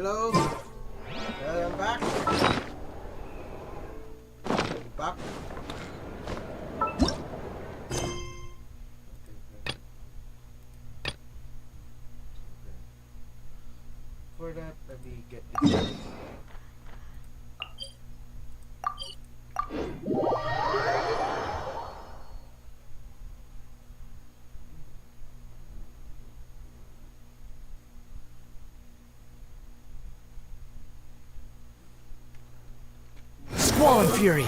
Hello. I'm back. Back. For that, let me get this. Swollen Fury!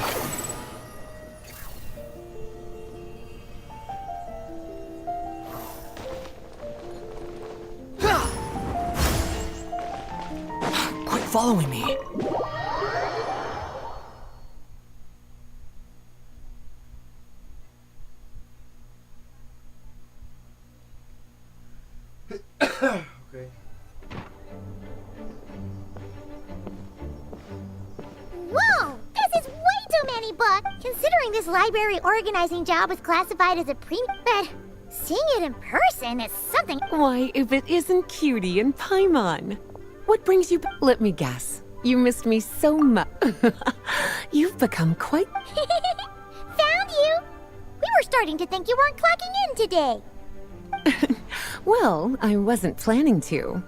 Quit following me! Okay. Whoa! This is way too many books! Considering this library organizing job was classified as a but seeing it in person is something. Why, if it isn't Cutie and Paimon? What brings you back? Let me guess. You missed me so much. You've become quite... Found you! We were starting to think you weren't clocking in today. Well, I wasn't planning to.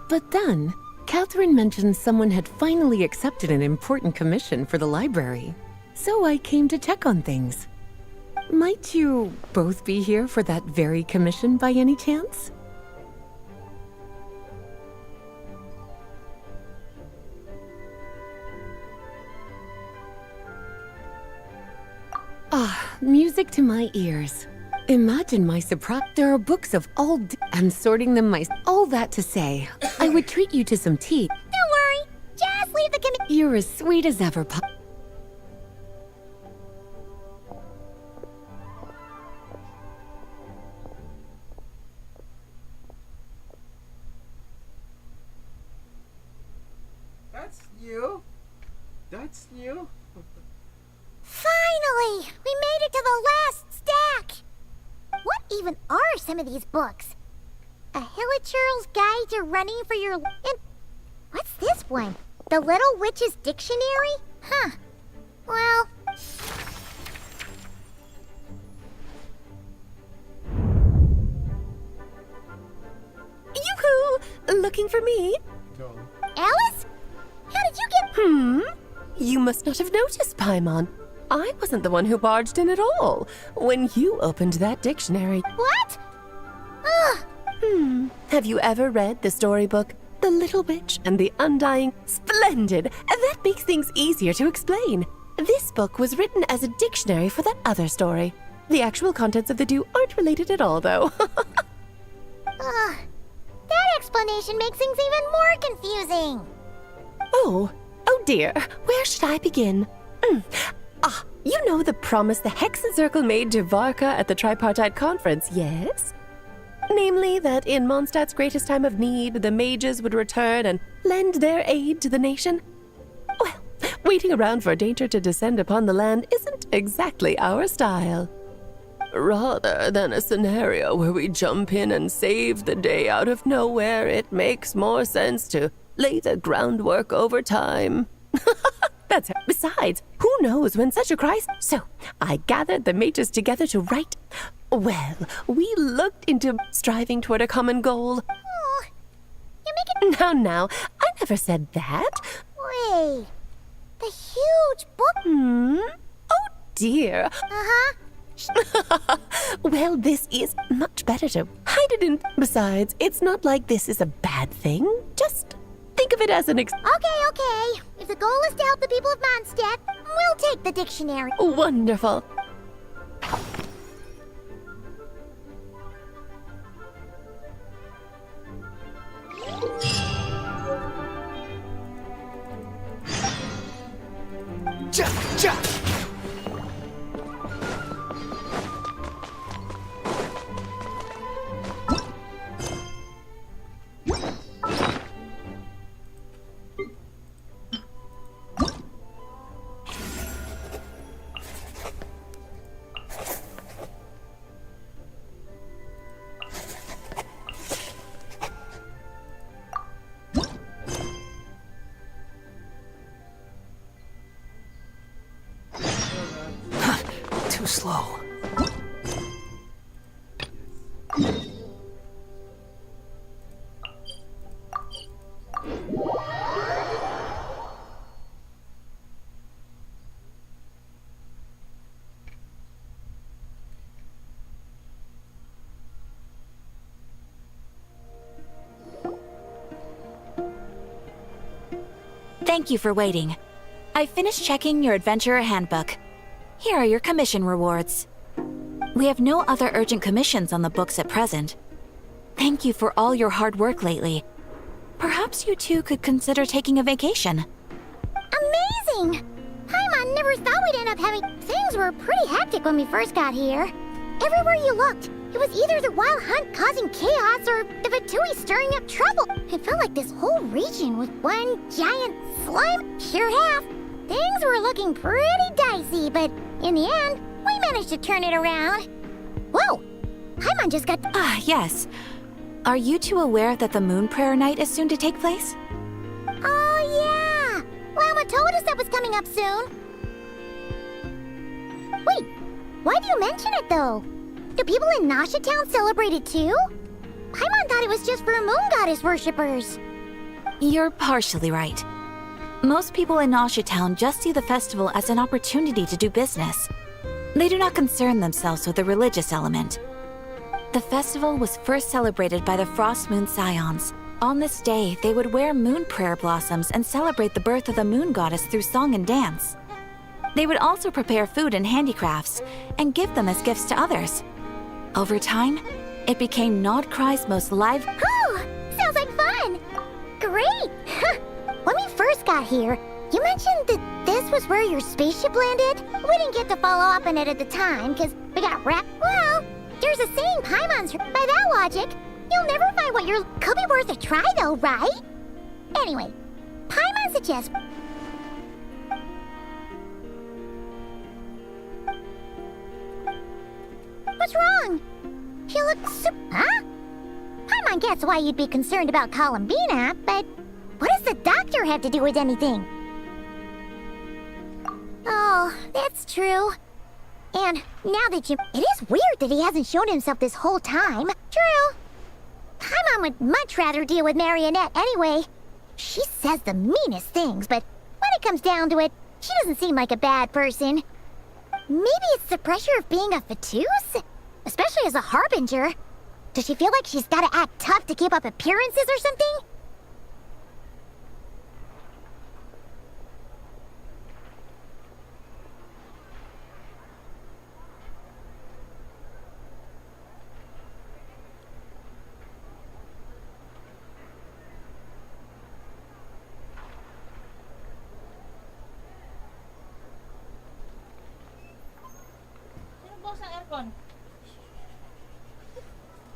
But then, Catherine mentioned someone had finally accepted an important commission for the library. So I came to check on things. Might you both be here for that very commission by any chance? Ah, music to my ears. Imagine my surprise. There are books of I'm sorting them myself. All that to say, I would treat you to some tea. Don't worry, just leave the You're as sweet as ever, That's new. That's new. Finally! We made it to the last stack! What even are some of these books? A Hilichurl's Guide to Running for Your... What's this one? The Little Witch's Dictionary? Huh. Well... Yoo-hoo! Looking for me? No. Alice? How did you get... You must not have noticed, Paimon. I wasn't the one who barged in at all when you opened that dictionary. What? Ugh. Have you ever read the storybook, The Little Witch and the Undying? Splendid! That makes things easier to explain. This book was written as a dictionary for that other story. The actual contents of the two aren't related at all, though. Ugh. That explanation makes things even more confusing. Oh dear. Where should I begin? You know the promise the Hexen Circle made to Varka at the Tripartite Conference, yes? Namely, that in Mondstadt's greatest time of need, the mages would return and lend their aid to the nation? Well, waiting around for danger to descend upon the land isn't exactly our style. Rather than a scenario where we jump in and save the day out of nowhere, it makes more sense to lay the groundwork over time. That's it. Besides, who knows when such a crisis... So, I gathered the mages together to write... Well, we looked into striving toward a common goal. Oh, you make it... Now, I never said that. Wait. The huge book... Oh, dear. Uh-huh. Well, this is much better to hide it in... Besides, it's not like this is a bad thing. Just think of it as an Okay. If the goal is to help the people of Mondstadt, we'll take the dictionary. Wonderful. Ja! slow. Thank you for waiting. I finished checking your adventurer handbook. Here are your commission rewards. We have no other urgent commissions on the books at present. Thank you for all your hard work lately. Perhaps you two could consider taking a vacation. Amazing! Paimon never thought we'd end up having... Things were pretty hectic when we first got here. Everywhere you looked, it was either the Wild Hunt causing chaos or the Fatui stirring up trouble. It felt like this whole region was one giant slime. Sure half. Things were looking pretty dicey, but in the end, we managed to turn it around. Whoa! Paimon just got... Ah, yes. Are you two aware that the Moon Prayer Night is soon to take place? Oh, yeah! Llama told us that was coming up soon. Wait, why do you mention it, though? Do people in Nasha Town celebrate it, too? Paimon thought it was just for Moon Goddess worshippers. You're partially right. Most people in Nasha Town just see the festival as an opportunity to do business. They do not concern themselves with the religious element. The festival was first celebrated by the Frost Moon Scions. On this day, they would wear moon prayer blossoms and celebrate the birth of the moon goddess through song and dance. They would also prepare food and handicrafts and give them as gifts to others. Over time, it became Nodcry's most live... Oh, sounds like fun! Great! When we first got here, you mentioned that this was where your spaceship landed? We didn't get to follow up on it at the time, because we got wrapped... Well, there's a saying Paimon's... By that logic, you'll never find what you're... Could be worth a try, though, right? Anyway, Paimon suggests... What's wrong? You look Huh? Paimon gets why you'd be concerned about Columbina, but what does the doctor have to do with anything? Oh, that's true. And now that you... It is weird that he hasn't shown himself this whole time. True. Paimon would much rather deal with Marionette anyway. She says the meanest things, but when it comes down to it, she doesn't seem like a bad person. Maybe it's the pressure of being a Fatus? Especially as a Harbinger. Does she feel like she's gotta act tough to keep up appearances or something?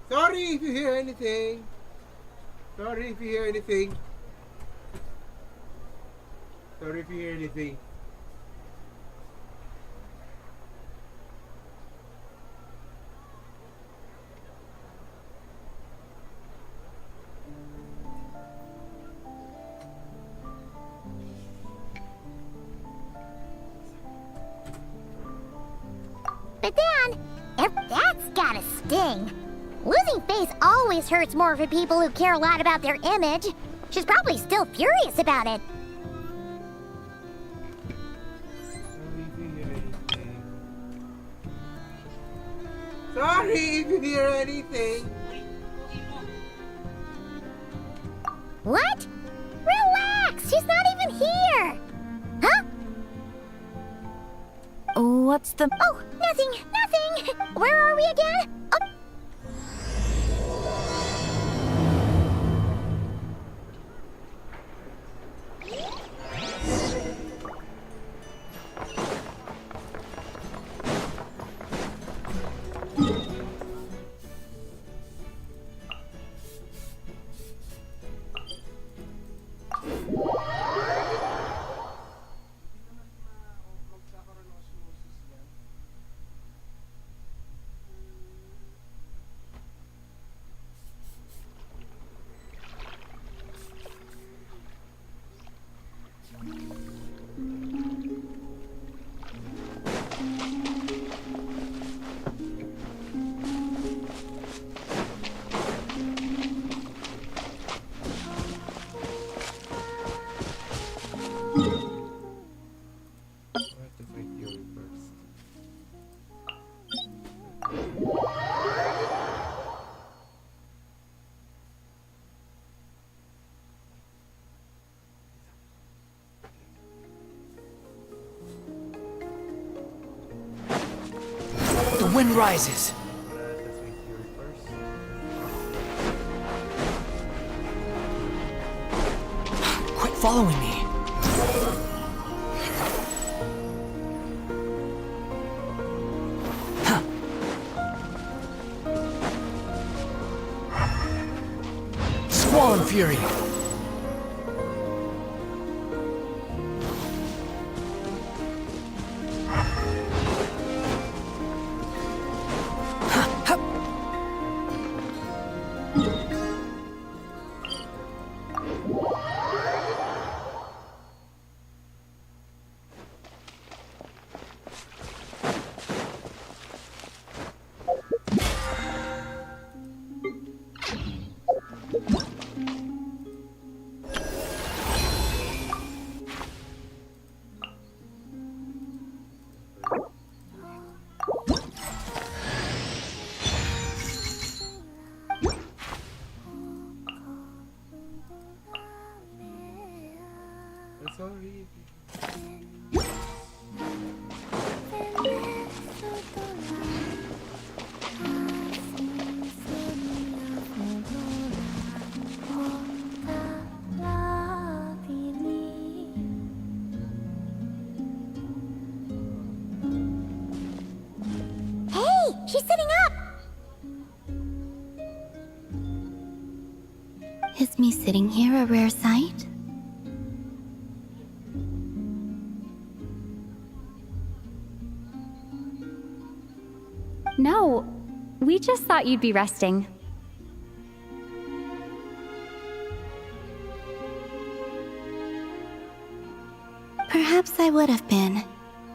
Sorry if you hear anything. Sorry if you hear anything. Sorry if you hear anything. But then, that's gotta sting. Losing face always hurts more for people who care a lot about their image. She's probably still furious about it. Sorry if you hear anything. What? Relax, she's not even here. Huh? What's the... Oh, nothing, nothing. Where are we again? Oh. wind rises. Let's wait here first. Quit following me. Huh. Squall and Fury. Sorry. Hey, she's sitting up! Is me sitting here a rare sight? No, we just thought you'd be resting. Perhaps I would have been,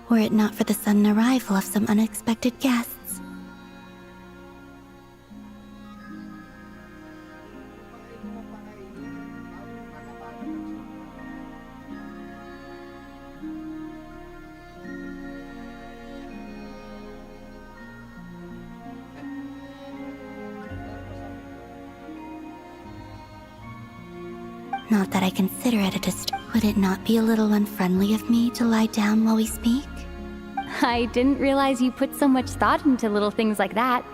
were it not for the sudden arrival of some unexpected guests. Not that I consider it a would it not be a little unfriendly of me to lie down while we speak? I didn't realize you put so much thought into little things like that.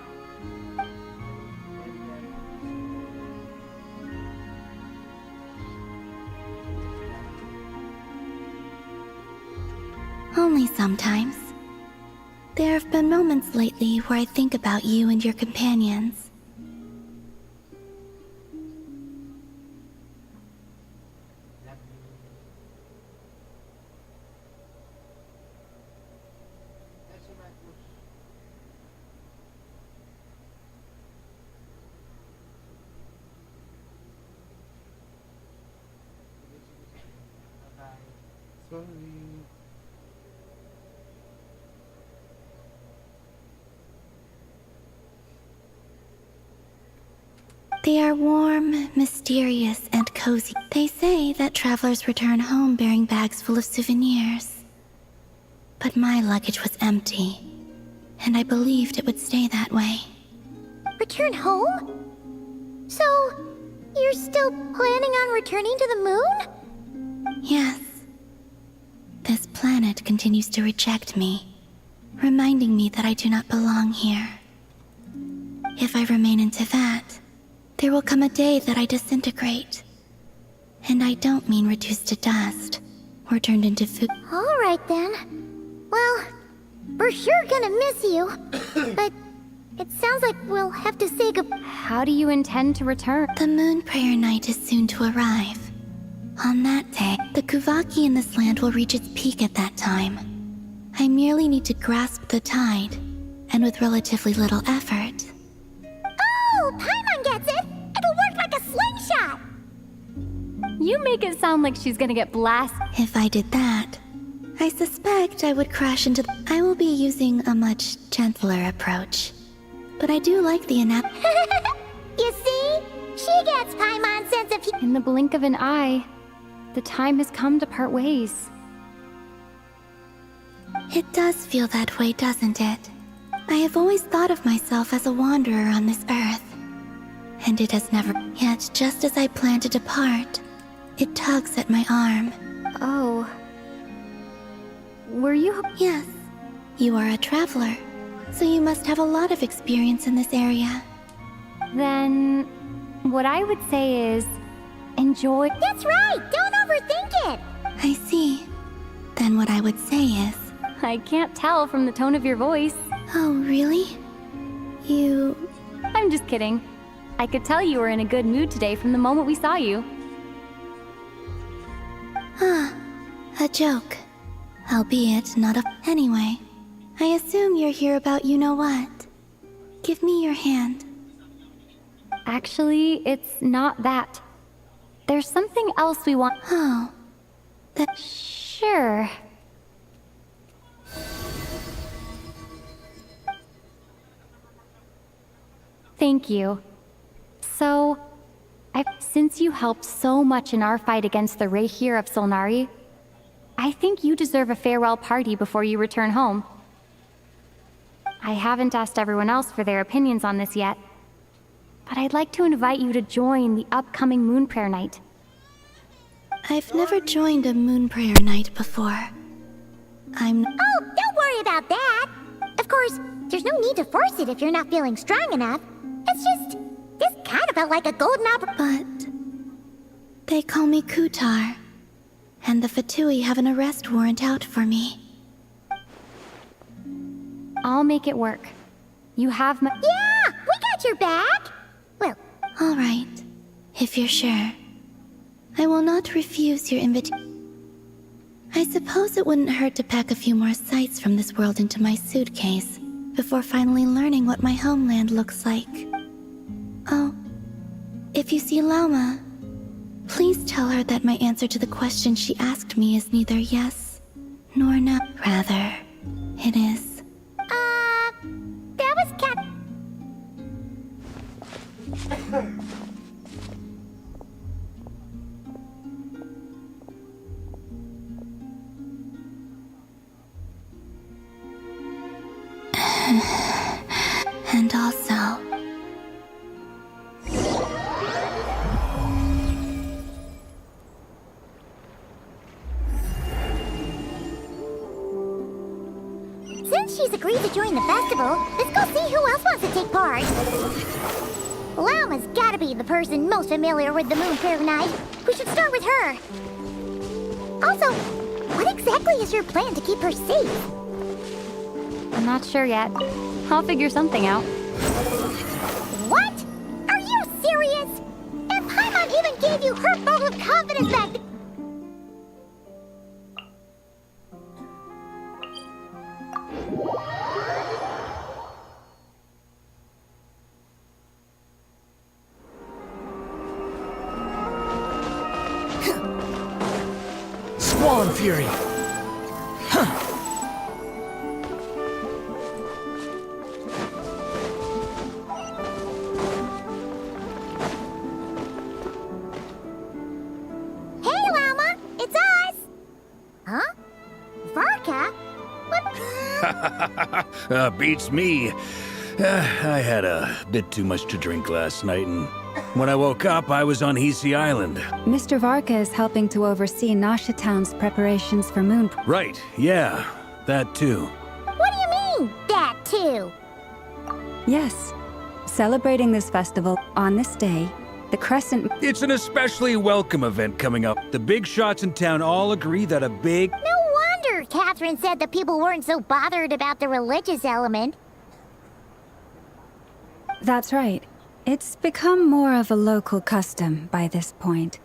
Only sometimes. There have been moments lately where I think about you and your companions. Sorry. They are warm, mysterious, and cozy. They say that travelers return home bearing bags full of souvenirs. But my luggage was empty, and I believed it would stay that way. Return home? So, you're still planning on returning to the moon? Yes. This planet continues to reject me, reminding me that I do not belong here. If I remain in Teyvat, there will come a day that I disintegrate. And I don't mean reduced to dust, or turned into food. Alright then. Well, we're sure gonna miss you. But it sounds like we'll have to say goodbye. How do you intend to return? The moon prayer night is soon to arrive. On that day, the Kuvaki in this land will reach its peak at that time. I merely need to grasp the tide, and with relatively little effort. Oh, Paimon gets it! It'll work like a slingshot! You make it sound like she's gonna get blasted. If I did that, I suspect I would crash into I will be using a much gentler approach. But I do like the You see? She gets Paimon's sense of In the blink of an eye, the time has come to part ways. It does feel that way, doesn't it? I have always thought of myself as a wanderer on this earth. And it has never... Yet, just as I plan to depart, it tugs at my arm. Oh. Were you... Yes, you are a traveler. So you must have a lot of experience in this area. Then, what I would say is, enjoy. That's right! Don't overthink it! I see. Then what I would say is... I can't tell from the tone of your voice. Oh, really? You... I'm just kidding. I could tell you were in a good mood today from the moment we saw you. A joke. Albeit not a... Anyway, I assume you're here about you-know-what. Give me your hand. Actually, it's not that. There's something else we want. Oh. Sure. Thank you. So, since you helped so much in our fight against the Rayhir of Solnari, I think you deserve a farewell party before you return home. I haven't asked everyone else for their opinions on this yet, but I'd like to invite you to join the upcoming Moon Prayer Night. I've never joined a moon prayer night before. Oh, don't worry about that! Of course, there's no need to force it if you're not feeling strong enough. It's just... this kind of felt like a golden But... they call me Kutar. And the Fatui have an arrest warrant out for me. I'll make it work. You have my— Yeah! We got your back! Well... Alright. If you're sure. I will not refuse your invitation. I suppose it wouldn't hurt to pack a few more sights from this world into my suitcase before finally learning what my homeland looks like. Oh, if you see Lauma, please tell her that my answer to the question she asked me is neither yes nor no. Rather, it is. That was Cat... And also... Since she's agreed to join the festival, let's go see who else wants to take part. Lauma's gotta be the person most familiar with the Moon Prayer Night. We should start with her. Also, what exactly is your plan to keep her safe? I'm not sure yet. I'll figure something out. What? Are you serious? If Paimon even gave you her vote of confidence back then... Squall Fury! Hey, Lauma! It's us! Huh? Varka? What? Beats me. I had a bit too much to drink last night, and when I woke up, I was on Hisi Island. Mr. Varka is helping to oversee Nasha Town's preparations for Moon. Right, yeah, that too. What do you mean, that too? Yes. Celebrating this festival on this day, the Crescent... It's an especially welcome event coming up. The big shots in town all agree that a big... No wonder Catherine said the people weren't so bothered about the religious element. That's right. It's become more of a local custom by this point.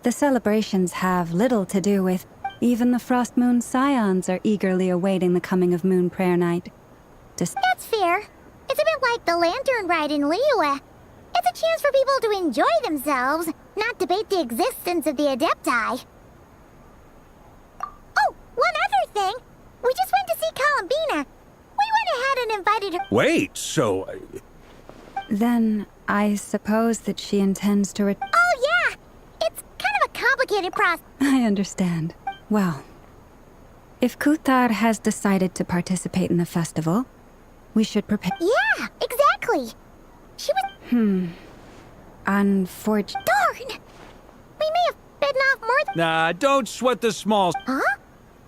The celebrations have little to do with... Even the Frost Moon Scions are eagerly awaiting the coming of Moon Prayer Night. That's fair. It's a bit like the Lantern Ride in Liyue. It's a chance for people to enjoy themselves, not debate the existence of the Adepti. Oh, one other thing. We just went to see Columbina. We went ahead and invited her. Wait, so... Then, I suppose that she intends to Oh, yeah! It's kind of a complicated process. I understand. Well, if Kutar has decided to participate in the festival, we should prepare... Yeah, exactly. She was... Unfortunate... Darn! We may have bitten off more than... Nah, don't sweat the small... Huh?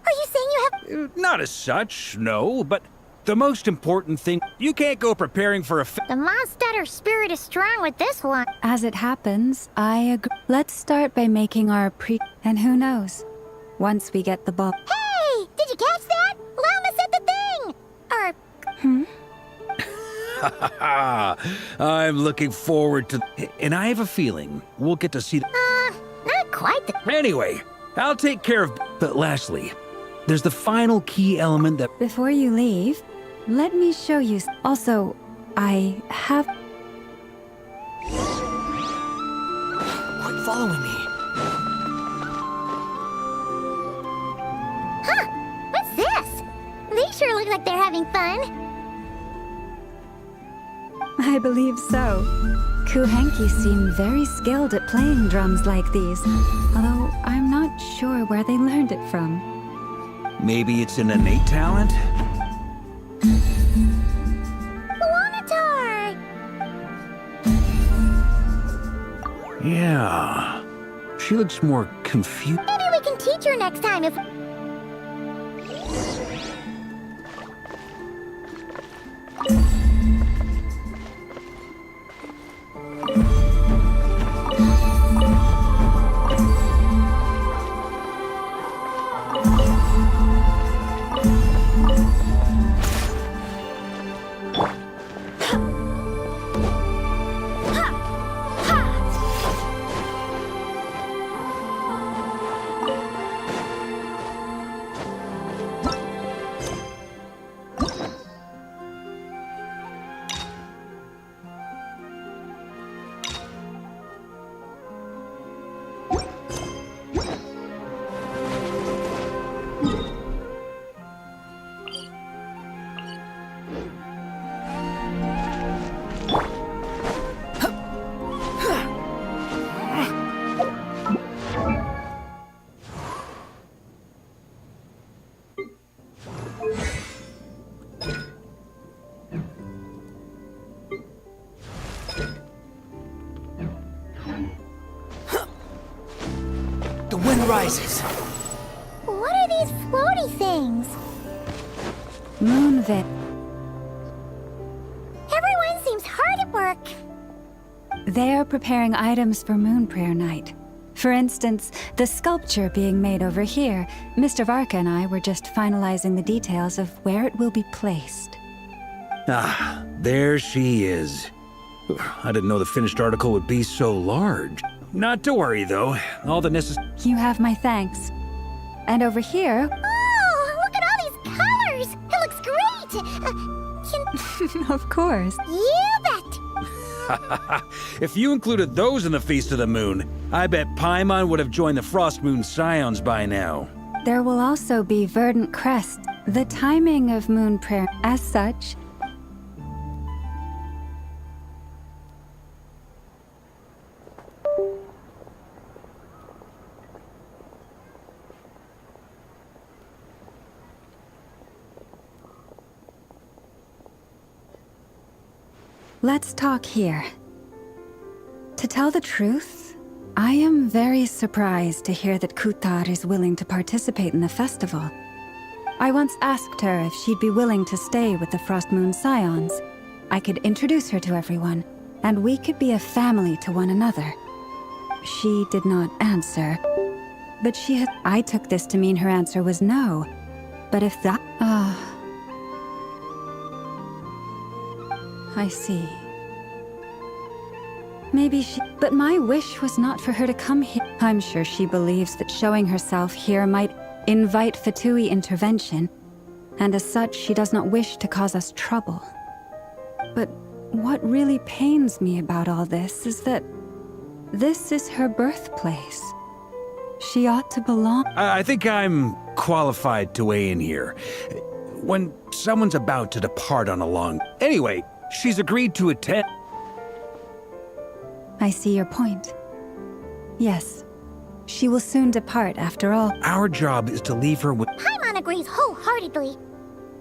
Are you saying you have... Not as such, no, but the most important thing, you can't go preparing for a The Mondstatter spirit is strong with this one. As it happens, I agree. Let's start by making our And who knows? Once we get the ball. Hey! Did you catch that? Llama said the thing! I'm looking forward to... And I have a feeling we'll get to see... Not quite the... Anyway, I'll take care of... But lastly, there's the final key element that... Before you leave, let me show you. Also, I have. Quit following me. Huh! What's this? These sure look like they're having fun. I believe so. Kuhenki seem very skilled at playing drums like these, although I'm not sure where they learned it from. Maybe it's an innate talent? Luanatar! Yeah. She looks more confused. Maybe we can teach her next time if... The wind rises. What are these floaty things? Moonvit. Everyone seems hard at work. They're preparing items for Moon Prayer Night. For instance, the sculpture being made over here. Mr. Varka and I were just finalizing the details of where it will be placed. Ah, there she is. I didn't know the finished article would be so large. Not to worry, though. All the necessary... You have my thanks. And over here... Oh, look at all these colors! It looks great! Of course. You bet! If you included those in the Feast of the Moon, I bet Paimon would have joined the Frost Moon Scions by now. There will also be verdant crest. The timing of Moon Prayer, as such... Let's talk here. To tell the truth, I am very surprised to hear that Kutar is willing to participate in the festival. I once asked her if she'd be willing to stay with the Frost Moon Scions. I could introduce her to everyone, and we could be a family to one another. She did not answer, but I took this to mean her answer was no. But if that... I see. Maybe she... But my wish was not for her to come here. I'm sure she believes that showing herself here might invite Fatui intervention, and as such, she does not wish to cause us trouble. But what really pains me about all this is that this is her birthplace. She ought to belong... I think I'm qualified to weigh in here. When someone's about to depart on a long... Anyway, she's agreed to attend... I see your point. Yes, she will soon depart after all. Our job is to leave her with... Paimon agrees wholeheartedly.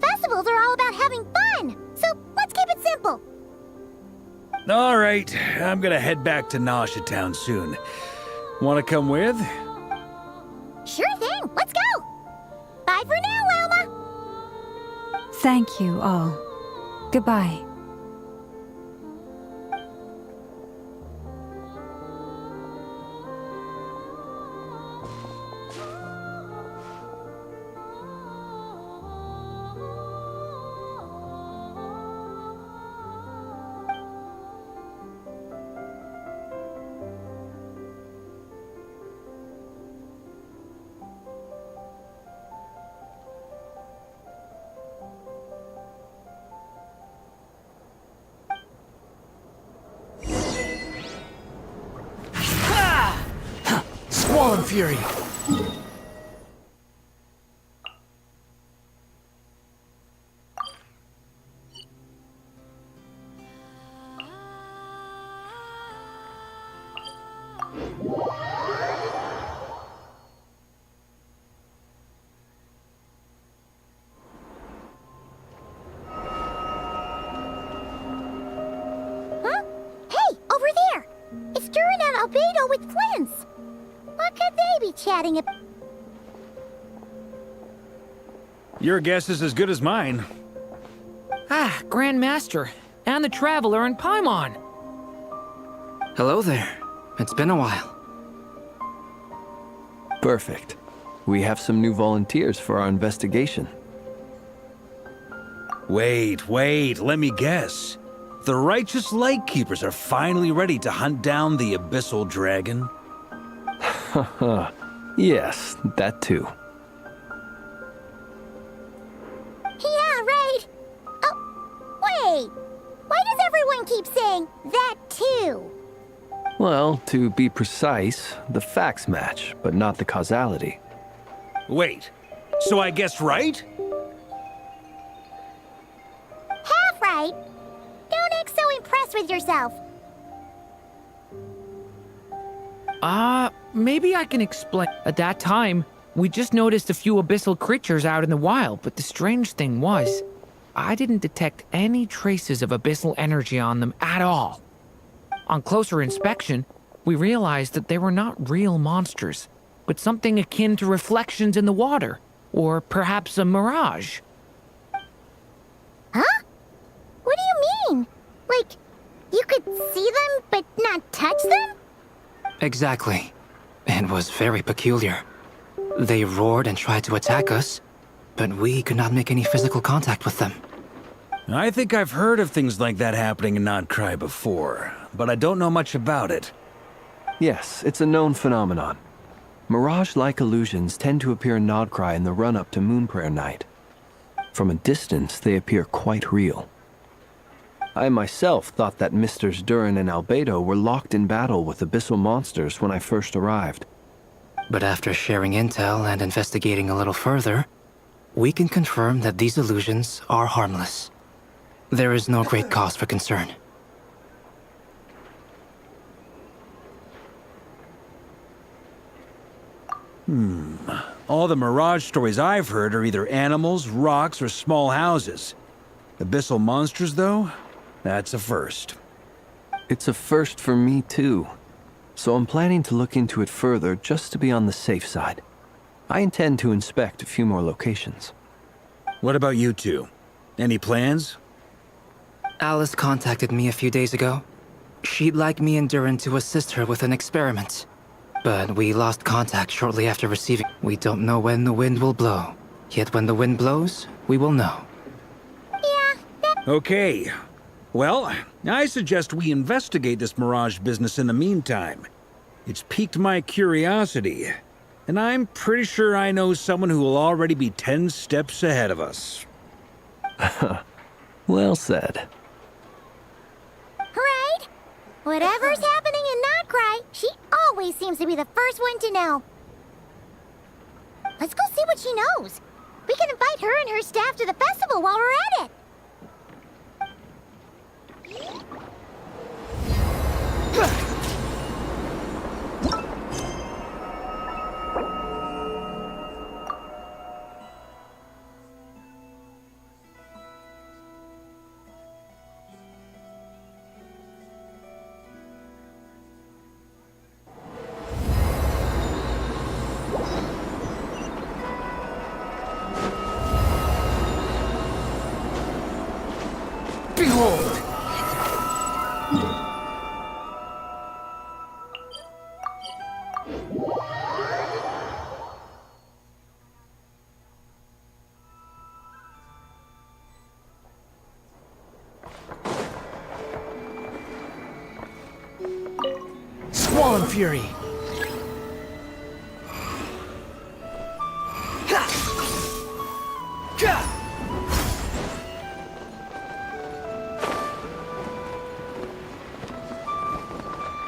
Festivals are all about having fun, so let's keep it simple. All right, I'm gonna head back to Nausea Town soon. Wanna come with? Sure thing, let's go. Bye for now, Wilma. Thank you all. Goodbye. Squall Fury. Huh? Hey, over there! It's Duran and Albedo with twins! What could they be chatting about? Your guess is as good as mine. Ah, Grand Master, and the Traveler in Paimon. Hello there. It's been a while. Perfect. We have some new volunteers for our investigation. Wait, let me guess. The righteous Lightkeepers are finally ready to hunt down the Abyssal Dragon? Haha. Yes, that too. Yeah, right! Oh, wait! Why does everyone keep saying that too? Well, to be precise, the facts match, but not the causality. Wait, so I guessed right? Half right! Don't act so impressed with yourself. Maybe I can explain. At that time, we just noticed a few abyssal creatures out in the wild, but the strange thing was, I didn't detect any traces of abyssal energy on them at all. On closer inspection, we realized that they were not real monsters, but something akin to reflections in the water, or perhaps a mirage. Huh? What do you mean? Like, you could see them but not touch them? Exactly. It was very peculiar. They roared and tried to attack us, but we could not make any physical contact with them. I think I've heard of things like that happening in Nodcry before, but I don't know much about it. Yes, it's a known phenomenon. Mirage-like illusions tend to appear in Nodcry in the run-up to Moonprayer Night. From a distance, they appear quite real. I myself thought that Misters Duran and Albedo were locked in battle with abyssal monsters when I first arrived. But after sharing intel and investigating a little further, we can confirm that these illusions are harmless. There is no great cause for concern. All the Mirage stories I've heard are either animals, rocks, or small houses. Abyssal monsters, though? That's a first. It's a first for me, too. So I'm planning to look into it further just to be on the safe side. I intend to inspect a few more locations. What about you two? Any plans? Alice contacted me a few days ago. She'd like me and Duran to assist her with an experiment. But we lost contact shortly after receiving. We don't know when the wind will blow. Yet when the wind blows, we will know. Okay. Well, I suggest we investigate this Mirage business in the meantime. It's piqued my curiosity, and I'm pretty sure I know someone who will already be 10 steps ahead of us. Well said. Right? Whatever's happening in Nodcry, she always seems to be the first one to know. Let's go see what she knows. We can invite her and her staff to the festival while we're at it. Fallen Fury.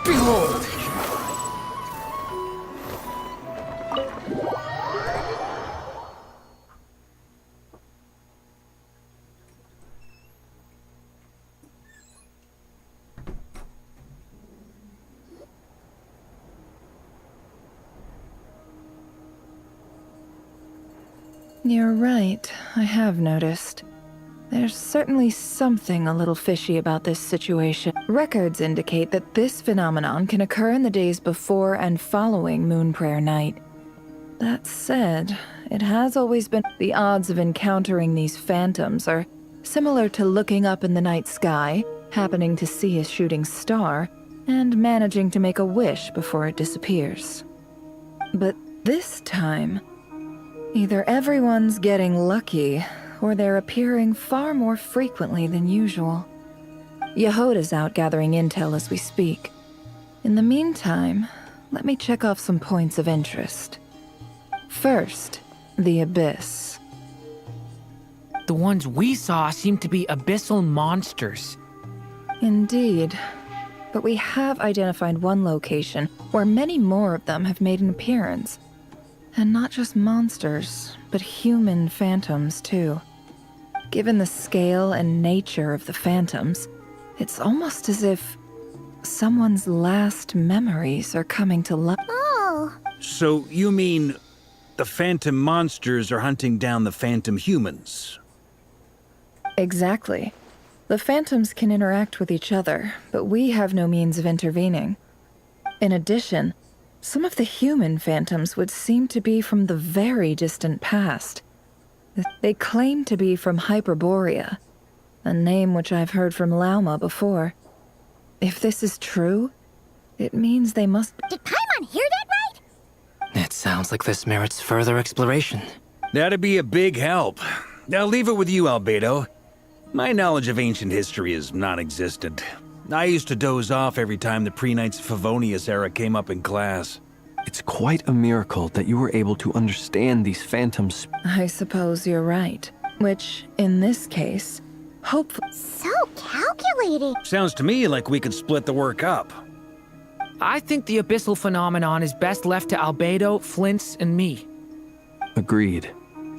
Behold! You're right, I have noticed. There's certainly something a little fishy about this situation. Records indicate that this phenomenon can occur in the days before and following Moon Prayer Night. That said, it has always been the odds of encountering these phantoms are similar to looking up in the night sky, happening to see a shooting star, and managing to make a wish before it disappears. But this time, either everyone's getting lucky, or they're appearing far more frequently than usual. Yehoda's out gathering intel as we speak. In the meantime, let me check off some points of interest. First, the Abyss. The ones we saw seem to be abyssal monsters. Indeed. But we have identified one location where many more of them have made an appearance. And not just monsters, but human phantoms too. Given the scale and nature of the phantoms, it's almost as if someone's last memories are coming to life. Oh. So you mean the phantom monsters are hunting down the phantom humans? Exactly. The phantoms can interact with each other, but we have no means of intervening. In addition, some of the human phantoms would seem to be from the very distant past. They claim to be from Hyperborea, a name which I've heard from Lauma before. If this is true, it means they must— Did Paimon hear that right? It sounds like this merits further exploration. That'd be a big help. I'll leave it with you, Albedo. My knowledge of ancient history is non-existent. I used to doze off every time the pre-Knights Favonius era came up in class. It's quite a miracle that you were able to understand these phantoms. I suppose you're right. Which, in this case, hopefully— So calculating. Sounds to me like we could split the work up. I think the abyssal phenomenon is best left to Albedo, Flint's, and me. Agreed.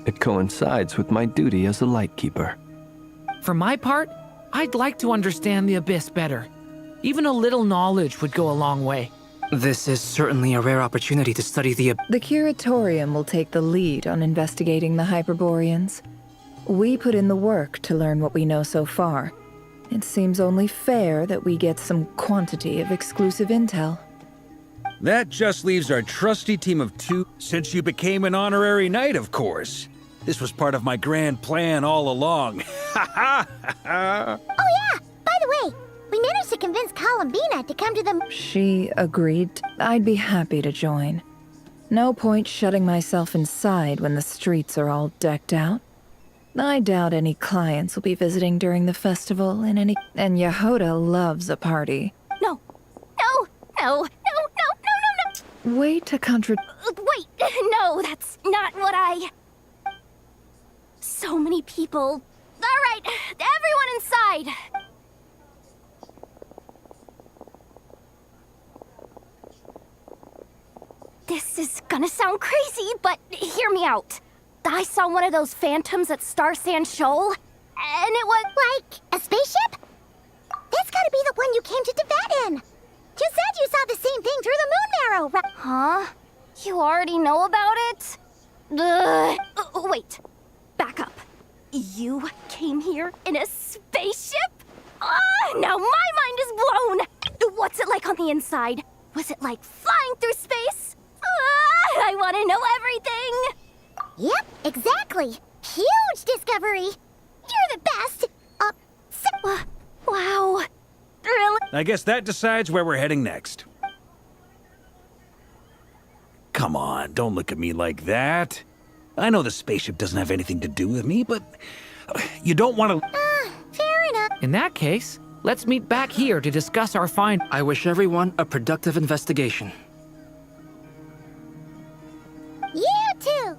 It coincides with my duty as a lightkeeper. For my part, I'd like to understand the Abyss better. Even a little knowledge would go a long way. This is certainly a rare opportunity to study the The Curatorium will take the lead on investigating the Hyperboreans. We put in the work to learn what we know so far. It seems only fair that we get some quantity of exclusive intel. That just leaves our trusty team of two, since you became an honorary knight, of course. This was part of my grand plan all along. Oh yeah! By the way, we managed to convince Columbina to come to the— She agreed. I'd be happy to join. No point shutting myself inside when the streets are all decked out. I doubt any clients will be visiting during the festival and Yehoda loves a party. No. Wait to Wait, no, that's not what I— So many people. All right, everyone inside. This is gonna sound crazy, but hear me out. I saw one of those phantoms at Star Sand Shoal, and it was like a spaceship? That's gotta be the one you came to Tibet in. You said you saw the same thing through the moon marrow, right? Huh? You already know about it? Wait. Back up. You came here in a spaceship? Now my mind is blown! What's it like on the inside? Was it like flying through space? I want to know everything! Yep, exactly. Huge discovery. You're the best. Wow. Really? I guess that decides where we're heading next. Come on, don't look at me like that. I know the spaceship doesn't have anything to do with me, but you don't want to— Fair enough. In that case, Let's meet back here to discuss our find. I wish everyone a productive investigation. You too!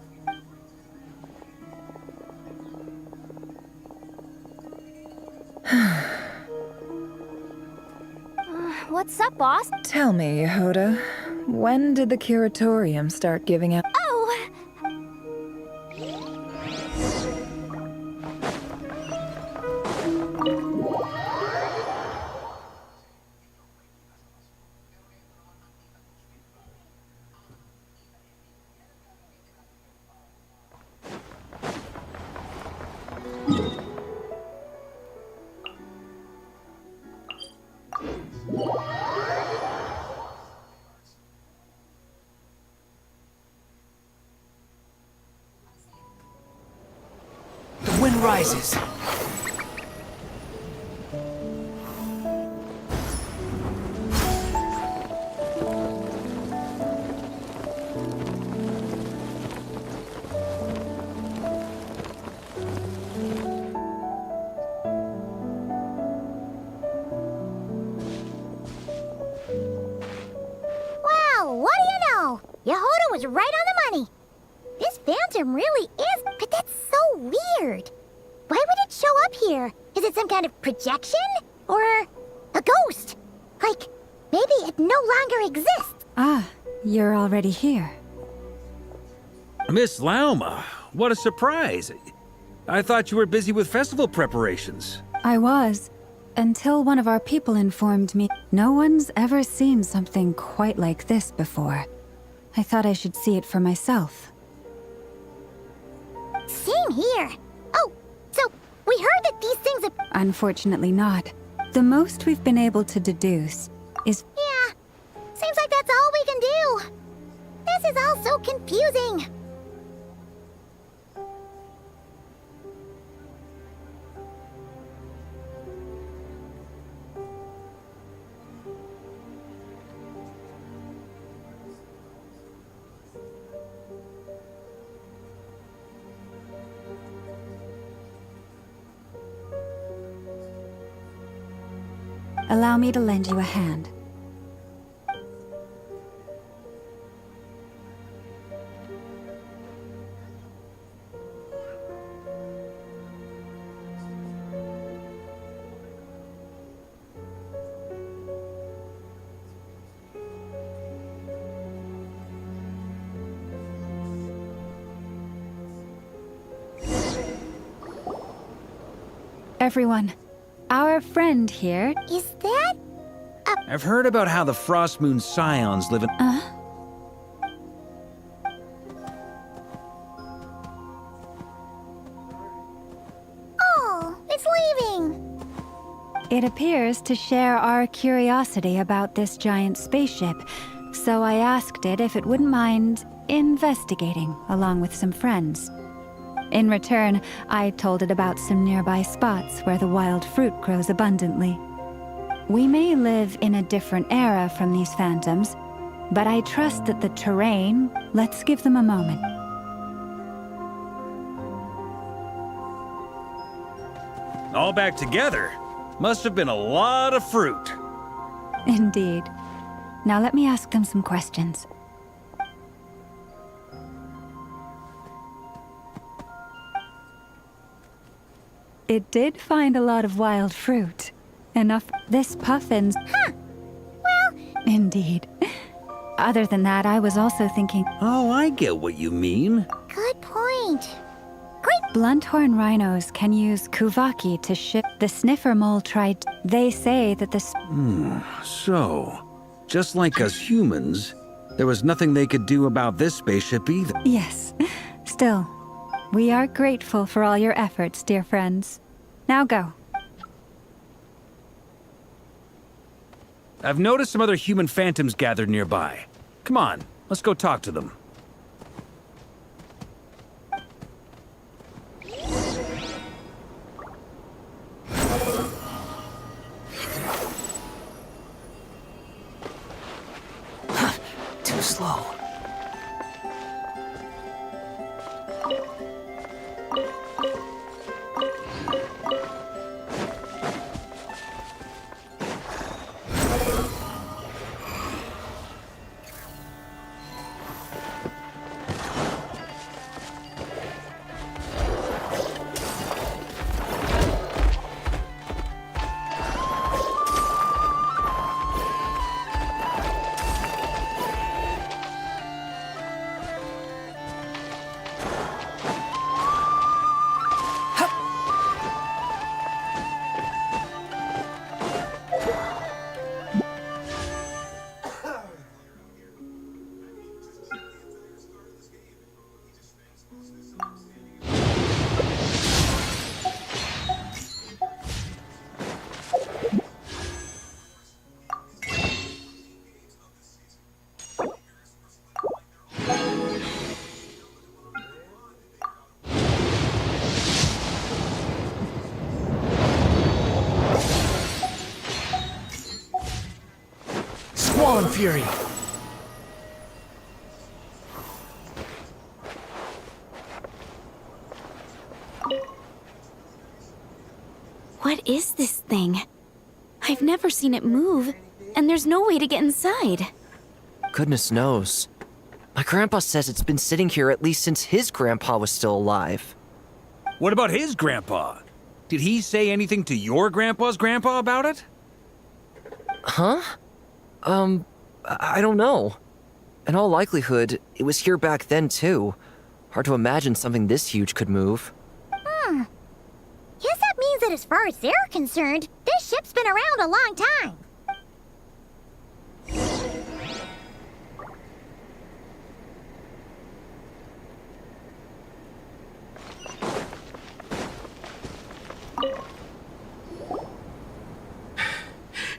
What's up, boss? Tell me, Yehoda, when did the curatorium start giving out? Oh! The wind rises. Wow, what do you know? Yehoda was right on the money. This phantom really is, but that's so weird. Why would it show up here? Is it some kind of projection? Or a ghost? Like, maybe it no longer exists. Ah, you're already here. Miss Lauma, what a surprise. I thought you were busy with festival preparations. I was, until one of our people informed me. No one's ever seen something quite like this before. I thought I should see it for myself. Same here. Oh, so we heard that these things are... Unfortunately not. The most we've been able to deduce is... Yeah, seems like that's all we can do. This is all so confusing. Allow me to lend you a hand. Everyone, our friend here... Is that... I've heard about how the Frost Moon Scions live in... Oh, it's leaving. It appears to share our curiosity about this giant spaceship, so I asked it if it wouldn't mind investigating along with some friends. In return, I told it about some nearby spots where the wild fruit grows abundantly. We may live in a different era from these phantoms, but I trust that the terrain... Let's give them a moment. All back together? Must have been a lot of fruit. Indeed. Now let me ask them some questions. It did find a lot of wild fruit. Enough. This puffin's... Huh. Well... Indeed. Other than that, I was also thinking... Oh, I get what you mean. Good point. Blunthorn rhinos can use kuvaki to ship. The sniffer mole tried... They say that the... So, just like us humans, there was nothing they could do about this spaceship either. Yes. Still, we are grateful for all your efforts, dear friends. Now go. I've noticed some other human phantoms gathered nearby. Come on, let's go talk to them. Too slow. Swollen Fury! What is this thing? I've never seen it move, and there's no way to get inside. Goodness knows. My grandpa says it's been sitting here at least since his grandpa was still alive. What about his grandpa? Did he say anything to your grandpa's grandpa about it? Huh? I don't know. In all likelihood, it was here back then too. Hard to imagine something this huge could move. Guess that means that as far as they're concerned, this ship's been around a long time.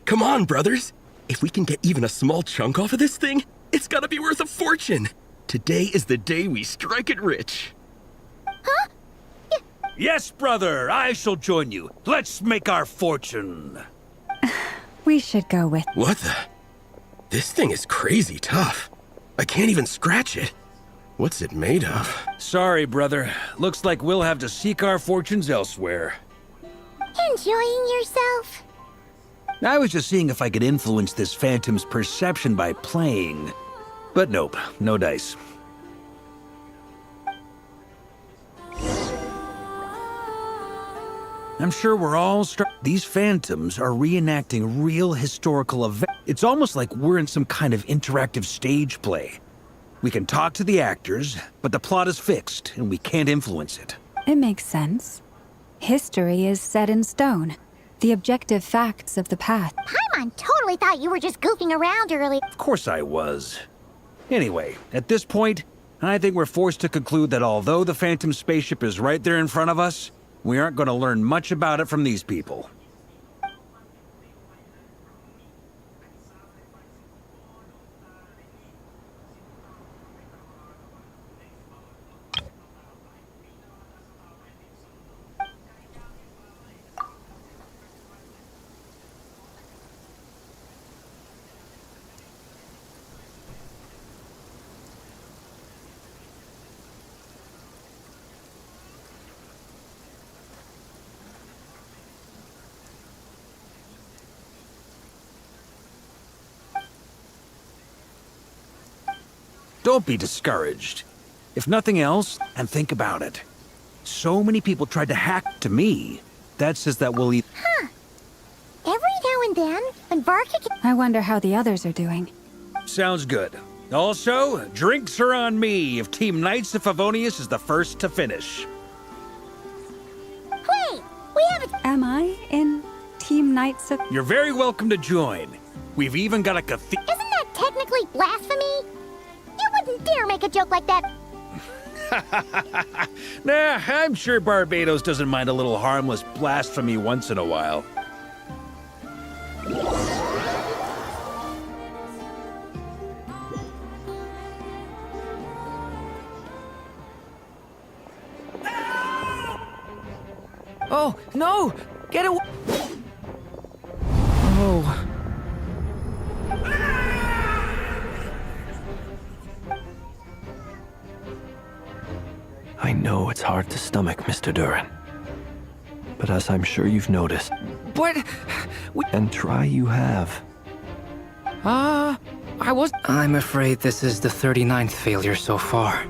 Come on, brothers. If we can get even a small chunk off of this thing, it's gotta be worth a fortune. Today is the day we strike it rich. Huh? Yes, brother, I shall join you. Let's make our fortune. We should go with... What the? This thing is crazy tough. I can't even scratch it. What's it made of? Sorry, brother. Looks like we'll have to seek our fortunes elsewhere. Enjoying yourself? I was just seeing if I could influence this phantom's perception by playing. But nope, no dice. I'm sure we're all These phantoms are reenacting real historical events. It's almost like we're in some kind of interactive stage play. We can talk to the actors, but the plot is fixed, and we can't influence it. It makes sense. History is set in stone. The objective facts of the past. Paimon totally thought you were just goofing around early. Of course I was. Anyway, at this point, I think we're forced to conclude that although the Phantom spaceship is right there in front of us, we aren't going to learn much about it from these people. Don't be discouraged. If nothing else, and think about it. So many people tried to hack to me. That says that we'll eat. Huh. Every now and then, when Varka... I wonder how the others are doing. Sounds good. Also, drinks are on me if Team Knights of Favonius is the first to finish. Wait! We haven't... Am I in Team Knights of... You're very welcome to join. We've even got a cathedral. Isn't that technically blasphemy? You wouldn't dare make a joke like that. Nah, I'm sure Barbados doesn't mind a little harmless blasphemy once in a while. Oh, no! Get away! Oh. I know it's hard to stomach, Mr. Duran. But as I'm sure you've noticed... But... And try you have. I was... I'm afraid this is the 39th failure so far.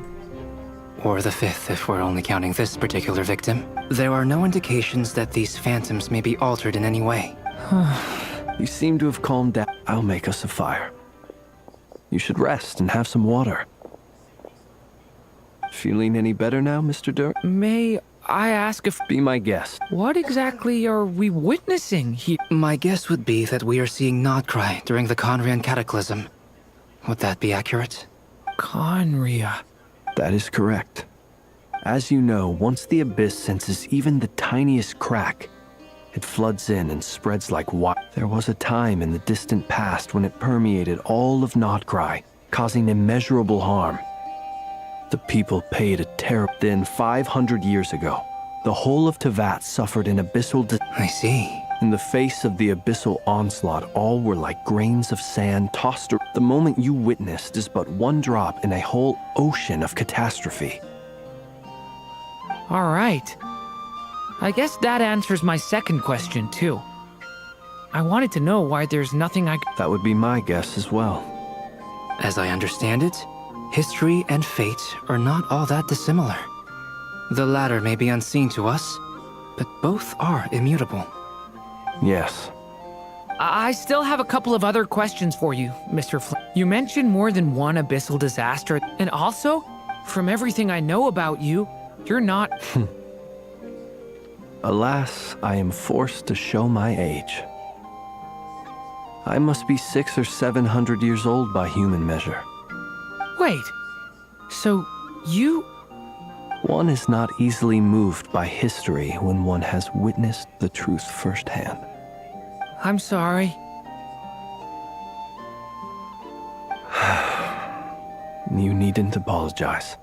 Or the 5th if we're only counting this particular victim. There are no indications that these phantoms may be altered in any way. You seem to have calmed down. I'll make us a fire. You should rest and have some water. Feeling any better now, Mr. Duran? May I ask if... Be my guest. What exactly are we witnessing here? My guess would be that we are seeing Nodcry during the Conrian Cataclysm. Would that be accurate? Conria. That is correct. As you know, once the Abyss senses even the tiniest crack, it floods in and spreads like wildfire. There was a time in the distant past when it permeated all of Nodcry, causing immeasurable harm. The people paid a terrible... Then 500 years ago, the whole of Teyvat suffered an abyssal... I see. In the face of the abyssal onslaught, all were like grains of sand tossed. The moment you witnessed is but one drop in a whole ocean of catastrophe. All right. I guess that answers my second question, too. I wanted to know why there's nothing I... That would be my guess as well. As I understand it, history and fate are not all that dissimilar. The latter may be unseen to us, but both are immutable. Yes. I still have a couple of other questions for you, Mr. Flynn. You mentioned more than one abyssal disaster, and also, from everything I know about you, you're not... Alas, I am forced to show my age. I must be 600 or 700 years old by human measure. Wait, so you... One is not easily moved by history when one has witnessed the truth firsthand. I'm sorry. You needn't apologize.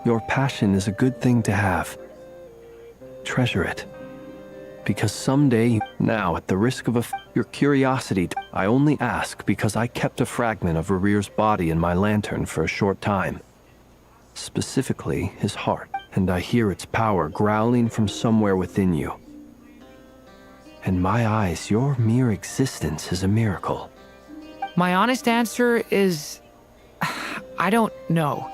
Your passion is a good thing to have. Treasure it. Because someday, now at the risk of your curiosity, I only ask because I kept a fragment of Rarir's body in my lantern for a short time. Specifically, his heart, and I hear its power growling from somewhere within you. In my eyes, your mere existence is a miracle. My honest answer is... I don't know.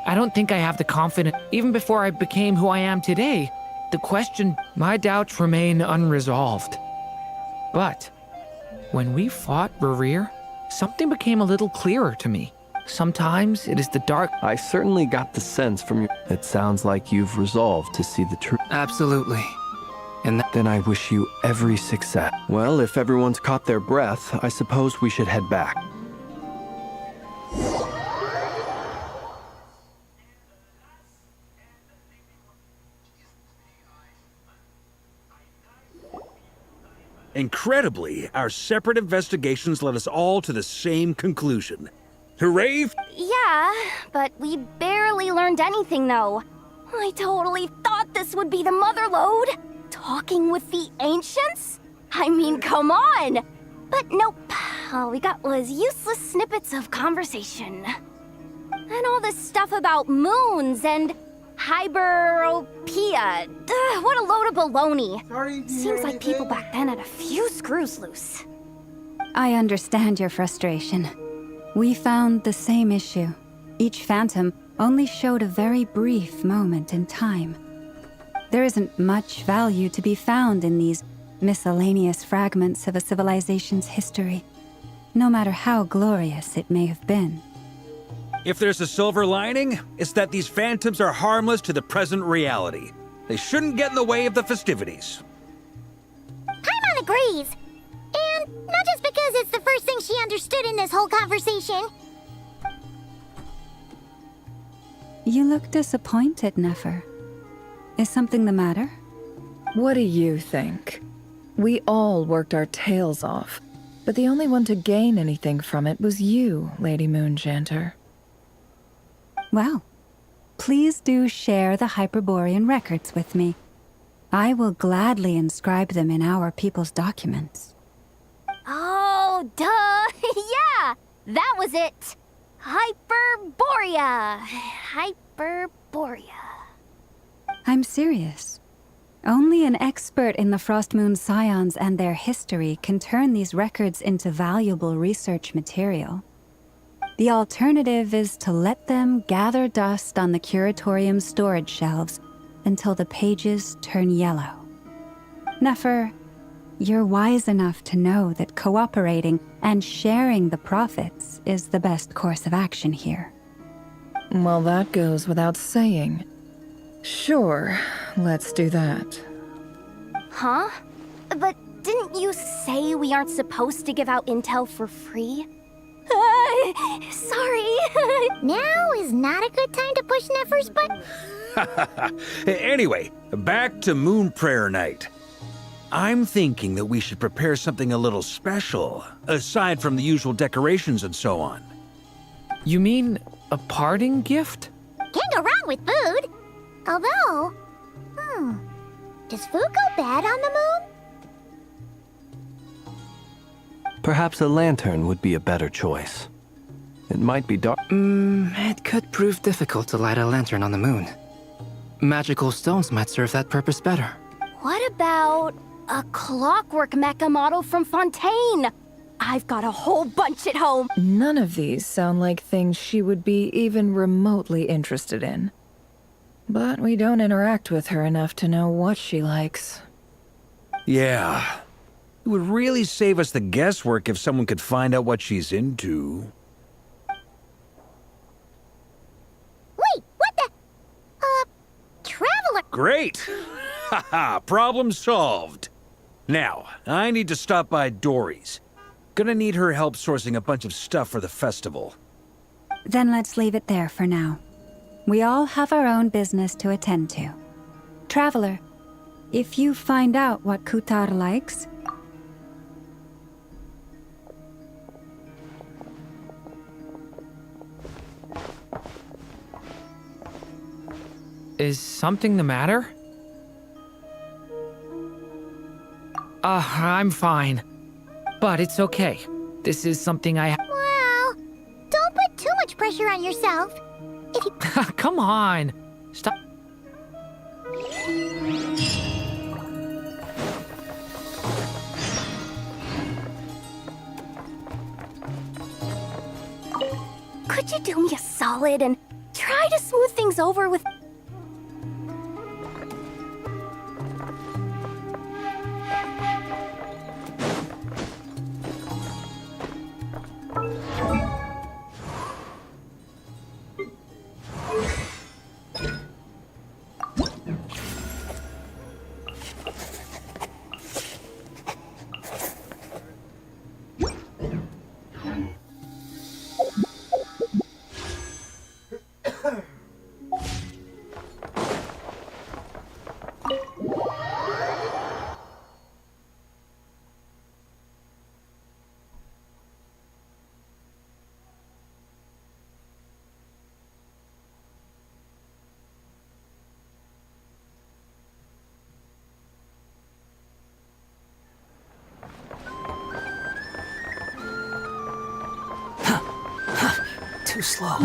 I don't think I have the confidence. Even before I became who I am today, the question, my doubts remain unresolved. But when we fought Rarir, something became a little clearer to me. Sometimes it is the dark... I certainly got the sense from you. It sounds like you've resolved to see the truth. Absolutely. And then I wish you every success. Well, if everyone's caught their breath, I suppose we should head back. Incredibly, our separate investigations led us all to the same conclusion. Hooray! Yeah, but we barely learned anything, though. I totally thought this would be the mother lode. Talking with the ancients? I mean, come on! But nope. All we got was useless snippets of conversation. And all this stuff about moons and hyperopia. Duh, what a load of baloney. Seems like people back then had a few screws loose. I understand your frustration. We found the same issue. Each phantom only showed a very brief moment in time. There isn't much value to be found in these miscellaneous fragments of a civilization's history, no matter how glorious it may have been. If there's a silver lining, it's that these phantoms are harmless to the present reality. They shouldn't get in the way of the festivities. Paimon agrees. And not just because it's the first thing she understood in this whole conversation. You look disappointed, Nefer. Is something the matter? What do you think? We all worked our tails off, but the only one to gain anything from it was you, Lady Moonjanter. Well, please do share the Hyperborean records with me. I will gladly inscribe them in our people's documents. Oh, duh! Yeah! That was it! Hyperborea! Hyperborea. I'm serious. Only an expert in the Frostmoon Scions and their history can turn these records into valuable research material. The alternative is to let them gather dust on the Curatorium's storage shelves until the pages turn yellow. Nefer, you're wise enough to know that cooperating and sharing the profits is the best course of action here. Well, that goes without saying. Sure, let's do that. Huh? But didn't you say we aren't supposed to give out intel for free? Sorry. Now is not a good time to push Nefer's button. Anyway, back to Moon Prayer Night. I'm thinking that we should prepare something a little special, aside from the usual decorations and so on. You mean a parting gift? Can't go wrong with food. Although, does food go bad on the moon? Perhaps a lantern would be a better choice. It might be dark. It could prove difficult to light a lantern on the moon. Magical stones might serve that purpose better. What about a clockwork mecha model from Fontaine? I've got a whole bunch at home. None of these sound like things she would be even remotely interested in. But we don't interact with her enough to know what she likes. Yeah. It would really save us the guesswork if someone could find out what she's into. Wait, what the? Traveler! Great! Haha, problem solved. Now, I need to stop by Dory's. Gonna need her help sourcing a bunch of stuff for the festival. Then let's leave it there for now. We all have our own business to attend to. Traveler, if you find out what Kutar likes... Is something the matter? I'm fine. But it's okay. This is something I... Well, don't put too much pressure on yourself. If you... Come on! Stop... Could you do me a solid and try to smooth things over with... Too slow.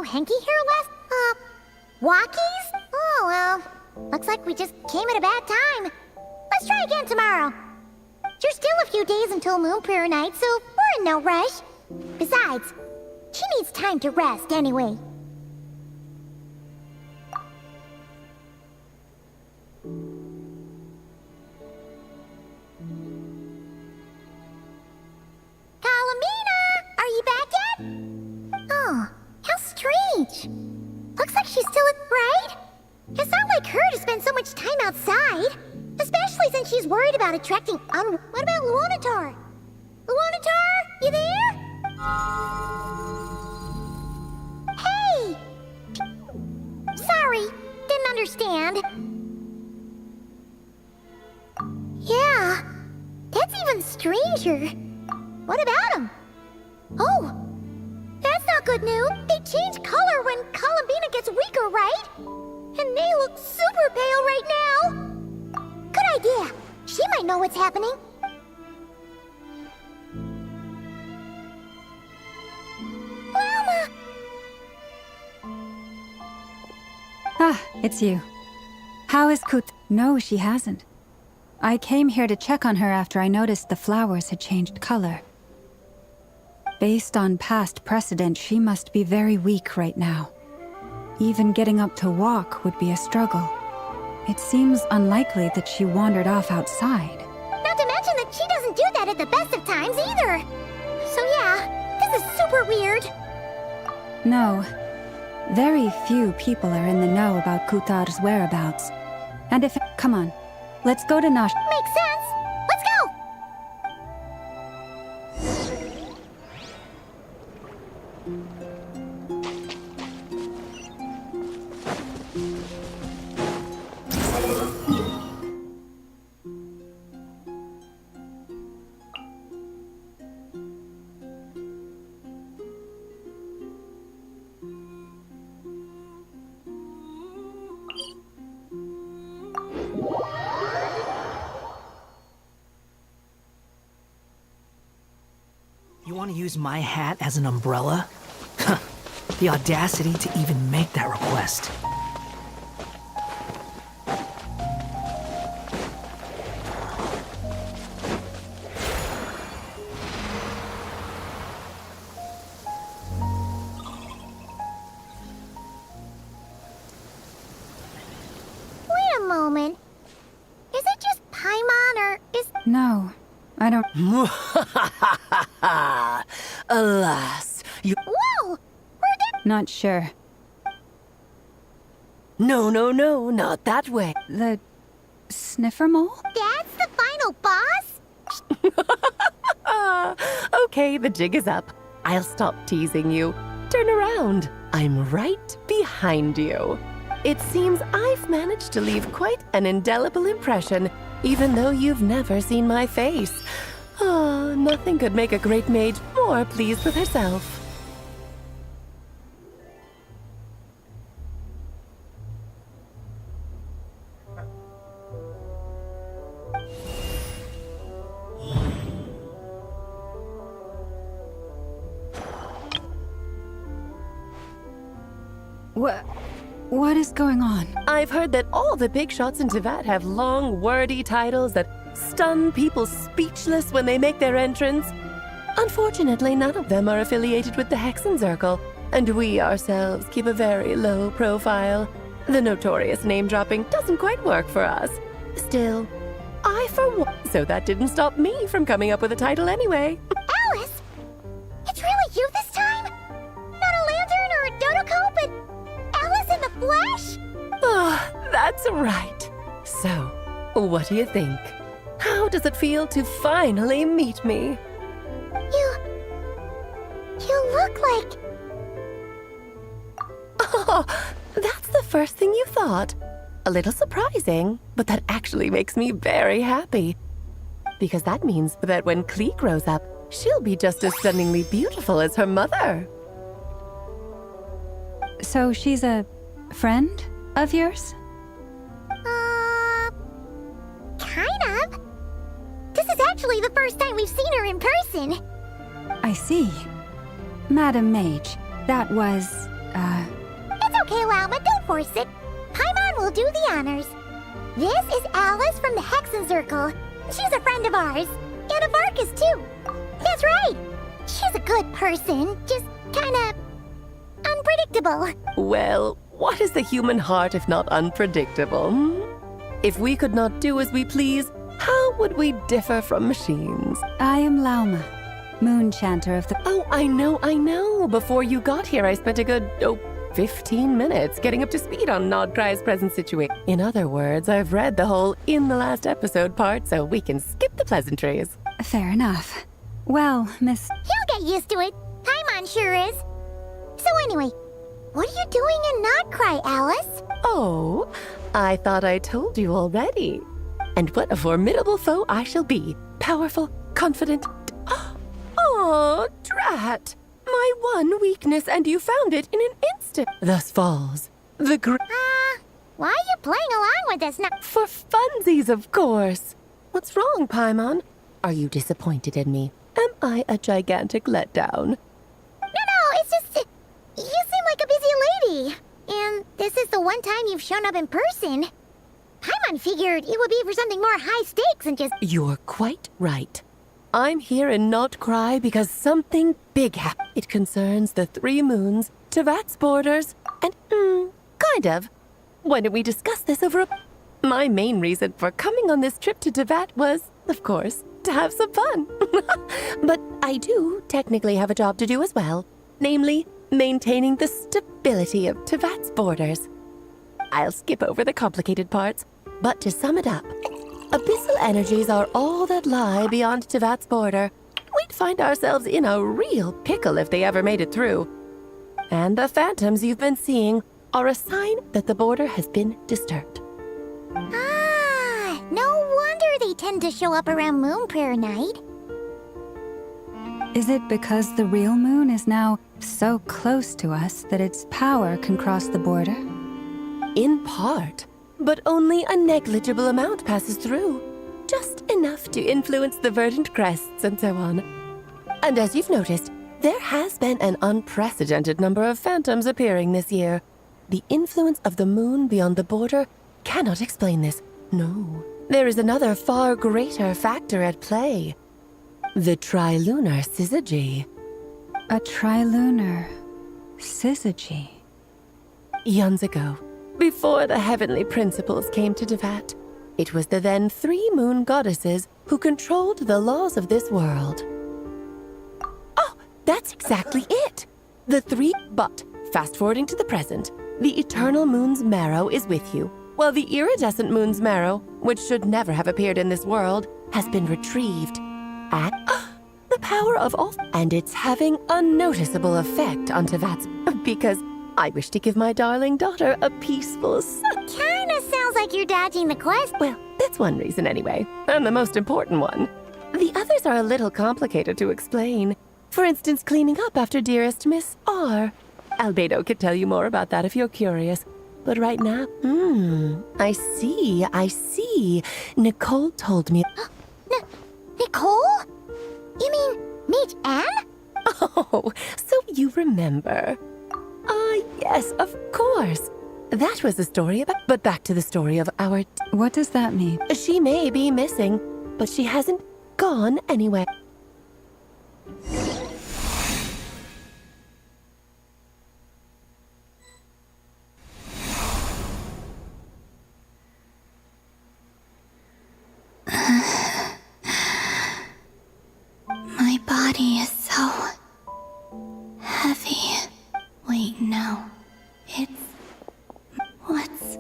Hanky here last? Walkies? Oh, well, looks like we just came at a bad time. Let's try again tomorrow. There's still a few days until Moon Prayer Night, so we're in no rush. Besides, she needs time to rest anyway. Calamina! Are you back yet? Oh. How strange. Looks like she's still right? It's not like her to spend so much time outside. Especially since she's worried about attracting What about Luonatar? Luonatar, you there? Hey! Sorry, didn't understand. Yeah, that's even stranger. What about him? Oh! That's not good news. They change color when Columbina gets weaker, right? And they look super pale right now. Good idea. She might know what's happening. Wilma! Ah, it's you. How is Kut? No, she hasn't. I came here to check on her after I noticed the flowers had changed color. Based on past precedent, she must be very weak right now. Even getting up to walk would be a struggle. It seems unlikely that she wandered off outside. Not to mention that she doesn't do that at the best of times either. So yeah, this is super weird. No. Very few people are in the know about Kutar's whereabouts. And if... Come on. Let's go to Nash... Makes sense. Let's go! You want to use my hat as an umbrella? Huh. The audacity to even make that request. Wait a moment. Is it just Paimon or is... No, I don't... Alas, you... Whoa! Were there... Not sure. No, not that way. The... sniffer mole? That's the final boss? Okay, the jig is up. I'll stop teasing you. Turn around. I'm right behind you. It seems I've managed to leave quite an indelible impression, even though you've never seen my face. Ah, nothing could make a great maid more pleased with herself. What is going on? I've heard that all the big shots in Teyvat have long, wordy titles that stun people speechless when they make their entrance. Unfortunately, none of them are affiliated with the Hexenzirkel, and we ourselves keep a very low profile. The notorious name-dropping doesn't quite work for us. Still, I for one... So that didn't stop me from coming up with a title anyway. Alice? It's really you this time? Not a lantern or a dodo but Alice in the flesh? Ah, that's right. So, what do you think? How does it feel to finally meet me? You look like... Oh, that's the first thing you thought. A little surprising, but that actually makes me very happy. Because that means that when Klee grows up, she'll be just as stunningly beautiful as her mother. So she's a friend of yours? Kind of. This is actually the first time we've seen her in person. I see. Madam Mage, that was, It's okay, Lauma, don't force it. Paimon will do the honors. This is Alice from the Hexenzirkel. She's a friend of ours. And of Arcus, too. That's right. She's a good person, just kinda... unpredictable. Well, what is the human heart if not unpredictable? If we could not do as we please, how would we differ from machines? I am Lauma, Moon Chanter of the... Oh, I know. Before you got here, I spent a good, 15 minutes getting up to speed on Nodcry's present situation. In other words, I've read the whole in the last episode part, so we can skip the pleasantries. Fair enough. Well, Miss... He'll get used to it. Paimon sure is. So anyway, what are you doing in Nodcry, Alice? Oh, I thought I told you already. And what a formidable foe I shall be. Powerful, confident... Oh, drat! My one weakness, and you found it in an instant. Thus falls the why are you playing along with this now? For funsies, of course. What's wrong, Paimon? Are you disappointed in me? Am I a gigantic letdown? No, it's just... You seem like a busy lady. And this is the one time you've shown up in person. Paimon figured it would be for something more high stakes than just... You're quite right. I'm here in Nodcry because something big happened. It concerns the Three Moons, Teyvat's borders, and, kind of. Why don't we discuss this over a... My main reason for coming on this trip to Teyvat was, of course, to have some fun. But I do technically have a job to do as well, namely, maintaining the stability of Teyvat's borders. I'll skip over the complicated parts, but to sum it up, abyssal energies are all that lie beyond Teyvat's border. We'd find ourselves in a real pickle if they ever made it through. And the phantoms you've been seeing are a sign that the border has been disturbed. Ah, no wonder they tend to show up around Moon Prayer Night. Is it because the real moon is now so close to us that its power can cross the border? In part, but only a negligible amount passes through. Just enough to influence the verdant crests and so on. And as you've noticed, there has been an unprecedented number of phantoms appearing this year. The influence of the moon beyond the border cannot explain this. No, there is another far greater factor at play. The trilunar syzygy. A trilunar syzygy? Eons ago, before the heavenly principles came to Teyvat, it was the then 3 moon goddesses who controlled the laws of this world. Oh, that's exactly it! The 3, but fast-forwarding to the present, the eternal moon's marrow is with you, while the iridescent moon's marrow, which should never have appeared in this world, has been retrieved. At the power of all, and it's having a noticeable effect on Teyvat's, because I wish to give my darling daughter a peaceful Kinda sounds like you're dodging the quest. Well, that's one reason anyway, and the most important one. The others are a little complicated to explain. For instance, cleaning up after dearest Miss R. Albedo could tell you more about that if you're curious. But right now, I see. Nicole told me. Nicole? You mean Mage Anne? Oh, so you remember. Yes, of course. That was the story about. But back to the story of our. What does that mean? She may be missing, but she hasn't gone anywhere. My body is so heavy. Wait, no. It's... What's...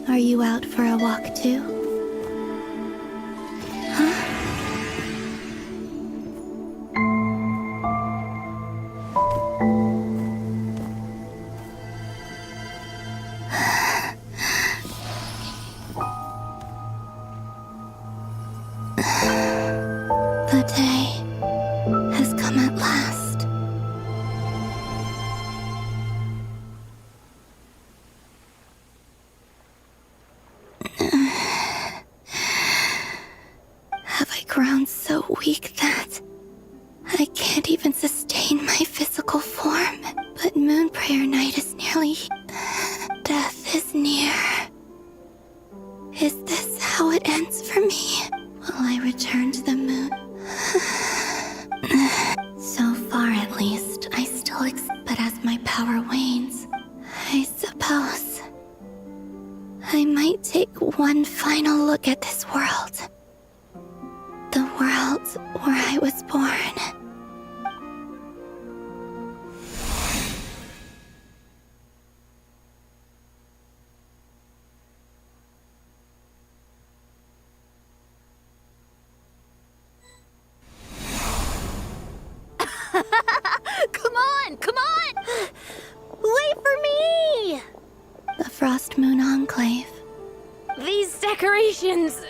Are you out for a walk too? The day has come at last. Have I grown so weak that I can't even sustain my physical form? But Moon Prayer Night is nearly... Death is near. Is this how it ends for me? Will I return to the moon? So far, at least, I still but as my power wanes, I suppose I might take one final look at this world. The world where I was born. Come on! Wait for me! The Frost Moon Enclave. These decorations...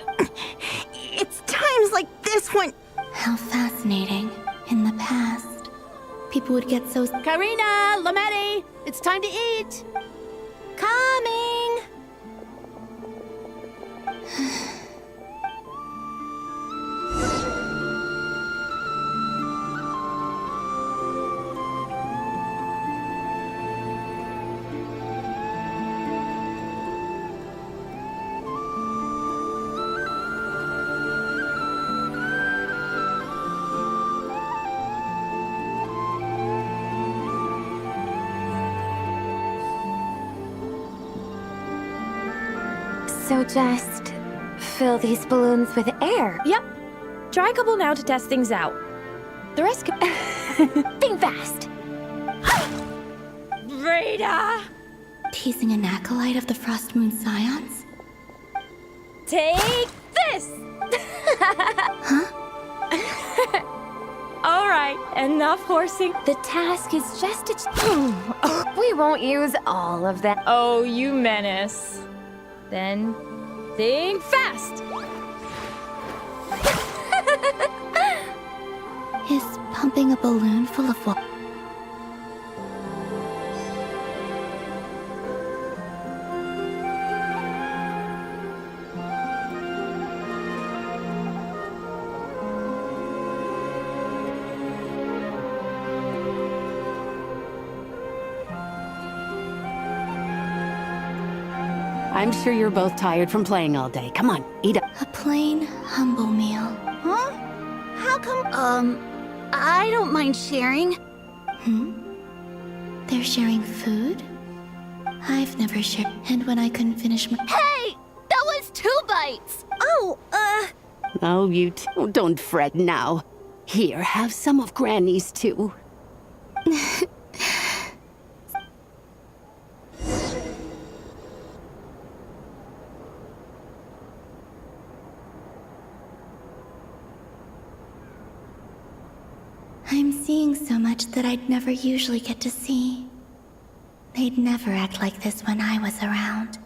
It's times like this when... How fascinating. In the past, people would get so... Karina! Lametti! It's time to eat! Coming! So just fill these balloons with air. Yep. Try a couple now to test things out. The rest can... Think fast. Rita! Teasing an acolyte of the Frost Moon Scions? Take this! Huh? All right, enough horsing. The task is just to... We won't use all of that. Oh, you menace. Then, think fast! Is pumping a balloon full of water? I'm sure you're both tired from playing all day. Come on, eat up. A plain, humble meal. Huh? How come... I don't mind sharing. They're sharing food? I've never shared. And when I couldn't finish my... Hey! That was 2 bites! Oh, Oh, you don't fret now. Here, have some of Granny's too. I'm seeing so much that I'd never usually get to see. They'd never act like this when I was around.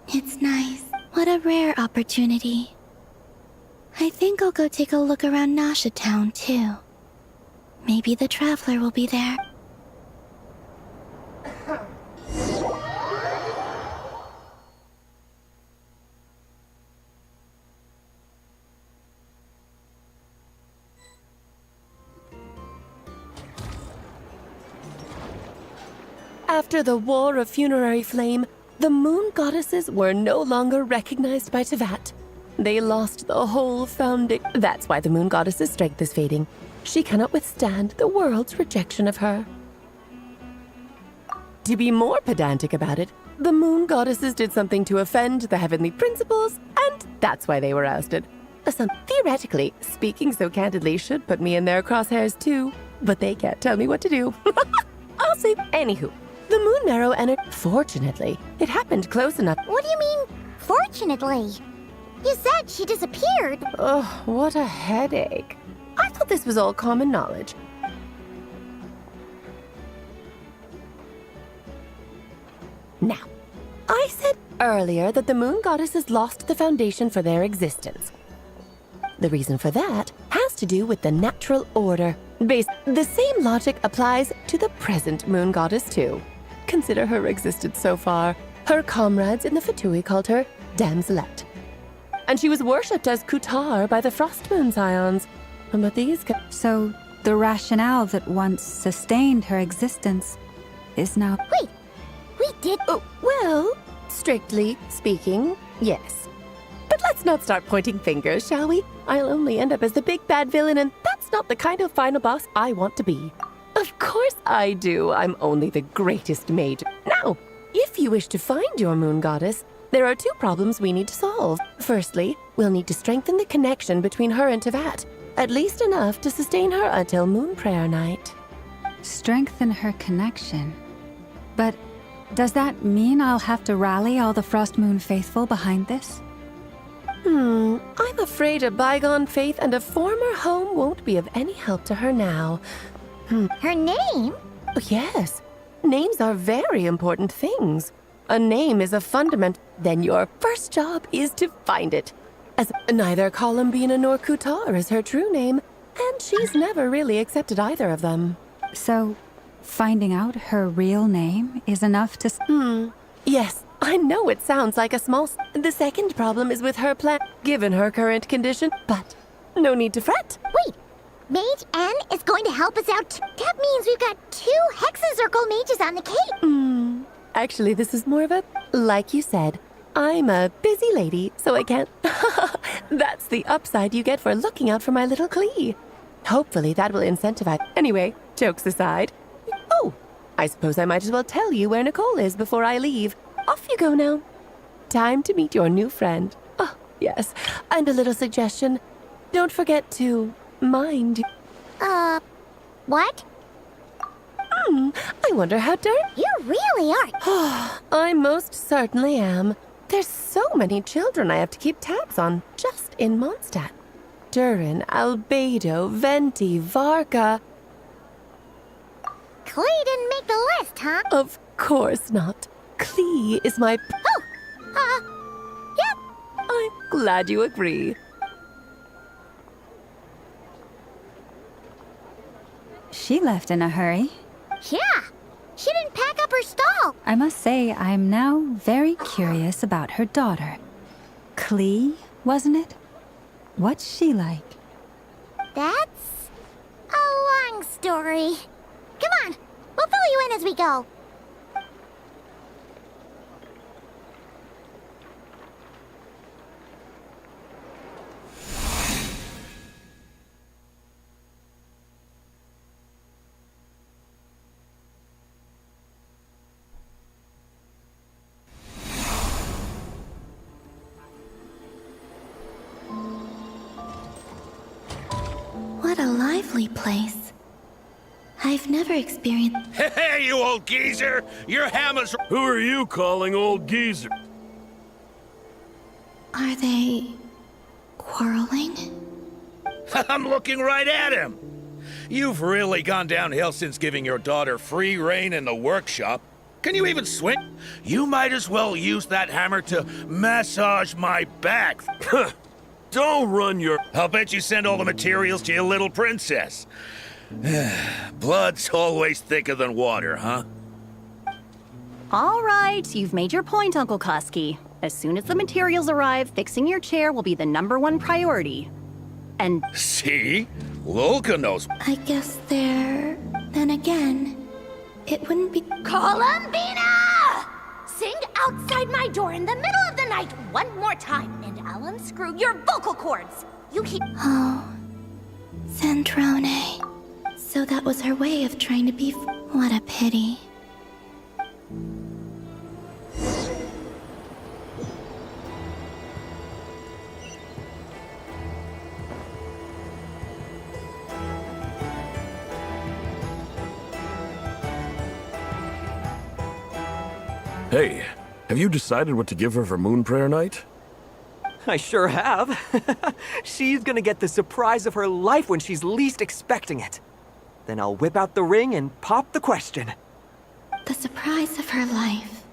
It's nice. What a rare opportunity. I think I'll go take a look around Nasha Town, too. Maybe the Traveler will be there. After the War of Funerary Flame, the Moon Goddesses were no longer recognized by Tevat. They lost the whole foundation. That's why the Moon Goddess's strength is fading. She cannot withstand the world's rejection of her. To be more pedantic about it, the Moon Goddesses did something to offend the heavenly principles, and that's why they were ousted. Some theoretically, speaking so candidly should put me in their crosshairs too, but they can't tell me what to do. I'll say, anywho, the Moon Marrow entered. Fortunately, it happened close enough. What do you mean, fortunately? You said she disappeared. Ugh, what a headache. I thought this was all common knowledge. Now, I said earlier that the Moon Goddesses lost the foundation for their existence. The reason for that has to do with the natural order. The same logic applies to the present Moon Goddess too. Consider her existence so far. Her comrades in the Fatui called her Damselette. And she was worshipped as Kutar by the Frost Moon Scions. But these... So, the rationale that once sustained her existence is now... Wait, we did... Oh, well, strictly speaking, yes. But let's not start pointing fingers, shall we? I'll only end up as the big bad villain, and that's not the kind of final boss I want to be. Of course I do. I'm only the greatest mage. Now, if you wish to find your Moon Goddess, there are 2 problems we need to solve. Firstly, we'll need to strengthen the connection between her and Tevat, at least enough to sustain her until Moon Prayer Night. Strengthen her connection? But does that mean I'll have to rally all the Frost Moon faithful behind this? I'm afraid a bygone faith and a former home won't be of any help to her now. Her name? Oh, yes. Names are very important things. A name is a fundament. Then your first job is to find it. As neither Columbina nor Kutar is her true name, and she's never really accepted either of them. So, finding out her real name is enough to... Yes, I know it sounds like a small... The second problem is with her plan, given her current condition, but no need to fret. Wait, Mage N is going to help us out. That means we've got 2 Hexacircle mages on the Cape. Actually, this is more of a... Like you said, I'm a busy lady, so I can't... That's the upside you get for looking out for my little Klee. Hopefully that will incentivize... Anyway, jokes aside. Oh, I suppose I might as well tell you where Nicole is before I leave. Off you go now. Time to meet your new friend. Oh, yes. And a little suggestion. Don't forget to mind. What? I wonder how You really are. I most certainly am. There's so many children I have to keep tabs on just in Mondstadt. Durin, Albedo, Venti, Varka. Klee didn't make the list, huh? Of course not. Klee is my... Yep. I'm glad you agree. She left in a hurry. Yeah. She didn't pack up her stall. I must say, I'm now very curious about her daughter. Klee, wasn't it? What's she like? That's a long story. Come on, we'll fill you in as we go. What a lively place. I've never experienced... Hey, you old geezer! Your hammer's... Who are you calling old geezer? Are they... quarreling? I'm looking right at him! You've really gone downhill since giving your daughter free rein in the workshop. Can you even swing? You might as well use that hammer to massage my back. Don't run your... I'll bet you send all the materials to your little princess. Blood's always thicker than water, huh? All right, you've made your point, Uncle Koski. As soon as the materials arrive, fixing your chair will be the #1 priority. And... See? Lolka knows. I guess they're... Then again, it wouldn't be... Columbina! Sing outside my door in the middle of the night one more time, and I'll unscrew your vocal cords. You keep... Oh... Zandrone. So that was her way of trying to be... What a pity. Hey, have you decided what to give her for Moon Prayer Night? I sure have. She's gonna get the surprise of her life when she's least expecting it. Then I'll whip out the ring and pop the question. The surprise of her life.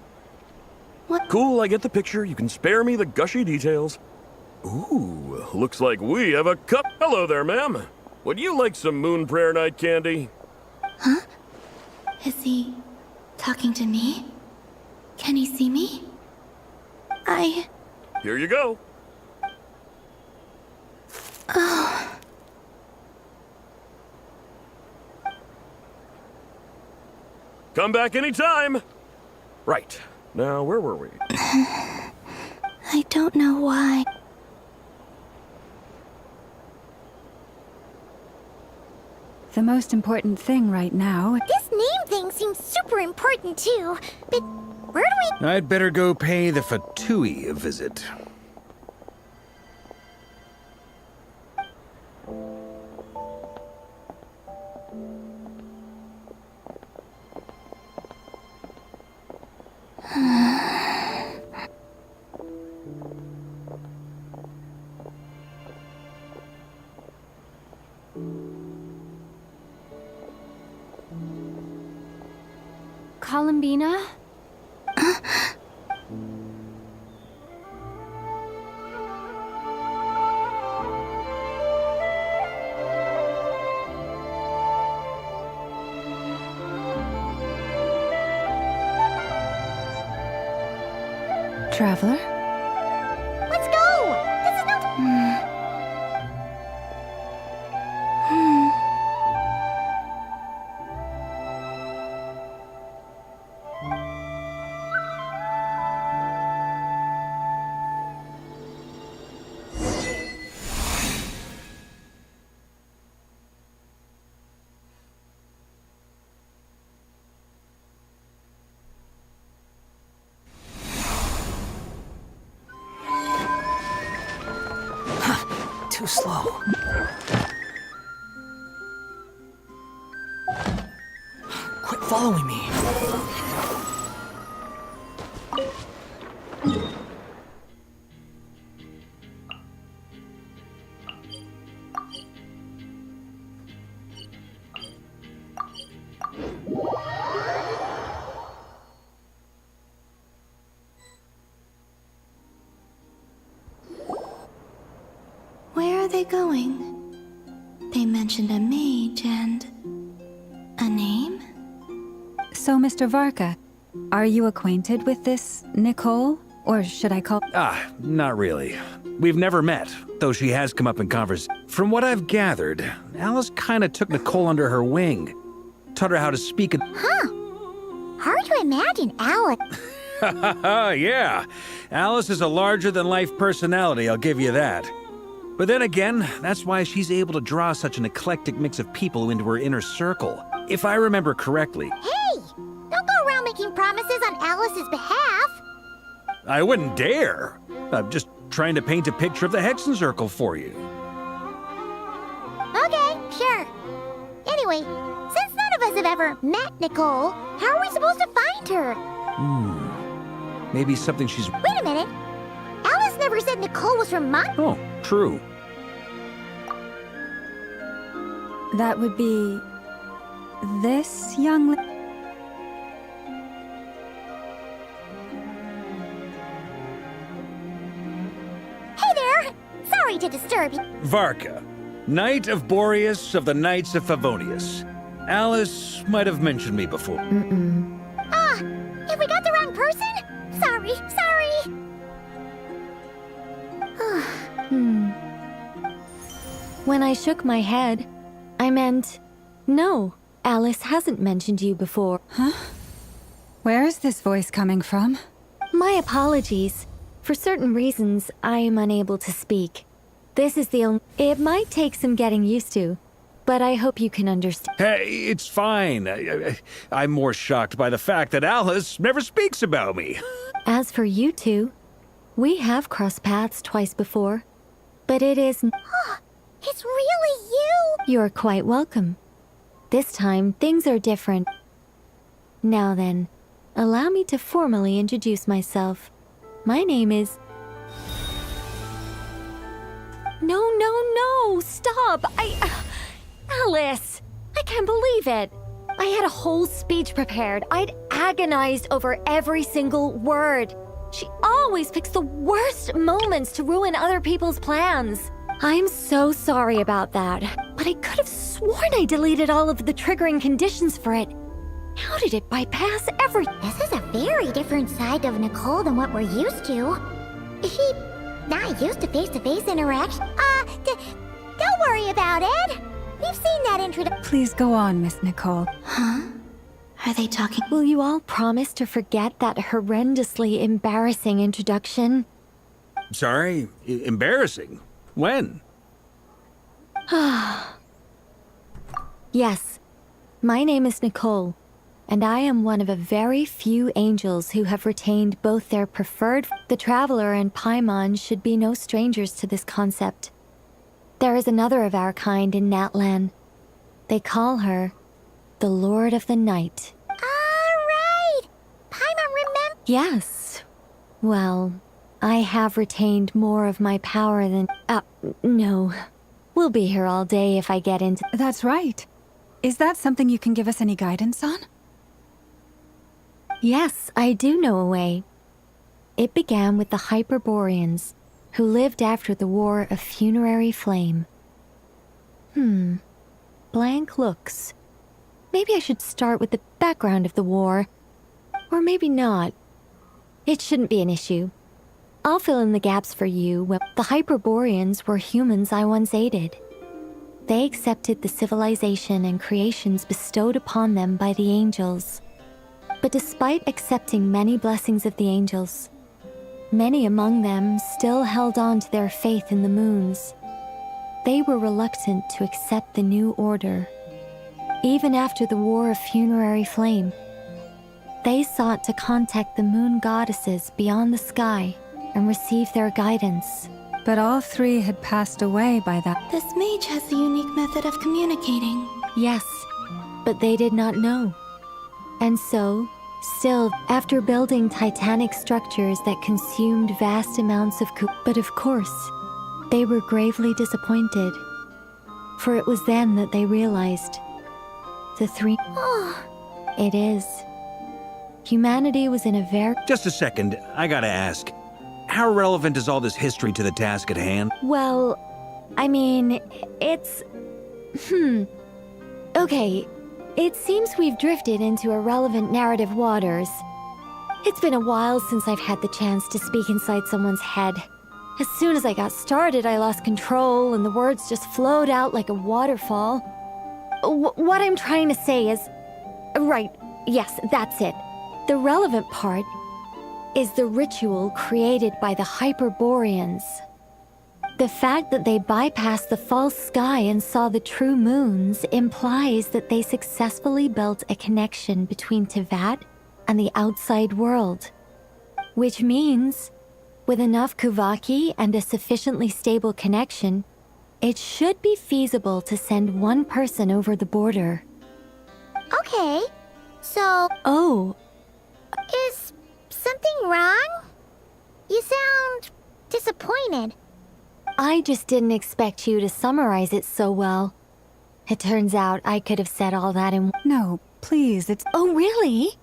What? Cool, I get the picture. You can spare me the gushy details. Ooh, looks like we have a cup. Hello there, ma'am. Would you like some Moon Prayer Night candy? Huh? Is he talking to me? Can he see me? Here you go. Oh. Come back anytime. Right. Now, where were we? I don't know why. The most important thing right now... This name thing seems super important too. But where do we... I'd better go pay the Fatui a visit. Columbina? Traveler? Let's go! This is no... too slow. Quit following me. Where are they going? They mentioned a mage and... a name? So, Mr. Varka, are you acquainted with this Nicole? Or should I call... Not really. We've never met, though she has come up in conversation. From what I've gathered, Alice kinda took Nicole under her wing. Taught her how to speak and... Huh. Hard to imagine Alice. Yeah. Alice is a larger-than-life personality, I'll give you that. But then again, that's why she's able to draw such an eclectic mix of people into her inner circle. If I remember correctly... Hey! Don't go around making promises on Alice's behalf. I wouldn't dare. I'm just trying to paint a picture of the Hexen Circle for you. Okay, sure. Anyway, since none of us have ever met Nicole, how are we supposed to find her? Maybe something she's... Wait a minute. Alice never said Nicole was from my... Oh, true. That would be... this young... Hey there! Sorry to disturb you. Varka, Knight of Boreas of the Knights of Favonius. Alice might have mentioned me before. Have we got the wrong person? Sorry. When I shook my head, I meant, no, Alice hasn't mentioned you before. Huh? Where is this voice coming from? My apologies. For certain reasons, I am unable to speak. This is the only... It might take some getting used to, but I hope you can understand. Hey, it's fine. I'm more shocked by the fact that Alice never speaks about me. As for you two, we have crossed paths twice before, but it is... It's really you! You're quite welcome. This time, things are different. Now then, allow me to formally introduce myself. My name is... No, stop! Alice! I can't believe it! I had a whole speech prepared. I'd agonized over every single word. She always picks the worst moments to ruin other people's plans. I'm so sorry about that, but I could have sworn I deleted all of the triggering conditions for it. How did it bypass everything? This is a very different side of Nicole than what we're used to. Is she not used to face-to-face interaction? Don't worry about it. We've seen that introduction. Please go on, Miss Nicole. Huh? Are they talking? Will you all promise to forget that horrendously embarrassing introduction? Sorry? Embarrassing? When? Yes, my name is Nicole, and I am one of a very few angels who have retained both their preferred... The Traveler and Paimon should be no strangers to this concept. There is another of our kind in Natlan. They call her the Lord of the Night. Alright! Paimon remember... Yes. Well, I have retained more of my power than... no. We'll be here all day if I get into... That's right. Is that something you can give us any guidance on? Yes, I do know a way. It began with the Hyperboreans, who lived after the War of Funerary Flame. Blank looks. Maybe I should start with the background of the war. Or maybe not. It shouldn't be an issue. I'll fill in the gaps for you. The Hyperboreans were humans I once aided. They accepted the civilization and creations bestowed upon them by the angels. But despite accepting many blessings of the angels, many among them still held on to their faith in the moons. They were reluctant to accept the new order. Even after the War of Funerary Flame, they sought to contact the moon goddesses beyond the sky and receive their guidance. but all three had passed away by that. This mage has a unique method of communicating. Yes, but they did not know. And so, still, after building titanic structures that consumed vast amounts of but of course, they were gravely disappointed. For it was then that they realized the three. It is. Humanity was in a very. Just a second, I gotta ask. How relevant is all this history to the task at hand? Well, I mean, it's. Okay, it seems we've drifted into irrelevant narrative waters. It's been a while since I've had the chance to speak inside someone's head. As soon as I got started, I lost control and the words just flowed out like a waterfall. What I'm trying to say is... Right, yes, that's it. The relevant part is the ritual created by the Hyperboreans. The fact that they bypassed the false sky and saw the true moons implies that they successfully built a connection between Tevat and the outside world. Which means, with enough Kuvaki and a sufficiently stable connection, it should be feasible to send one person over the border. Okay, so... Oh. Is something wrong? You sound disappointed. I just didn't expect you to summarize it so well. It turns out I could have said all that in... No, please, it's... Oh, really?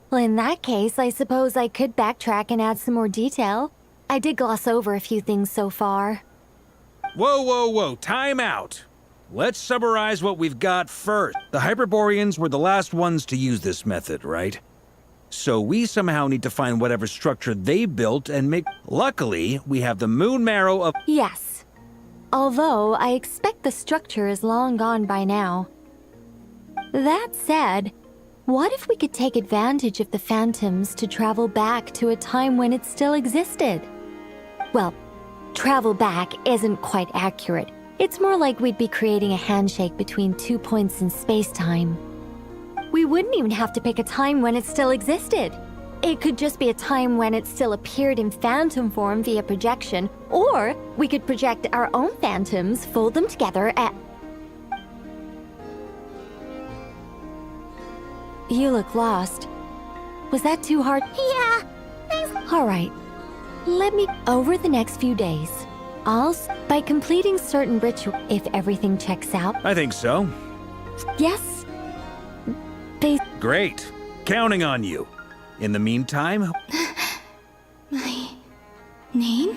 Well, in that case, I suppose I could backtrack and add some more detail. I did gloss over a few things so far. Whoa, time out. Let's summarize what we've got first. The Hyperboreans were the last ones to use this method, right? So we somehow need to find whatever structure they built and make... Luckily, we have the moon marrow of... Yes. Although, I expect the structure is long gone by now. That said, what if we could take advantage of the phantoms to travel back to a time when it still existed? Well, travel back isn't quite accurate. It's more like we'd be creating a handshake between 2 points in space-time. We wouldn't even have to pick a time when it still existed. It could just be a time when it still appeared in phantom form via projection, or we could project our own phantoms, fold them together at... You look lost. Was that too hard? Yeah, thanks. All right. Let me... Over the next few days, by completing certain ritual, if everything checks out... I think so. Yes. Great. Counting on you. In the meantime... My... name?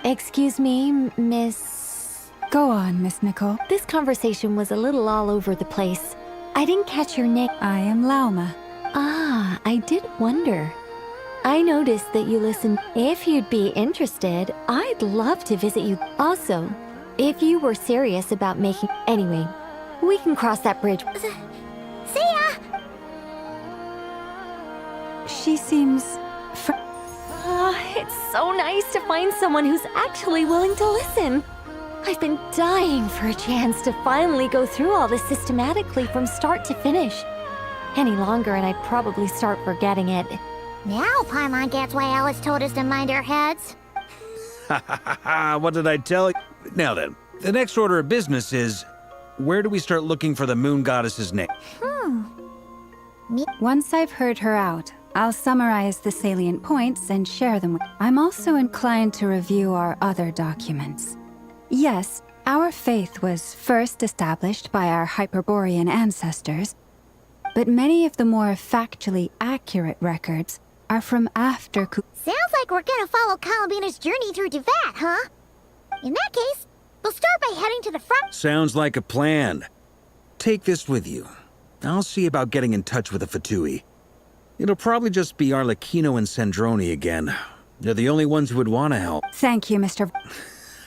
Excuse me, Miss... Go on, Miss Nicole. This conversation was a little all over the place. I didn't catch your name. I am Lauma. Ah, I did wonder. I noticed that you listened. If you'd be interested, I'd love to visit you. Also, if you were serious about making... Anyway, we can cross that bridge. See ya! She seems... It's so nice to find someone who's actually willing to listen. I've been dying for a chance to finally go through all this systematically from start to finish. Any longer and I'd probably start forgetting it. Now Paimon gets why Alice told us to mind our heads. What did I tell you? Now then, the next order of business is... Where do we start looking for the moon goddess's name? Once I've heard her out, I'll summarize the salient points and share them with... I'm also inclined to review our other documents. Yes, our faith was first established by our Hyperborean ancestors, but many of the more factually accurate records are from after Sounds like we're gonna follow Columbina's journey through Tevat, huh? In that case, we'll start by heading to the front. Sounds like a plan. Take this with you. I'll see about getting in touch with the Fatui. It'll probably just be Arlecchino and Sandroni again. They're the only ones who would want to help. Thank you, Mr.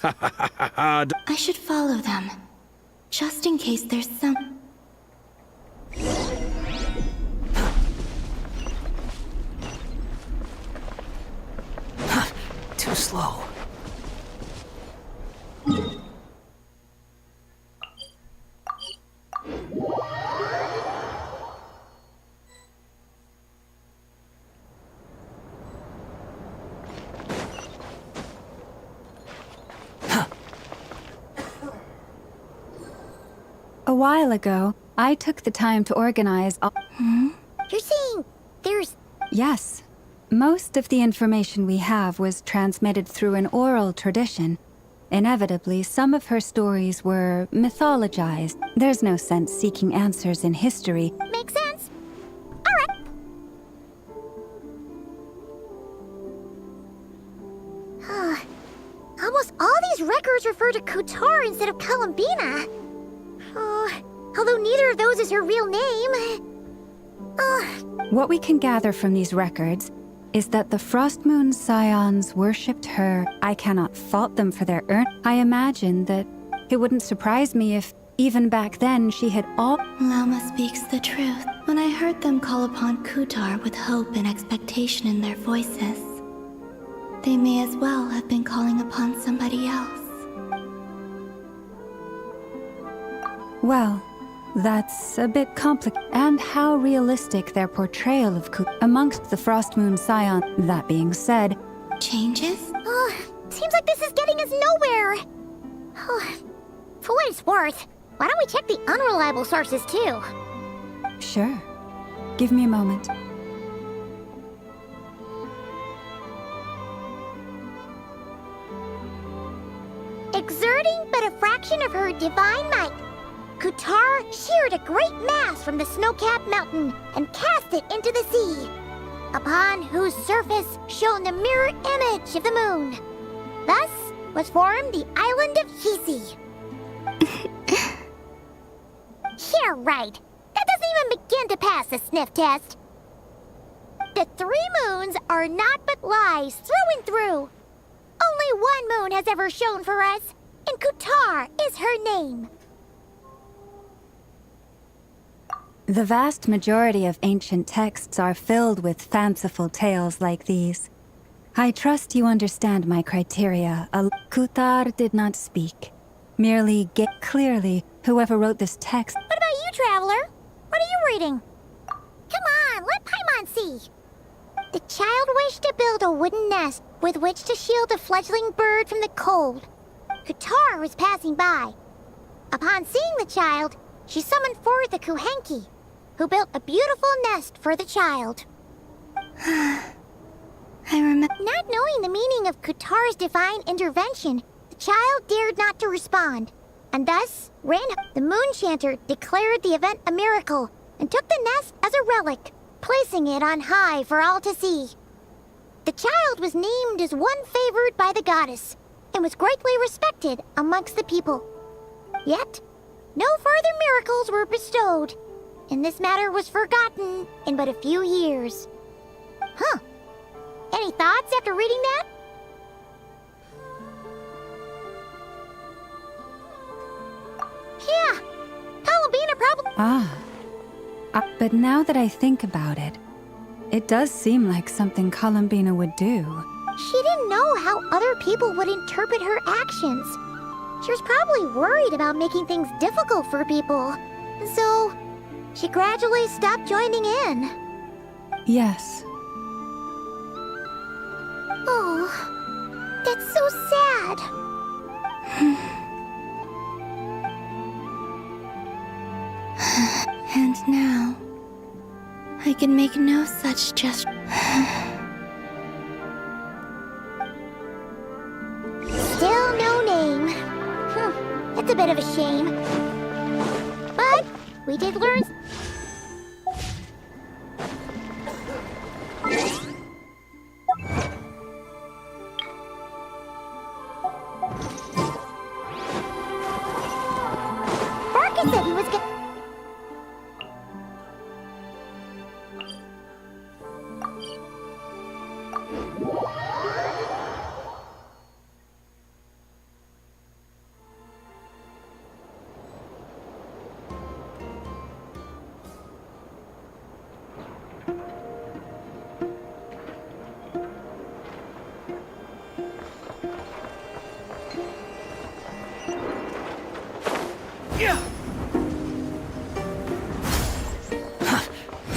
I should follow them, just in case there's some... Too slow. A while ago, I took the time to organize all— You're saying there's... Yes. Most of the information we have was transmitted through an oral tradition. Inevitably, some of her stories were mythologized. There's no sense seeking answers in history. Makes sense. Alright. Almost all these records refer to Kutar instead of Columbina. Although neither of those is her real name. What we can gather from these records is that the Frostmoon Scions worshipped her. I cannot fault them for their I imagine that it wouldn't surprise me if, even back then, she had all— Lama speaks the truth. When I heard them call upon Kutar with hope and expectation in their voices, they may as well have been calling upon somebody else. Well, that's a bit complicated. And how realistic their portrayal of amongst the Frostmoon Scion. That being said, changes? Seems like this is getting us nowhere. For what it's worth, why don't we check the unreliable sources too? Sure. Give me a moment. Exerting but a fraction of her divine might, Kutar sheared a great mass from the snow-capped mountain and cast it into the sea, upon whose surface shone the mirror image of the moon. Thus was formed the island of Hisi. Yeah, right. That doesn't even begin to pass the sniff test. The 3 moons are naught but lies through and through. Only one moon has ever shone for us, and Kutar is her name. The vast majority of ancient texts are filled with fanciful tales like these. I trust you understand my criteria. Kutar did not speak. Merely get clearly whoever wrote this text. What about you, Traveler? What are you reading? Come on, let Paimon see. The child wished to build a wooden nest with which to shield a fledgling bird from the cold. Kutar was passing by. Upon seeing the child, she summoned forth the Kuhenki, who built a beautiful nest for the child. I remember. Not knowing the meaning of Kutar's divine intervention, the child dared not to respond, and thus the moon chanter declared the event a miracle and took the nest as a relic, placing it on high for all to see. The child was named as one favored by the goddess and was greatly respected amongst the people. Yet, no further miracles were bestowed, and this matter was forgotten in but a few years. Any thoughts after reading that? Yeah, Columbina probably... But now that I think about it, it does seem like something Columbina would do. She didn't know how other people would interpret her actions. She was probably worried about making things difficult for people. And so, she gradually stopped joining in. Yes. Oh, that's so sad. And now, I can make no such gesture. Still no name. It's a bit of a shame. But we did learn... Barker said he was good.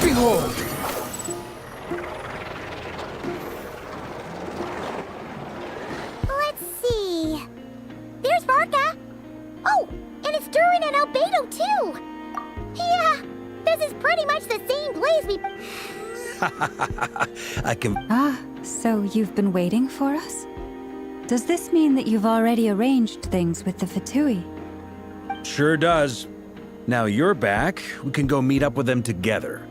Behold! I can... Ah, so you've been waiting for us? Does this mean that you've already arranged things with the Fatui? Sure does. Now you're back, we can go meet up with them together.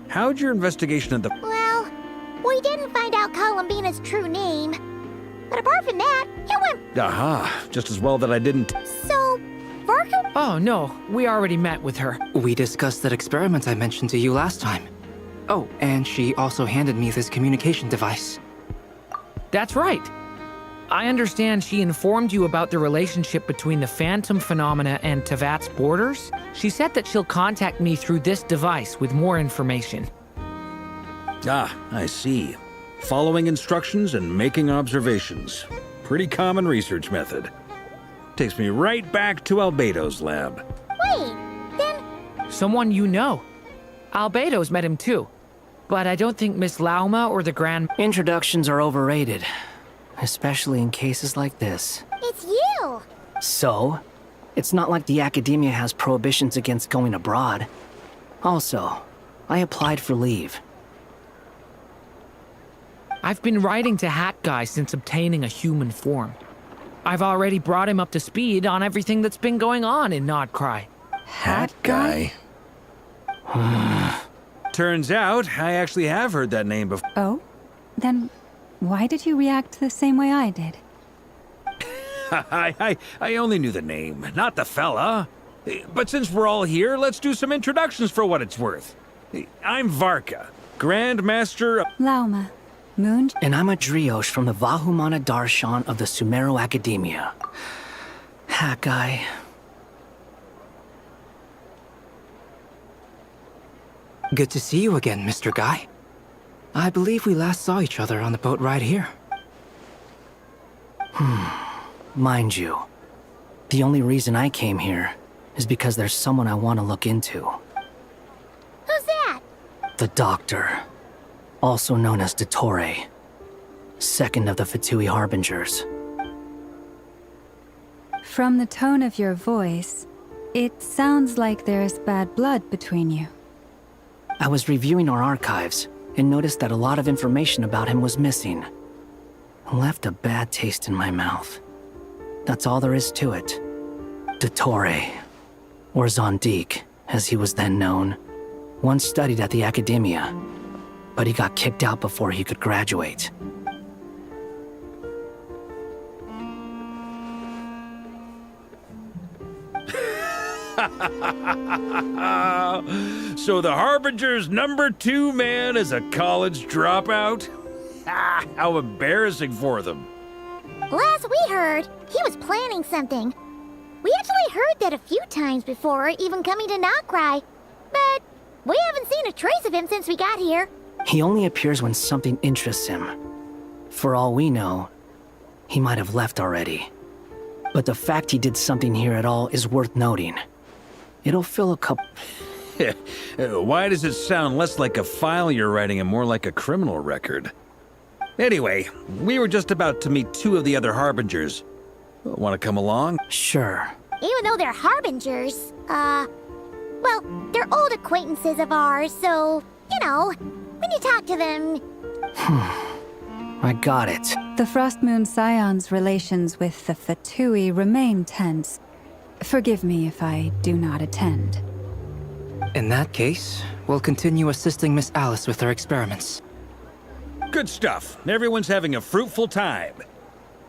How'd your investigation of the... Well, we didn't find out Columbina's true name. But apart from that, it went... Aha, just as well that I didn't... So, Varka? Oh, no. We already met with her. We discussed that experiment I mentioned to you last time. Oh, and she also handed me this communication device. That's right. I understand she informed you about the relationship between the phantom phenomena and Tevat's borders. She said that she'll contact me through this device with more information. Ah, I see. Following instructions and making observations. Pretty common research method. Takes me right back to Albedo's lab. Wait, then... Someone you know. Albedo's met him too. But I don't think Miss Lauma or the Grand... Introductions are overrated. Especially in cases like this. It's you! So? It's not like the academia has prohibitions against going abroad. Also, I applied for leave. I've been writing to Hat Guy since obtaining a human form. I've already brought him up to speed on everything that's been going on in Nodcry. Hat Guy? Turns out, I actually have heard that name before. Oh? Then why did you react the same way I did? I only knew the name, not the fella. But since we're all here, let's do some introductions for what it's worth. I'm Varka, Grand Master of... Lauma. Moon... And I'm a Driosh from the Vahumana Darshan of the Sumero Academia. Hat Guy. Good to see you again, Mr. Guy. I believe we last saw each other on the boat ride here. Mind you, the only reason I came here is because there's someone I want to look into. Who's that? The Doctor, also known as Dottore, second of the Fatui Harbingers. From the tone of your voice, it sounds like there's bad blood between you. I was reviewing our archives and noticed that a lot of information about him was missing. Left a bad taste in my mouth. That's all there is to it. Dottore, or Zondik, as he was then known, once studied at the Academia, but he got kicked out before he could graduate. So the Harbinger's #2 man is a college dropout? How embarrassing for them. Last we heard, he was planning something. We actually heard that a few times before, even coming to Nodcry. But we haven't seen a trace of him since we got here. He only appears when something interests him. For all we know, he might have left already. But the fact he did something here at all is worth noting. It'll fill a couple... Why does it sound less like a file you're writing and more like a criminal record? Anyway, we were just about to meet 2 of the other Harbingers. Want to come along? Sure. Even though they're Harbingers, well, they're old acquaintances of ours, so, you know, when you talk to them... I got it. The Frostmoon Scion's relations with the Fatui remain tense. Forgive me if I do not attend. In that case, we'll continue assisting Miss Alice with her experiments. Good stuff. Everyone's having a fruitful time.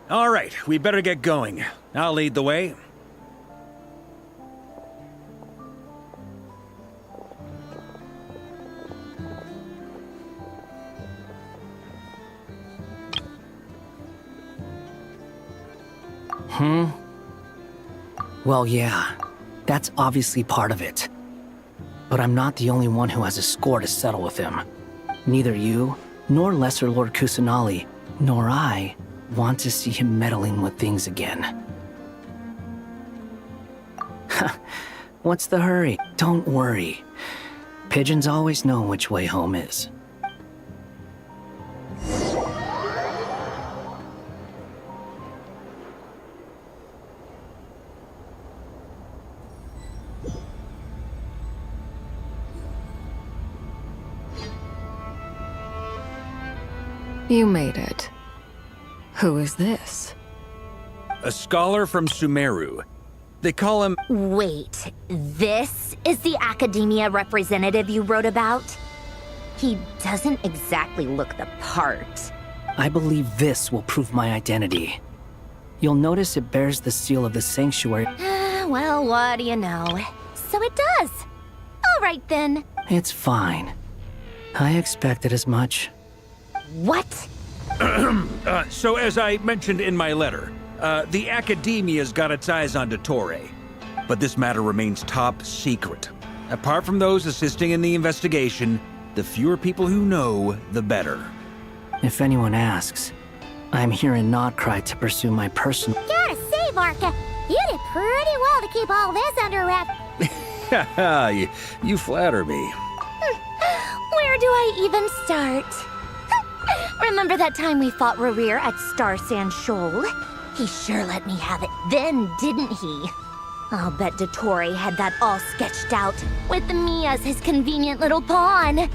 All right, we better get going. I'll lead the way. Well, yeah, that's obviously part of it. But I'm not the only one who has a score to settle with him. Neither you, nor Lesser Lord Kusanali, nor I want to see him meddling with things again. What's the hurry? Don't worry. Pigeons always know which way home is. You made it. Who is this? A scholar from Sumeru. They call him... Wait, this is the academia representative you wrote about? He doesn't exactly look the part. I believe this will prove my identity. You'll notice it bears the seal of the sanctuary. Well, what do you know? So it does. All right then. It's fine. I expected as much. What? So as I mentioned in my letter, the Academia's got its eyes on Dottore. But this matter remains top secret. Apart from those assisting in the investigation, the fewer people who know, the better. If anyone asks, I'm here in Nodcry to pursue my personal... Gotta say, Varka, you did pretty well to keep all this under wrap. Haha, you flatter me. Where do I even start? Remember that time we fought Rerir at Star Sand Shoal? He sure let me have it then, didn't he? I'll bet Dottore had that all sketched out, with me as his convenient little pawn.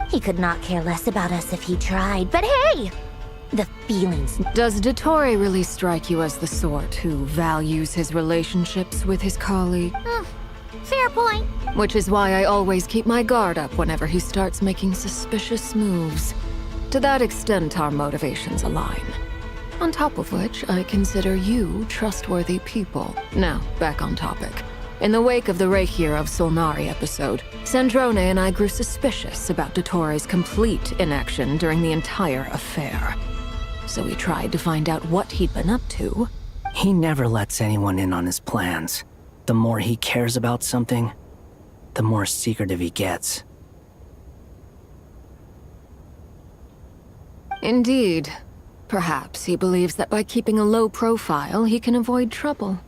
He could not care less about us if he tried, but hey! The feelings... Does Dottore really strike you as the sort who values his relationships with his colleague? Fair point. Which is why I always keep my guard up whenever he starts making suspicious moves. To that extent, our motivations align. On top of which, I consider you trustworthy people. Now, back on topic. In the wake of the Reikir of Solnari episode, Sandrone and I grew suspicious about Dottore's complete inaction during the entire affair. So we tried to find out what he'd been up to. He never lets anyone in on his plans. The more he cares about something, the more secretive he gets. Indeed. Perhaps he believes that by keeping a low profile, he can avoid trouble.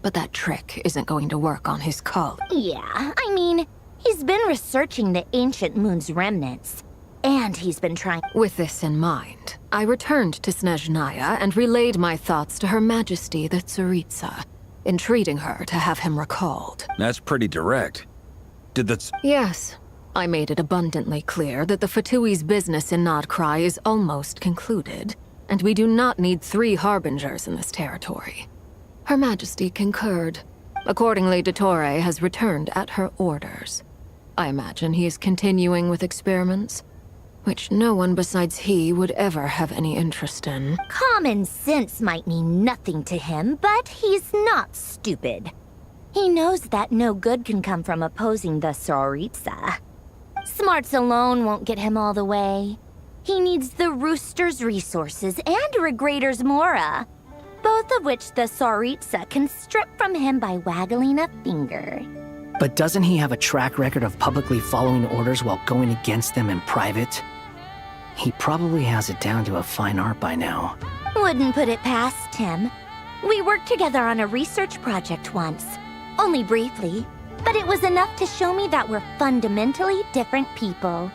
But that trick isn't going to work on his colleague. Yeah, I mean, he's been researching the ancient moon's remnants. And he's been trying... With this in mind, I returned to Snezhnaya and relayed my thoughts to Her Majesty the Tsaritsa, entreating her to have him recalled. That's pretty direct. Did the... Yes. I made it abundantly clear that the Fatui's business in Nodcry is almost concluded, and we do not need 3 harbingers in this territory. Her Majesty concurred. Accordingly, Dottore has returned at her orders. I imagine he is continuing with experiments, which no one besides he would ever have any interest in. Common sense might mean nothing to him, but he's not stupid. He knows that no good can come from opposing the Tsaritsa. Smarts alone won't get him all the way. He needs the Rooster's resources and Regrator's Mora, both of which the Tsaritsa can strip from him by waggling a finger. But doesn't he have a track record of publicly following orders while going against them in private? He probably has it down to a fine art by now. Wouldn't put it past him. We worked together on a research project once. Only briefly, but it was enough to show me that we're fundamentally different people.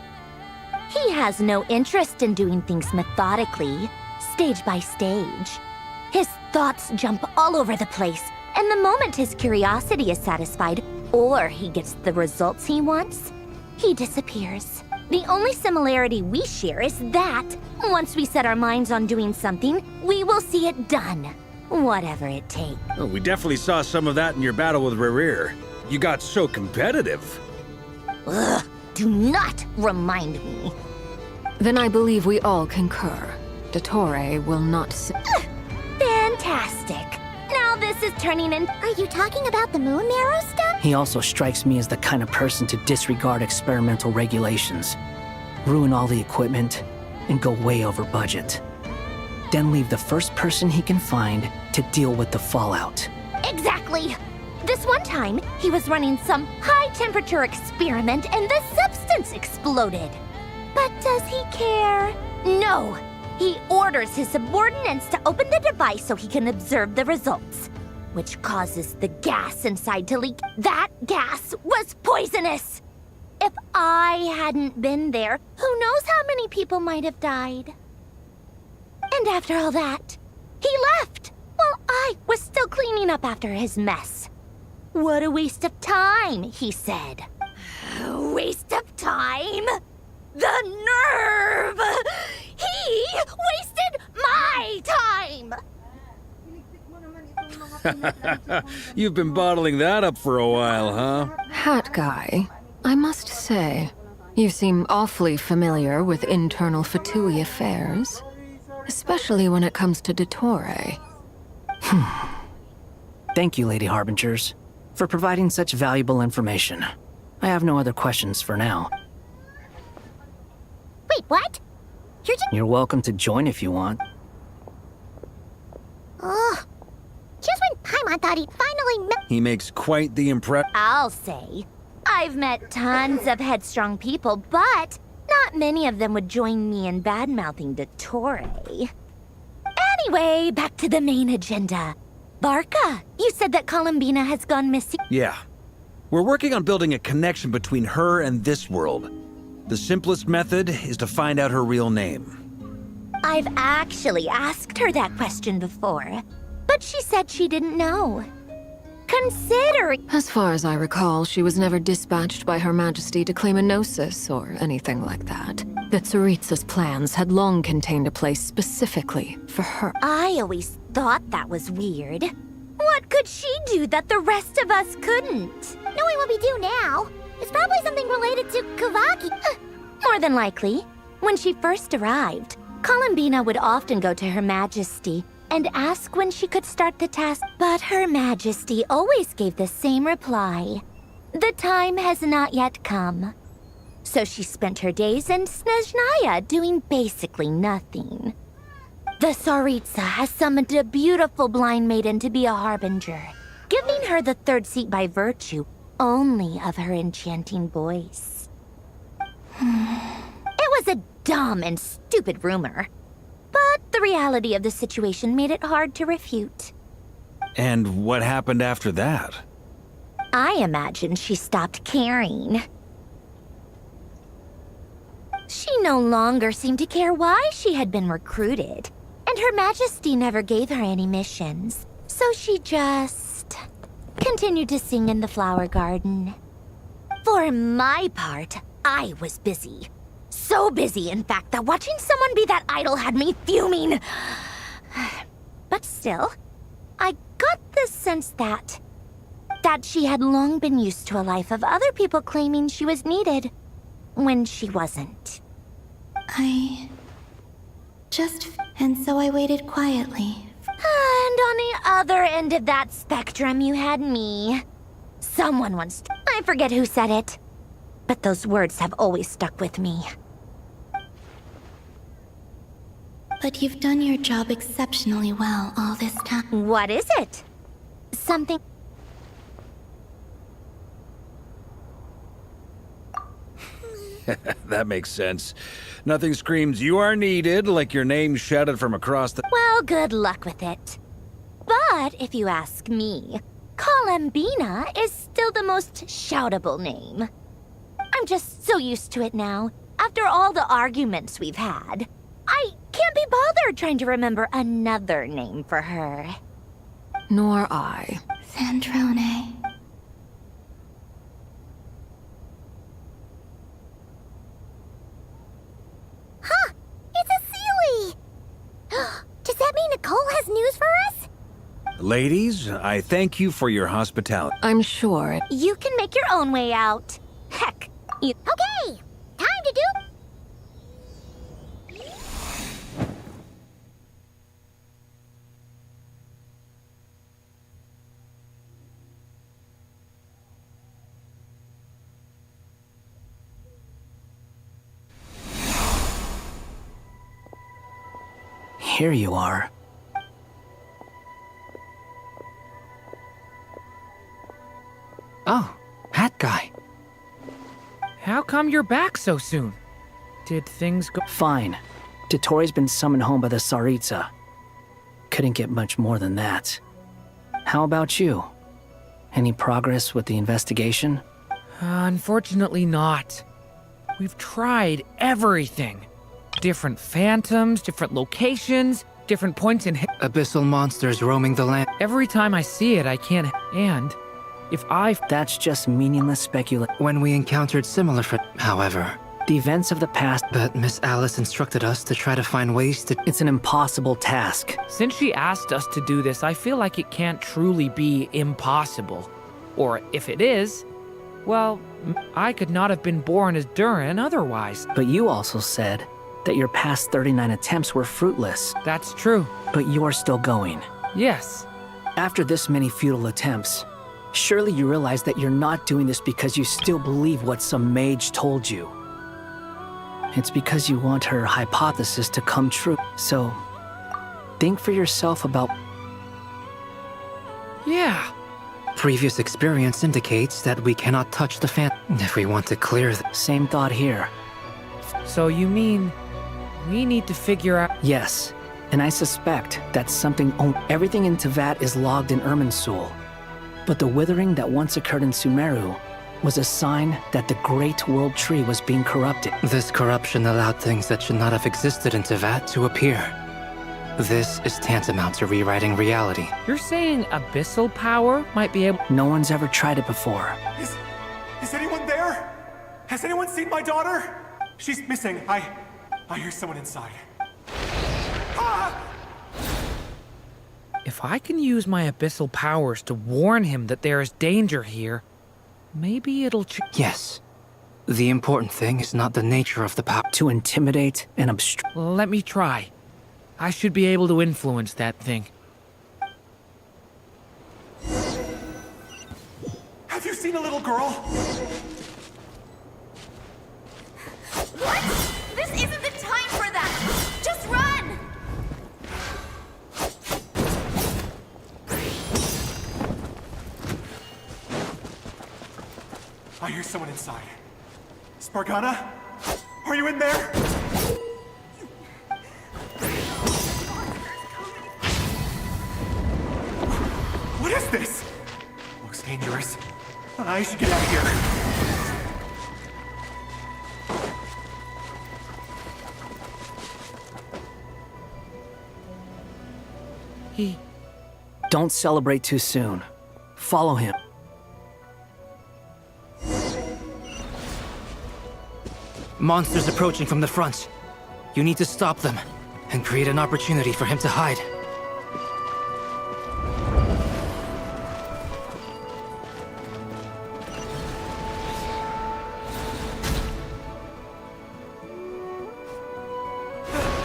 He has no interest in doing things methodically, stage by stage. His thoughts jump all over the place, and the moment his curiosity is satisfied, or he gets the results he wants, he disappears. The only similarity we share is that, once we set our minds on doing something, we will see it done, whatever it takes. Oh, we definitely saw some of that in your battle with Rerir. You got so competitive. Ugh, do not remind me. Then I believe we all concur. Dottore will not Fantastic. Now this is turning in... Are you talking about the moon marrow stuff? He also strikes me as the kind of person to disregard experimental regulations, ruin all the equipment, and go way over budget. Then leave the first person he can find to deal with the fallout. Exactly. This one time, he was running some high-temperature experiment and the substance exploded. But does he care? No. He orders his subordinates to open the device so he can observe the results, which causes the gas inside to leak. That gas was poisonous! If I hadn't been there, who knows how many people might have died? And after all that, he left, while I was still cleaning up after his mess. What a waste of time, he said. Waste of time? The nerve! He You've been bottling that up for a while, huh? Hat guy, I must say, you seem awfully familiar with internal Fatui affairs. Especially when it comes to Dottore. Thank you, Lady Harbingers, for providing such valuable information. I have no other questions for now. Wait, what? You're welcome to join if you want. Ugh. Just when Paimon thought he'd finally met— He makes quite the impression. I'll say. I've met tons of headstrong people, but not many of them would join me in bad-mouthing Dottore. Anyway, back to the main agenda. Barca, you said that Columbina has gone missing. Yeah. We're working on building a connection between her and this world. The simplest method is to find out her real name. I've actually asked her that question before, but she said she didn't know. Considering— As far as I recall, she was never dispatched by Her Majesty to claim a gnosis or anything like that. That Tsaritsa's plans had long contained a place specifically for her. I always thought that was weird. What could she do that the rest of us couldn't? Knowing what we do now, it's probably something related to Kavaki. More than likely. When she first arrived, Columbina would often go to Her Majesty and ask when she could start the task, but Her Majesty always gave the same reply. The time has not yet come. So she spent her days in Snezhnaya doing basically nothing. The Tsaritsa has summoned a beautiful blind maiden to be a harbinger, giving her the third seat by virtue only of her enchanting voice. It was a dumb and stupid rumor, but the reality of the situation made it hard to refute. And what happened after that? I imagine she stopped caring. She no longer seemed to care why she had been recruited, and Her Majesty never gave her any missions, so she just continued to sing in the flower garden. For my part, I was busy. So busy, in fact, that watching someone be that idol had me fuming. But still, I got the sense that she had long been used to a life of other people claiming she was needed when she wasn't. And so I waited quietly. And on the other end of that spectrum, you had me. Someone once— I forget who said it, but those words have always stuck with me. But you've done your job exceptionally well all this time. What is it? Something— That makes sense. Nothing screams you are needed like your name shouted from across the— Well, good luck with it. But if you ask me, Columbina is still the most shoutable name. I'm just so used to it now, after all the arguments we've had. I can't be bothered trying to remember another name for her. Nor I. Sandrone. Huh! It's a Sealy! Does that mean Nicole has news for us? Ladies, I thank you for your hospitality. I'm sure. You can make your own way out. Heck, you— Okay! Time to do— Here you are. Oh, hat guy. How come you're back so soon? Did things go— Fine. Dottore's been summoned home by the Tsaritsa. Couldn't get much more than that. How about you? Any progress with the investigation? Unfortunately not. We've tried everything. Different phantoms, different locations, different points in— Abyssal monsters roaming the land. Every time I see it, I can't— And if I— That's just meaningless speculation. When we encountered similar however, The events of the past. But Miss Alice instructed us to try to find ways to... It's an impossible task. Since she asked us to do this, I feel like it can't truly be impossible. Or if it is, well, I could not have been born as Durin otherwise. But you also said that your past 39 attempts were fruitless. That's true. But you're still going. Yes. After this many futile attempts, surely you realize that you're not doing this because you still believe what some mage told you. It's because you want her hypothesis to come true. So, think for yourself about... Yeah. Previous experience indicates that we cannot touch the fan if we want to clear the... Same thought here. So you mean we need to figure out... Yes, and I suspect that something... Everything in Tevat is logged in Irminsul. But the withering that once occurred in Sumeru was a sign that the Great World Tree was being corrupted. This corruption allowed things that should not have existed in Tevat to appear. This is tantamount to rewriting reality. You're saying abyssal power might be able... No one's ever tried it before. Is anyone there? Has anyone seen my daughter? She's missing. I hear someone inside. Ah! If I can use my abyssal powers to warn him that there is danger here, maybe it'll... Yes. The important thing is not the nature of the power. To intimidate and obstruct. Let me try. I should be able to influence that thing. Have you seen a little girl? What? This isn't the time for that! Just run! I hear someone inside. Spargana? Are you in there? What is this? Looks dangerous. I should get out of here. Don't celebrate too soon. Follow him. Monsters approaching from the front. You need to stop them and create an opportunity for him to hide.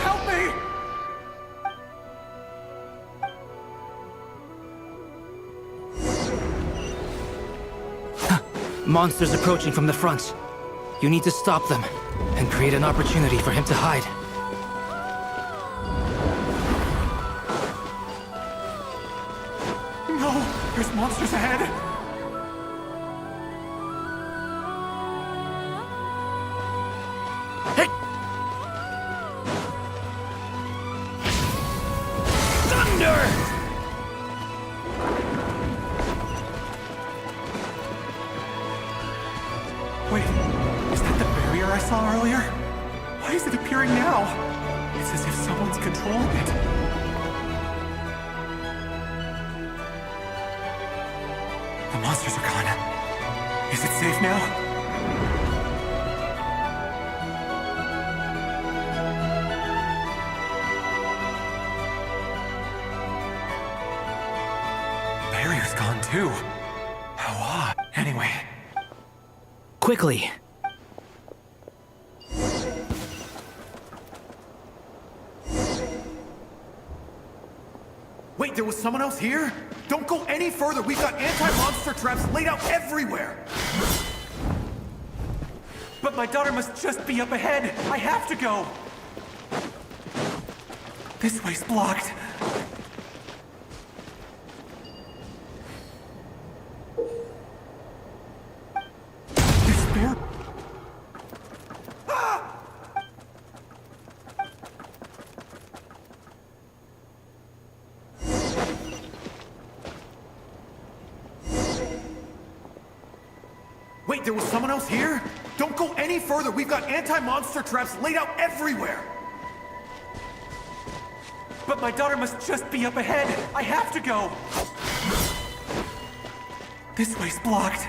Help me! Monsters approaching from the front. You need to stop them and create an opportunity for him to hide. No! There's monsters ahead! Hey! Thunder! Wait, is that the barrier I saw earlier? Why is it appearing now? It's as if someone's controlling it. The monsters are gone. Is it safe now? The barrier's gone too. How odd. Anyway. Quickly. Wait, there was someone else here? Don't go any further. We've got anti-monster traps laid out everywhere. But my daughter must just be up ahead. I have to go. This way's blocked. This bear... Ah! Wait, there was someone else here? Don't go any further. We've got anti-monster traps laid out everywhere. But my daughter must just be up ahead. I have to go. This way's blocked.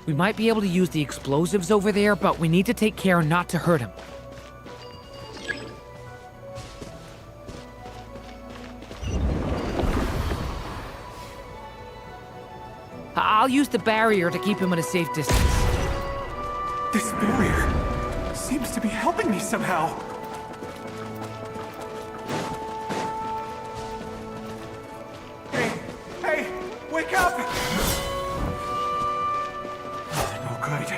We might be able to use the explosives over there, but we need to take care not to hurt him. I'll use the barrier to keep him at a safe distance. This barrier seems to be helping me somehow. Hey, wake up! No good.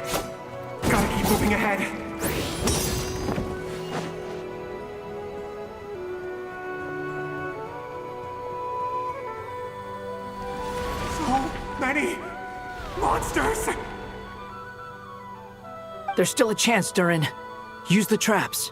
Gotta keep moving ahead. So many monsters! There's still a chance, Durin. Use the traps.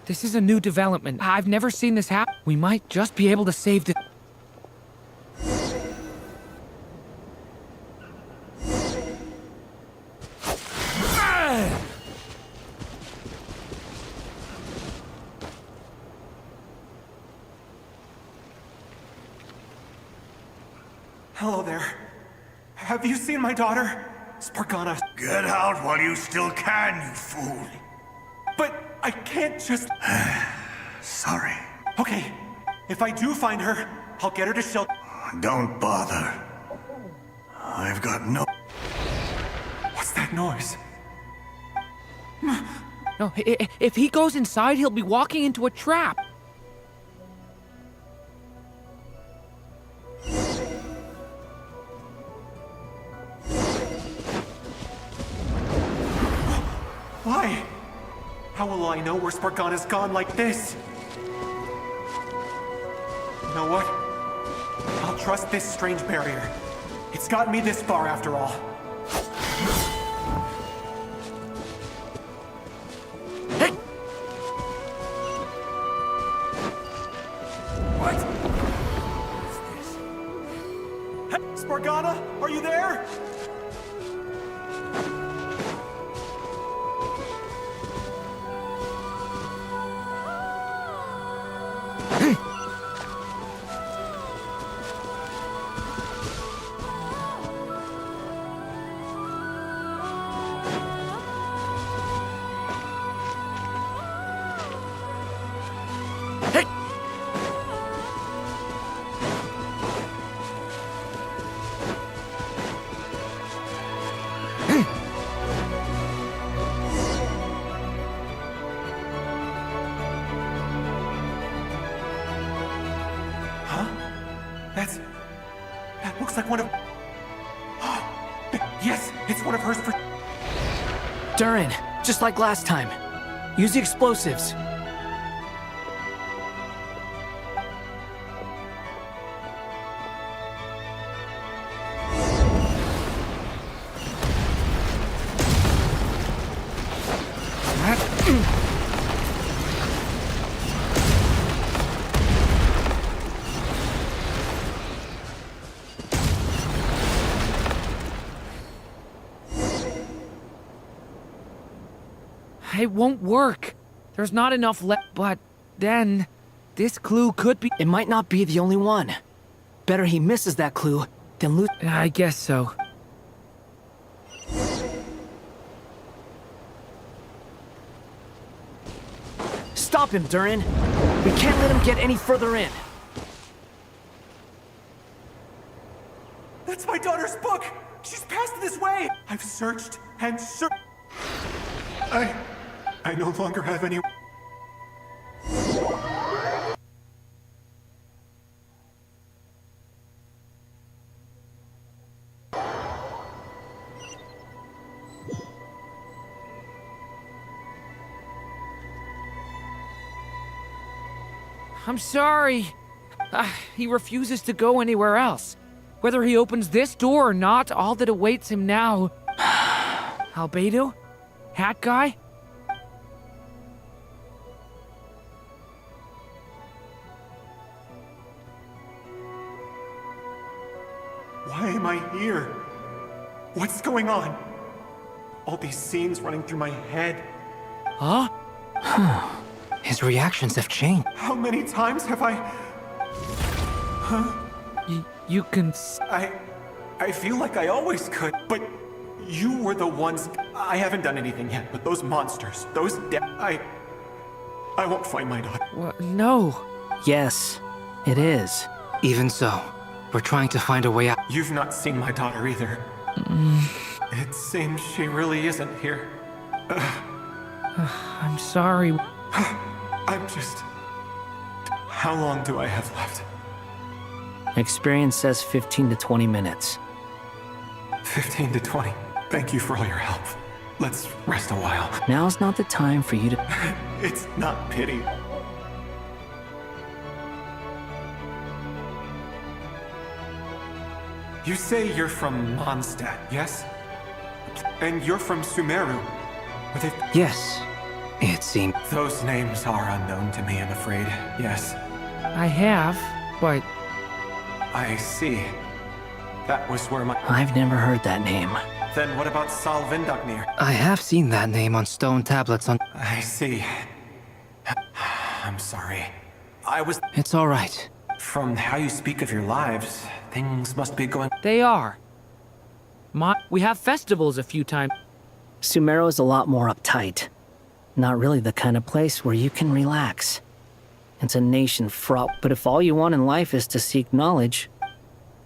This is a new development. I've never seen this happen. We might just be able to save the... Hello there. Have you seen my daughter? Spargana. Get out while you still can, you fool. But I can't just... Sorry. Okay, if I do find her, I'll get her to shelter. Don't bother. I've got no... What's that noise? No, if he goes inside, he'll be walking into a trap. Why? How will I know where Spargana's gone like this? You know what? I'll trust this strange barrier. It's gotten me this far after all. Hey! What? What's this? Hey, Spargana, are you there? That looks like one of... Yes, it's one of hers for... Durin, just like last time. Use the explosives. It won't work. There's not enough left, but then this clue could be... It might not be the only one. Better he misses that clue than lose... I guess so. Stop him, Durin. We can't let him get any further in. That's my daughter's book! She's passed this way! I've searched and searched. I no longer have any. I'm sorry. He refuses to go anywhere else. Whether he opens this door or not, all that awaits him now... Albedo? Hat guy? Why am I here? What's going on? All these scenes running through my head. Huh? His reactions have changed. How many times have I... Huh? You can... I feel like I always could, but you were the ones... I haven't done anything yet, but those monsters, those I won't find my daughter. What? No. Yes, it is. Even so, we're trying to find a way out. You've not seen my daughter either. It seems she really isn't here. I'm sorry. I'm just... How long do I have left? Experience says 15 to 20 minutes. 15 to 20. Thank you for all your help. Let's rest a while. Now's not the time for you to... It's not pity. You say you're from Mondstadt, yes? And you're from Sumeru. Yes, it seems. Those names are unknown to me, I'm afraid. Yes. I have, but... I see. That was where my... I've never heard that name. Then what about Sal Vindagnir? I have seen that name on stone tablets on... I see. I'm sorry. I was... It's all right. From how you speak of your lives, things must be going... They are. We have festivals a few times. Sumeru is a lot more uptight. Not really the kind of place where you can relax. It's a nation fraught, but if all you want in life is to seek knowledge...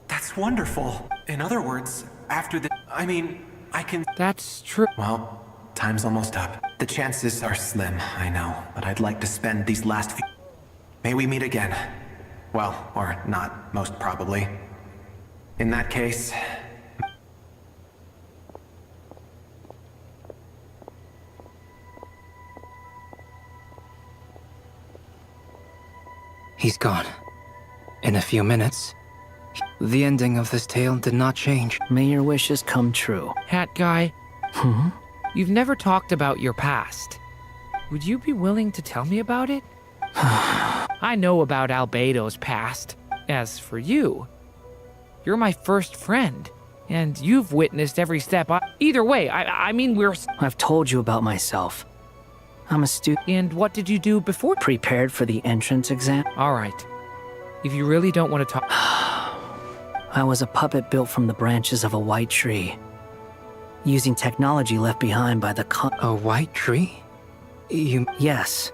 That's wonderful. In other words, after the... I mean, I can... That's true. Well, time's almost up. The chances are slim, I know, but I'd like to spend these last few... May we meet again. Well, or not, most probably. In that case... He's gone. In a few minutes. The ending of this tale did not change. May your wishes come true. Hat guy. You've never talked about your past. Would you be willing to tell me about it? I know about Albedo's past. As for you, you're my first friend, and you've witnessed every step. Either way, I mean, I've told you about myself. I'm a student. And what did you do before? Prepared for the entrance exam. All right. If you really don't want to talk... I was a puppet built from the branches of a white tree. Using technology left behind by the A white tree? Yes.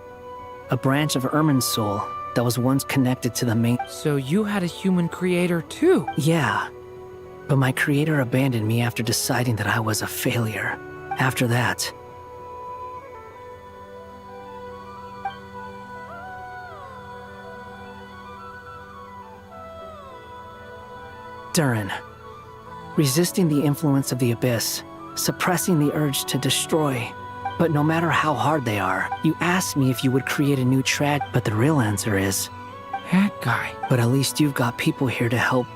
A branch of Irminsul that was once connected to the main... So you had a human creator too? Yeah. But my creator abandoned me after deciding that I was a failure. After that... Durin. Resisting the influence of the Abyss, suppressing the urge to destroy. But no matter how hard they are, you asked me if you would create a new but the real answer is... Hat guy. But at least you've got people here to help.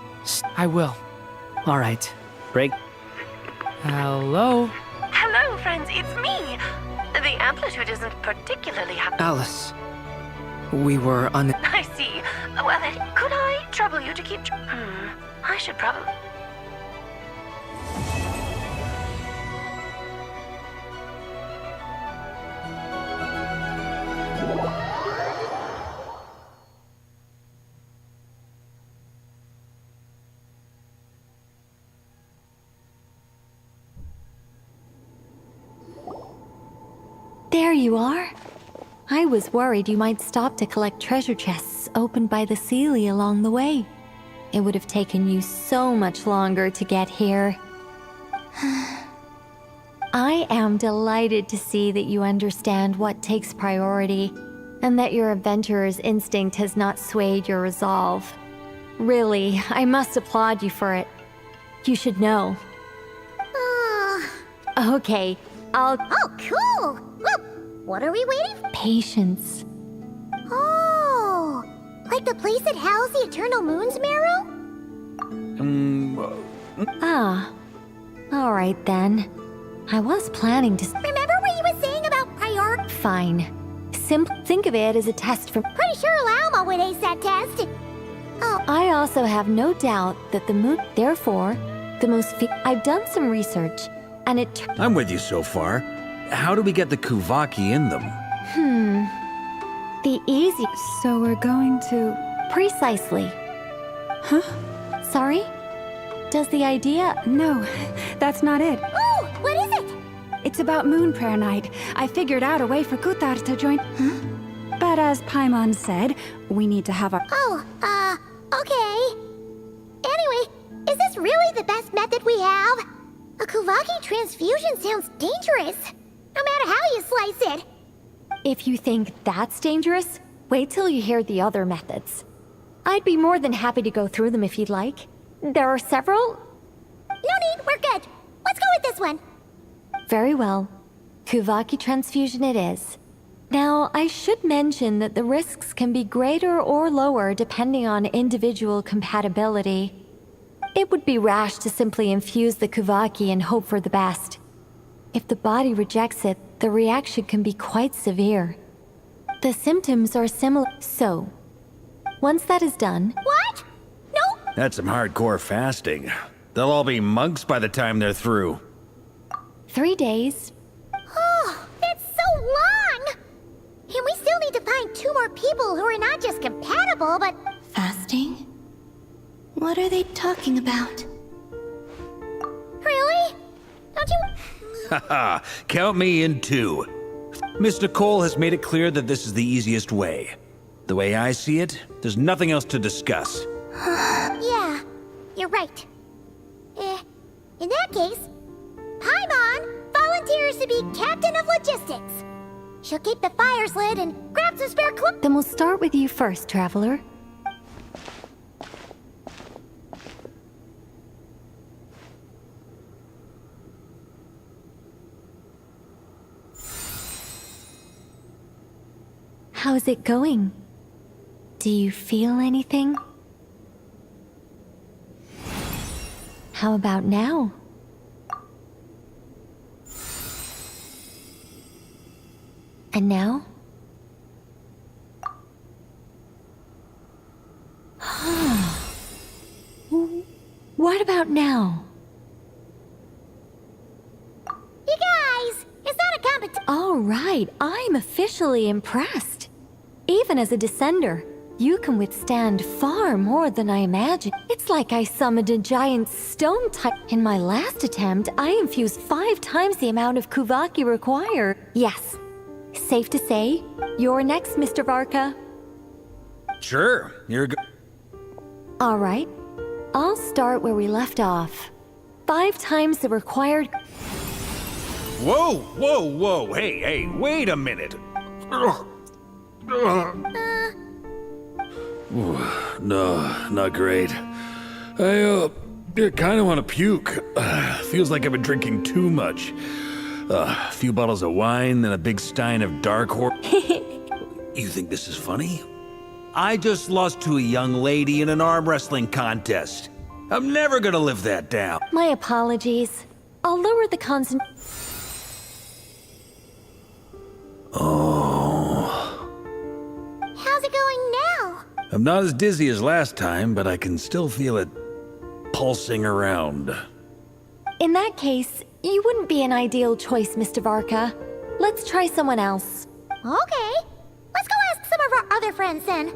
I will. All right. Break. Hello? Hello, friends, it's me. The amplitude isn't particularly happy. Alice. We were I see. Well, then, could I trouble you to keep... I should probably... There you are. I was worried you might stop to collect treasure chests opened by the Seelie along the way. It would have taken you so much longer to get here. I am delighted to see that you understand what takes priority, and that your adventurer's instinct has not swayed your resolve. Really, I must applaud you for it. You should know. Okay, I'll... Oh, cool! Well, what are we waiting for? Patience. Oh, like the place that housed the Eternal Moon's marrow? Ah, all right then. I was planning to... Remember what you were saying about priority? Fine. Think of it as a test for... Pretty sure Lauma would ace that test. Oh. I also have no doubt that the moon... Therefore, the most... I've done some research, and it... I'm with you so far. How do we get the Kuvaki in them? The easy... So we're going to... Precisely. Huh? Sorry? Does the idea... No, that's not it. Oh, what is it? It's about Moon Prayer Night. I figured out a way for Kuthar to join... But as Paimon said, we need to have our... Oh, okay. Anyway, is this really the best method we have? A Kuvaki transfusion sounds dangerous, no matter how you slice it. If you think that's dangerous, wait till you hear the other methods. I'd be more than happy to go through them if you'd like. There are several. No need, we're good. Let's go with this one. Very well. Kuvaki transfusion it is. Now, I should mention that the risks can be greater or lower depending on individual compatibility. It would be rash to simply infuse the Kuvaki and hope for the best. If the body rejects it, the reaction can be quite severe. The symptoms are similar. So, once that is done... What? No? That's some hardcore fasting. They'll all be monks by the time they're through. 3 days. Oh, that's so long! And we still need to find 2 more people who are not just compatible, but... Fasting? What are they talking about? Really? Don't you... Haha, count me in too. Miss Nicole has made it clear that this is the easiest way. The way I see it, there's nothing else to discuss. Yeah, you're right. In that case, Paimon volunteers to be captain of logistics. She'll keep the fires lit and grab some spare clothes. Then we'll start with you first, traveler. How's it going? Do you feel anything? How about now? And now? What about now? You guys, it's not a competition. All right, I'm officially impressed. Even as a descender, you can withstand far more than I imagined. It's like I summoned a giant stone type. In my last attempt, I infused 5 times the amount of Kuvaki required. Yes, safe to say, you're next, Mr. Varka. Sure, you're good. All right, I'll start where we left off. 5 times the required... Whoa, whoa, whoa, hey, wait a minute. No, not great. I kind of want to puke. Feels like I've been drinking too much. A few bottles of wine, then a big stein of dark horse. You think this is funny? I just lost to a young lady in an arm wrestling contest. I'm never gonna live that down. My apologies. I'll lower the concent... Oh. How's it going now? I'm not as dizzy as last time, but I can still feel it pulsing around. In that case, you wouldn't be an ideal choice, Mr. Varka. Let's try someone else. Okay. Let's go ask some of our other friends then.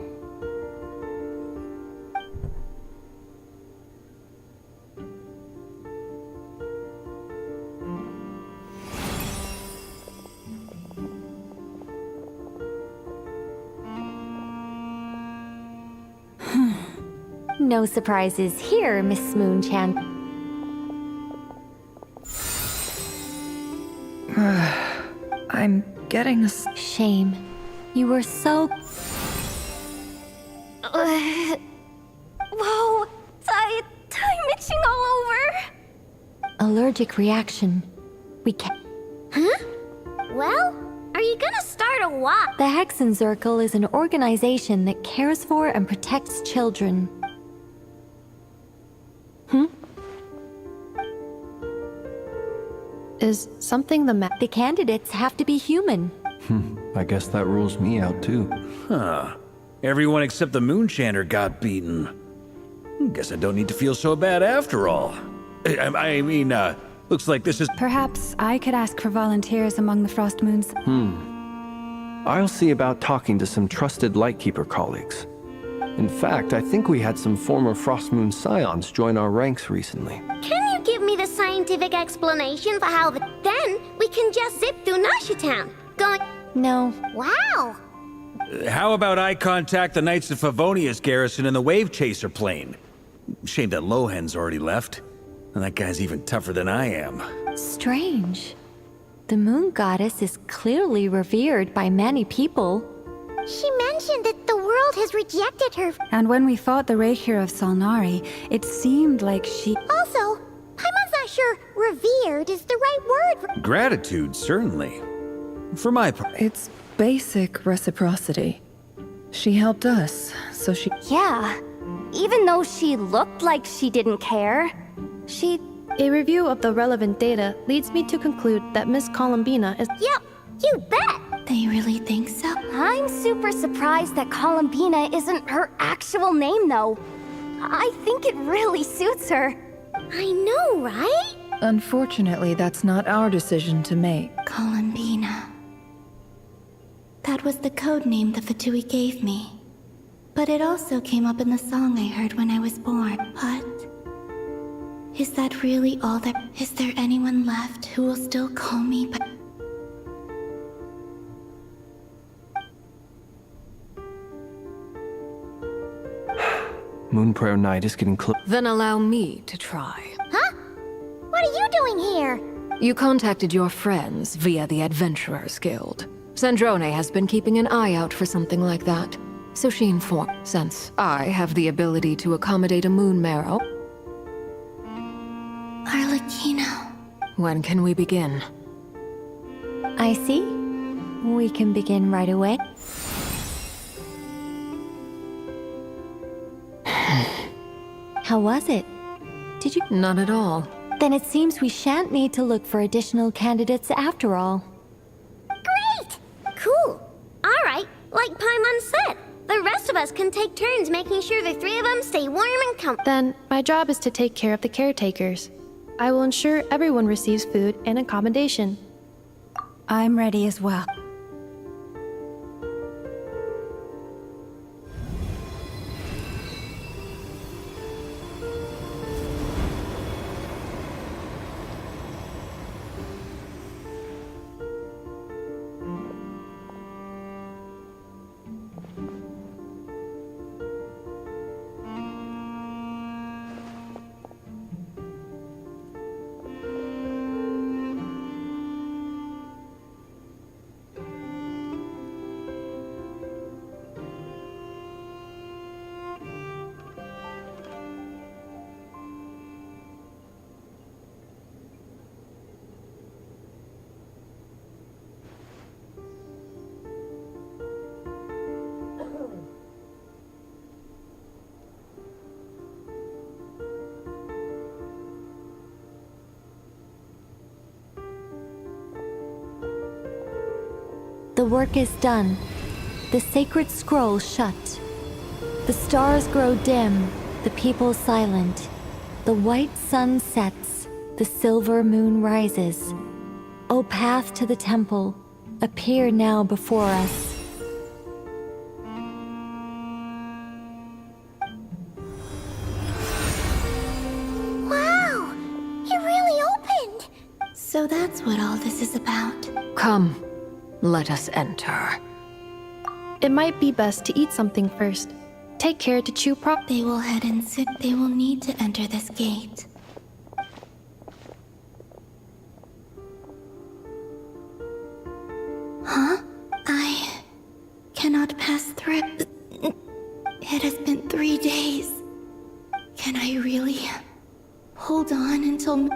No surprises here, Miss Moonchan. I'm getting a shame. You were so... Whoa! Time itching all over! Allergic reaction. We can't... Huh? Well, are you gonna start a walk? The Hexenzirkel is an organization that cares for and protects children. Is something The candidates have to be human. I guess that rules me out too. Huh. Everyone except the Moonchanter got beaten. Guess I don't need to feel so bad after all. I mean, looks like this is... Perhaps I could ask for volunteers among the Frost Moons. I'll see about talking to some trusted Lightkeeper colleagues. In fact, I think we had some former Frostmoon Scions join our ranks recently. Can you give me the scientific explanation for how then we can just zip through Nashatown? Going... No. Wow! How about I contact the Knights of Favonia's garrison in the Wave Chaser plane? Shame that Lohan's already left. And that guy's even tougher than I am. Strange. The moon goddess is clearly revered by many people. She mentioned that the world has rejected her. And when we fought the Reikir of Solnari, it seemed like she... Also, I'm not sure revered is the right word. Gratitude, certainly. For my part. It's basic reciprocity. She helped us, so she... Yeah. Even though she looked like she didn't care, she... A review of the relevant data leads me to conclude that Miss Columbina is... Yep, you bet! They really think so? I'm super surprised that Columbina isn't her actual name, though. I think it really suits her. I know, right? Unfortunately, that's not our decision to make. Columbina. That was the code name the Fatui gave me. But it also came up in the song I heard when I was born. But... is that really all there... Is there anyone left who will still call me by... Moon Prayer Night is getting close. Then allow me to try. Huh? What are you doing here? You contacted your friends via the Adventurers Guild. Sandrone has been keeping an eye out for something like that. So she informed, since I have the ability to accommodate a moon marrow. Arlecchino. When can we begin? I see. We can begin right away. How was it? Did you... Not at all. Then it seems we shan't need to look for additional candidates after all. Great! Cool. All right, like Paimon said, the rest of us can take turns making sure the three of them stay warm and comfortable. Then, my job is to take care of the caretakers. I will ensure everyone receives food and accommodation. I'm ready as well. The work is done. The sacred scroll shut. The stars grow dim, the people silent. The white sun sets, the silver moon rises. O path to the temple, appear now before us. Wow! It really opened! So that's what all this is about. Come, let us enter. It might be best to eat something first. Take care to chew prop. They will head and sit. They will need to enter this gate. Huh? I cannot pass through. It has been 3 days. Can I really hold on until...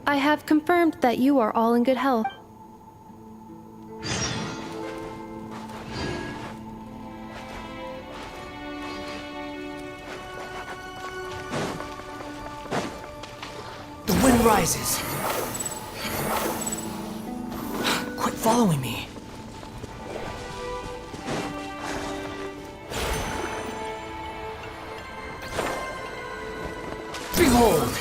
I have confirmed that you are all in good health. The wind rises. Quit following me. Behold!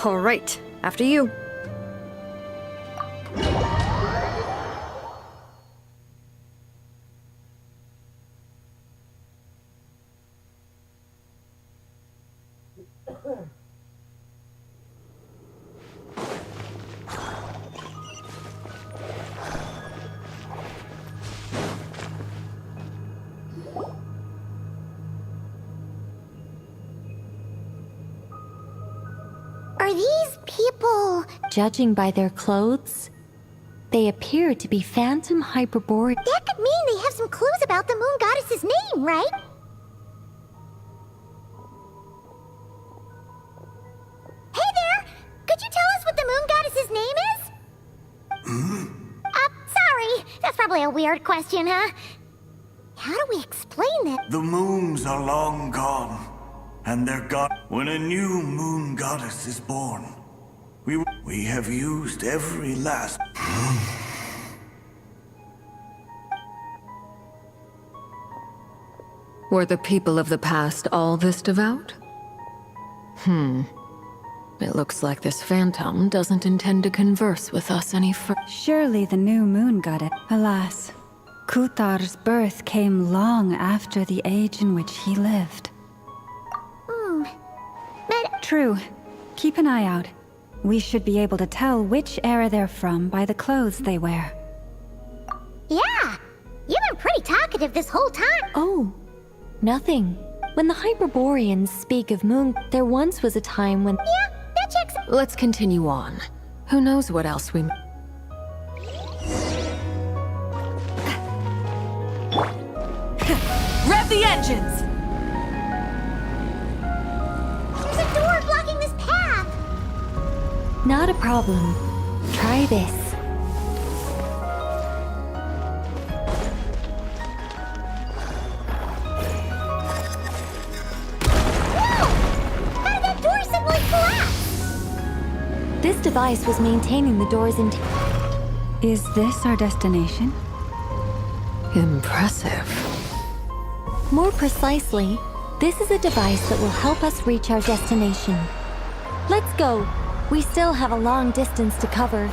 All right, after you. Are these people... Judging by their clothes, they appear to be phantom Hyperboreans. That could mean they have some clues about the moon goddess's name, right? Hey there! Could you tell us what the moon goddess's name is? Sorry. That's probably a weird question, huh? How do we explain that? The moons are long gone, and they're gone. When a new moon goddess is born, we have used every last... Were the people of the past all this devout? It looks like this phantom doesn't intend to converse with us any further. Surely the new moon goddess. Alas, Kuthar's birth came long after the age in which he lived. True. Keep an eye out. We should be able to tell which era they're from by the clothes they wear. Yeah! You've been pretty talkative this whole time. Oh, nothing. When the Hyperboreans speak of moon, there once was a time when... Yeah, that checks. Let's continue on. Who knows what else we... Rev the engines! There's a door blocking this path! Not a problem. Try this. Whoa! How did that door suddenly collapse? This device was maintaining the door's Is this our destination? Impressive. More precisely, this is a device that will help us reach our destination. Let's go. We still have a long distance to cover.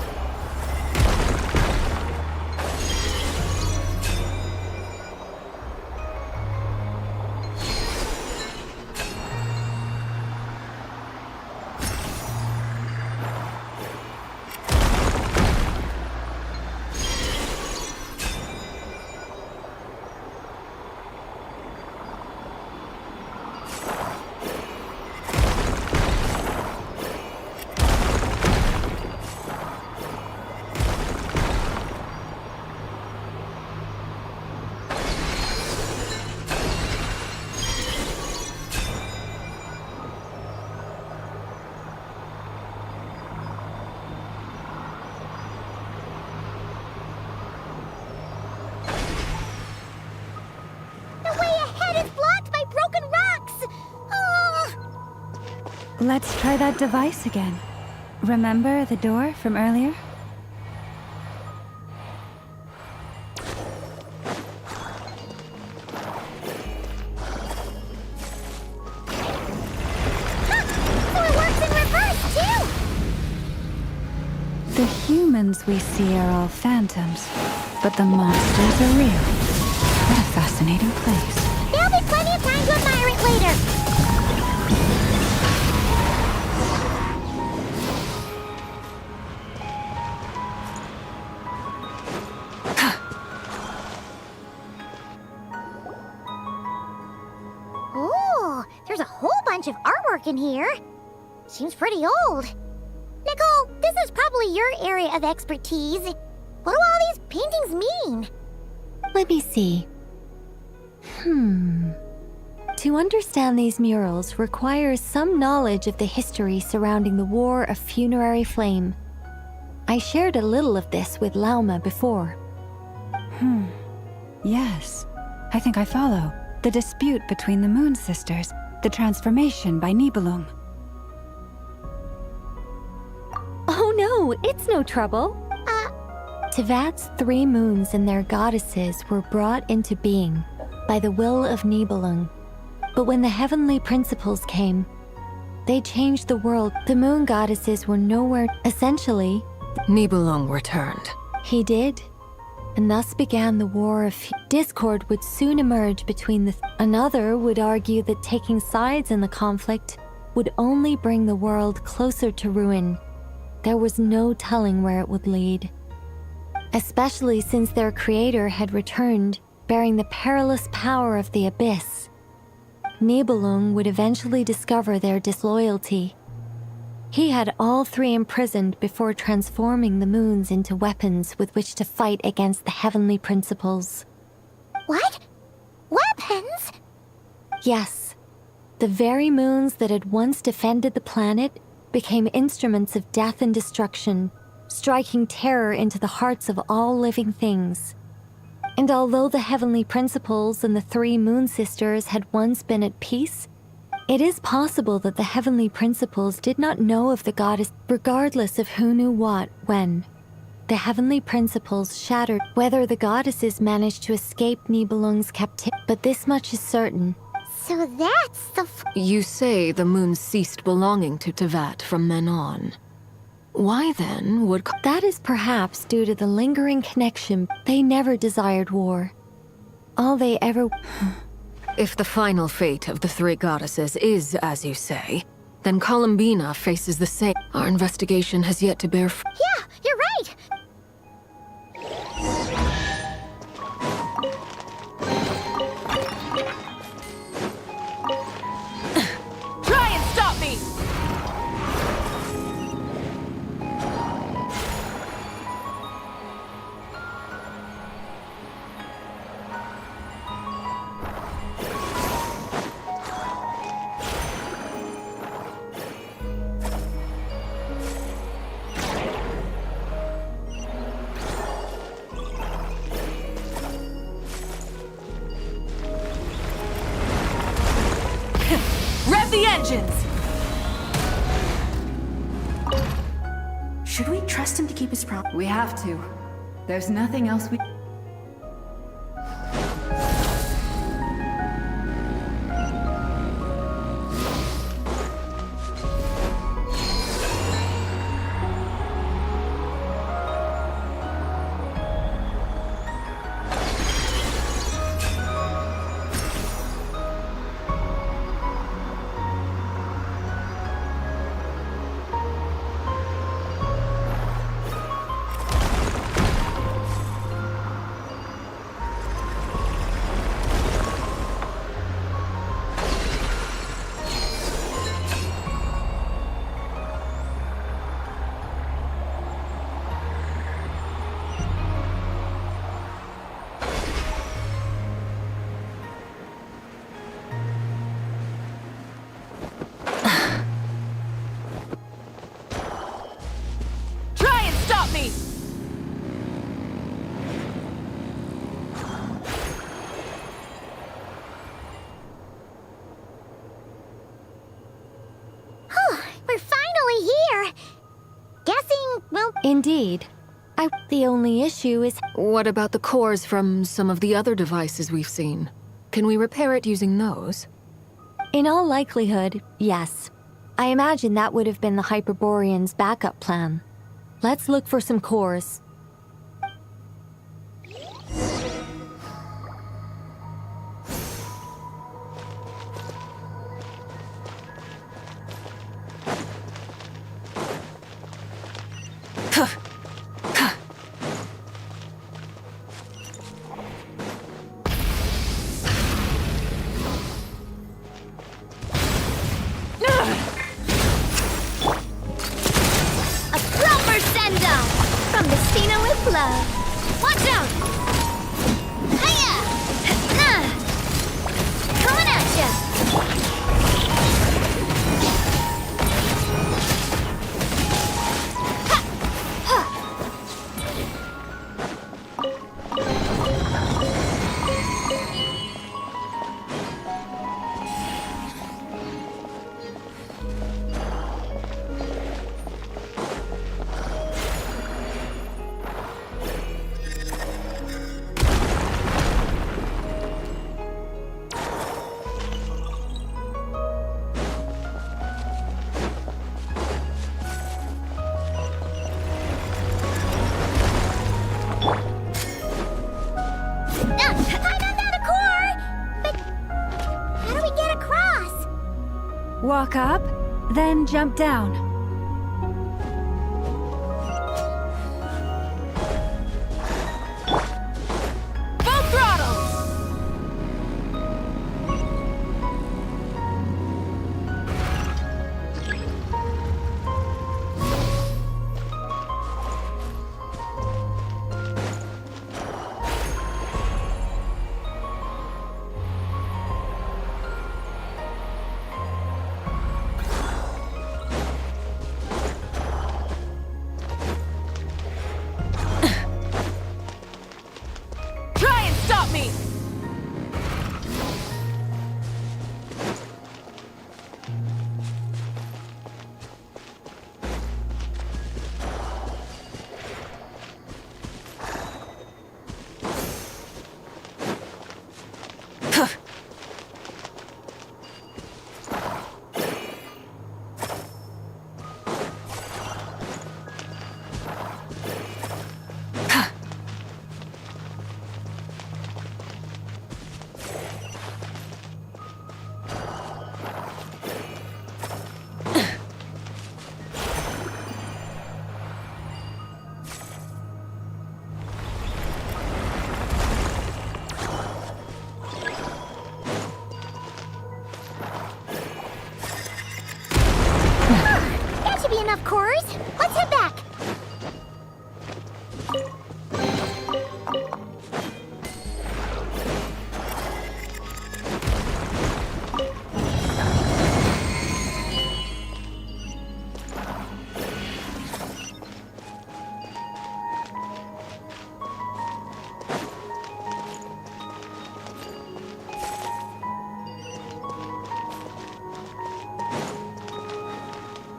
Let's try that device again. Remember the door from earlier? The humans we see are all phantoms, but the monsters are real. What a fascinating place. There'll be plenty of time to admire it later. Ooh, there's a whole bunch of artwork in here. Seems pretty old. Nicole, this is probably your area of expertise. What do all these paintings mean? Let me see. To understand these murals requires some knowledge of the history surrounding the War of Funerary Flame. I shared a little of this with Lauma before. Yes, I think I follow. The dispute between the Moon Sisters, the transformation by Nibelung. Oh no, it's no trouble. Tevat's 3 moons and their goddesses were brought into being by the will of Nibelung. But when the heavenly principles came, they changed the world. The moon goddesses were nowhere. Essentially, Nibelung returned. He did. And thus began the war of discord would soon emerge between the Another would argue that taking sides in the conflict would only bring the world closer to ruin. There was no telling where it would lead. Especially since their creator had returned, bearing the perilous power of the abyss. Nibelung would eventually discover their disloyalty. He had all 3 imprisoned before transforming the moons into weapons with which to fight against the heavenly principles. What? Weapons? Yes. The very moons that had once defended the planet became instruments of death and destruction, striking terror into the hearts of all living things. And although the heavenly principles and the 3 moon sisters had once been at peace, it is possible that the heavenly principles did not know of the goddess, regardless of who knew what, when. The heavenly principles shattered whether the goddesses managed to escape Nibelung's captivity, but this much is certain. So that's the You say the moon ceased belonging to Tevat from then on. Why then would... That is perhaps due to the lingering connection. They never desired war. All they ever... If the final fate of the 3 goddesses is as you say, then Columbina faces the same. Our investigation has yet to bear Yeah, you're right! Try and stop me! Rev the engines! Should we trust him to keep his promise? We have to. There's nothing else we... Indeed. The only issue is... What about the cores from some of the other devices we've seen? Can we repair it using those? In all likelihood, yes. I imagine that would have been the Hyperborean's backup plan. Let's look for some cores. Watch out! Hiya! Coming at ya! Walk up, then jump down. Full throttle! Enough cores. Let's head back.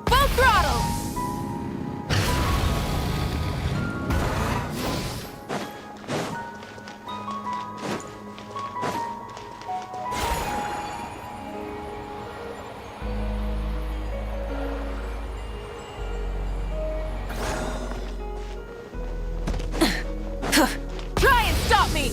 Full throttle! Try and stop me!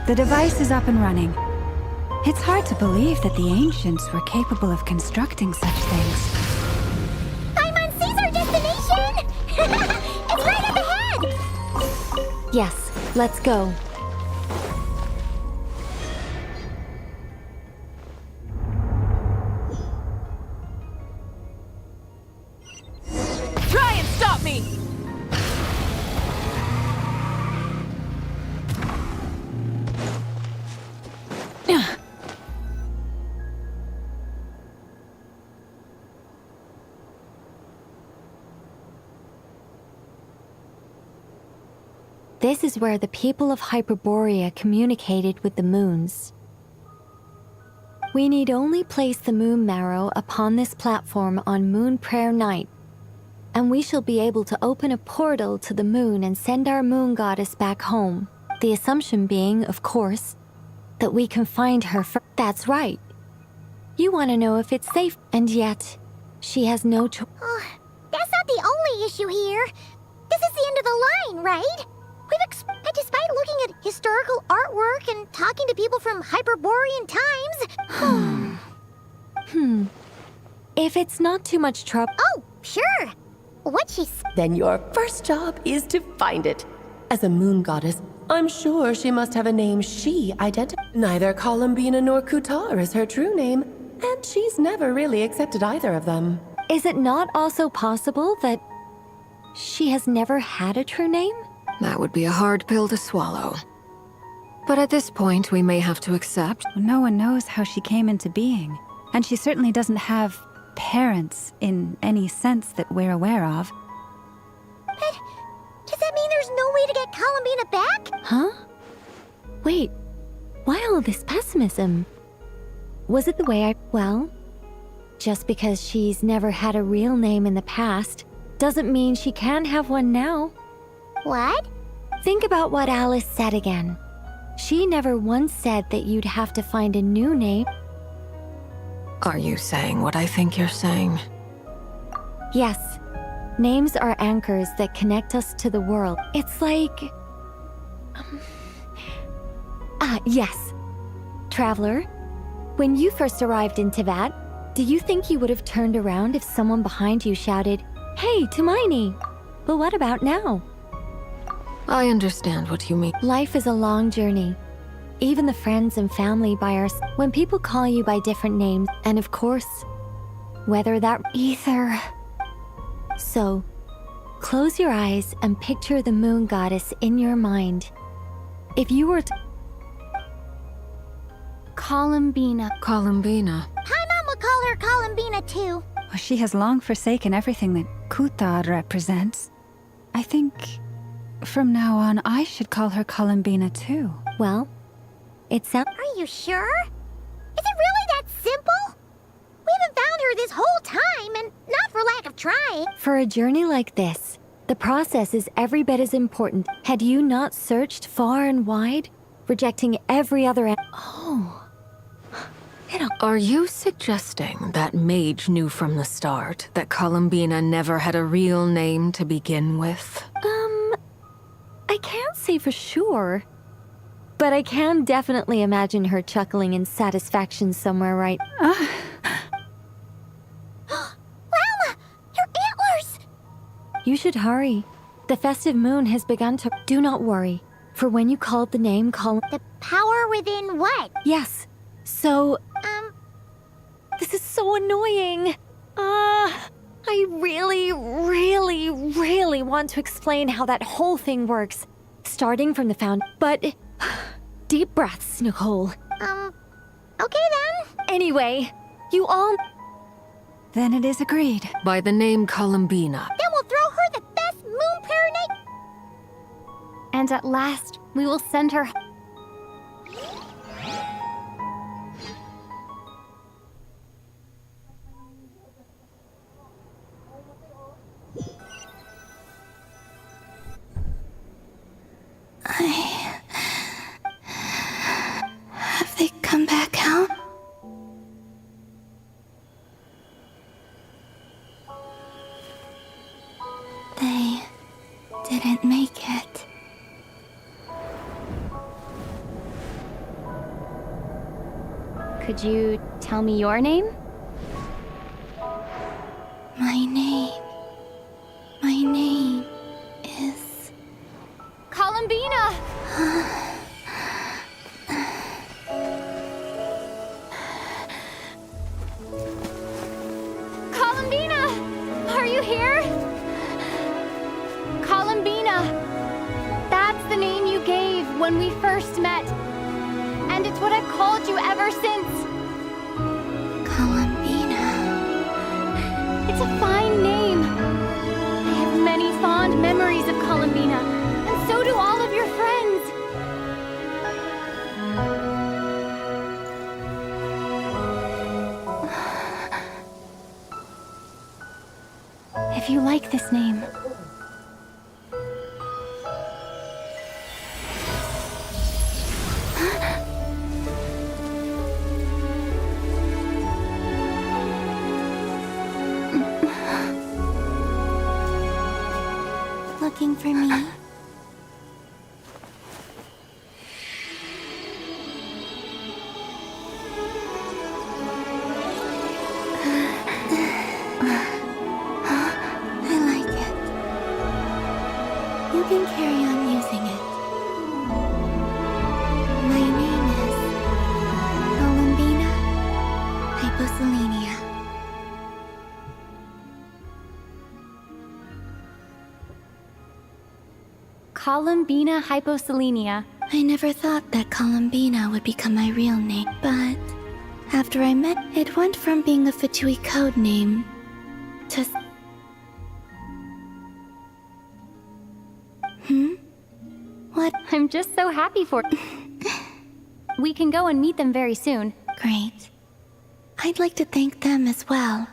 The device is up and running. It's hard to believe that the ancients were capable of constructing such things. I'm on Caesar destination! It's right up ahead! Yes, let's go. This is where the people of Hyperborea communicated with the moons. We need only place the moon marrow upon this platform on Moon Prayer Night, and we shall be able to open a portal to the moon and send our moon goddess back home. The assumption being, of course, that we can find her That's right. You want to know if it's safe, and yet, she has no choice. Oh, that's not the only issue here. This is the end of the line, right? Despite looking at historical artwork and talking to people from Hyperborean times... If it's not too much trouble... Oh, sure. What she's... Then your first job is to find it. As a moon goddess, I'm sure she must have a name she identifies. Neither Columbina nor Kutar is her true name, and she's never really accepted either of them. Is it not also possible that she has never had a true name? That would be a hard pill to swallow. But at this point, we may have to accept. No one knows how she came into being, and she certainly doesn't have parents in any sense that we're aware of. But does that mean there's no way to get Columbina back? Huh? Wait, why all this pessimism? Was it the way Well, just because she's never had a real name in the past doesn't mean she can't have one now. What? Think about what Alice said again. She never once said that you'd have to find a new name. Are you saying what I think you're saying? Yes. Names are anchors that connect us to the world. It's like... yes. Traveler, when you first arrived in Teyvat, do you think you would have turned around if someone behind you shouted, "Hey, Tumaini"? But what about now? I understand what you mean. Life is a long journey. Even the friends and family by our... When people call you by different names, and of course, whether that... Ether... So, close your eyes and picture the moon goddess in your mind. If you were to... Columbina. My mom would call her Columbina too. Well, she has long forsaken everything that Kutar represents. I think... from now on, I should call her Columbina too. Well, it sounds... Are you sure? Is it really that simple? We haven't found her this whole time, and not for lack of trying. For a journey like this, the process is every bit as important. Had you not searched far and wide, rejecting every other... Are you suggesting that Mage knew from the start that Columbina never had a real name to begin with? I can't say for sure. But I can definitely imagine her chuckling in satisfaction somewhere, right? Llama! Your antlers! You should hurry. The festive moon has begun to... Do not worry. For when you called the name The power within what? Yes. So... This is so annoying. I really, really, really want to explain how that whole thing works. Starting from the But... Deep breaths, Nicole. Okay then. Anyway, you all... Then it is agreed. By the name Columbina. Then we'll throw her the best moon prayer night. And at last, we will send her... Have they come back out? They didn't make it. Could you tell me your name? My name is... Columbina! Columbina! Are you here? Columbina! That's the name you gave when we first met. And it's what I've called you ever since. Columbina. It's a fine name. I have many fond memories of Columbina, and so do all of your like this name. Looking for me? I like it. You can carry on using it. My name is Columbina Hyposelenia. Columbina Hyposelenia. I never thought that Columbina would become my real name, but after I met, it went from being a Fatui code name to... What? I'm just so happy for... We can go and meet them very soon. Great. I'd like to thank them as well.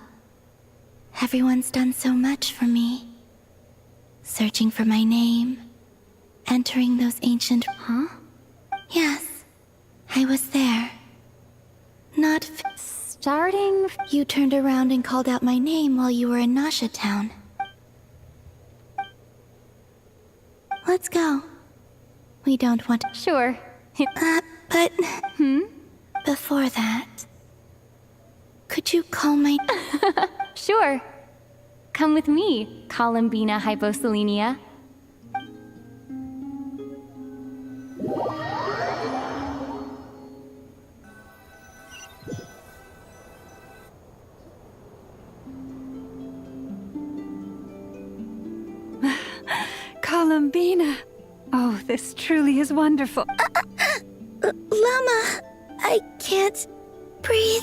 Everyone's done so much for me. Searching for my name, entering those ancient... Huh? Yes, I was there. Not starting... You turned around and called out my name while you were in Nasha Town. Let's go. We don't want... Sure. But... Before that... Could you call my... Sure. Come with me, Columbina Hyposelenia. Columbina! Oh, this truly is wonderful. Llama! I can't breathe.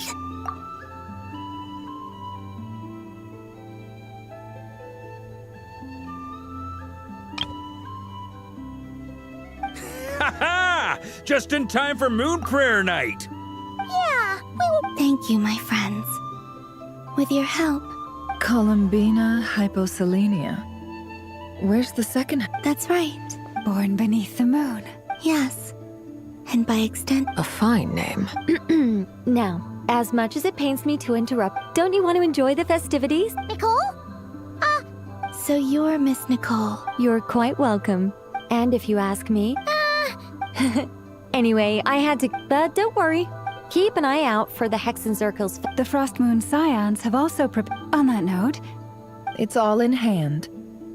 Ha-ha! Just in time for Moon Prayer Night! Yeah, we will... Thank you, my friends. With your help... Columbina Hyposelenia. Where's the second? That's right. Born beneath the moon. Yes. And by extent... A fine name. Now, as much as it pains me to interrupt, don't you want to enjoy the festivities? Nicole? So you're Miss Nicole. You're quite welcome. And if you ask me... Anyway, I had to... But don't worry. Keep an eye out for the Hexenzirkel's... The Frost Moon Scions have also On that note... It's all in hand.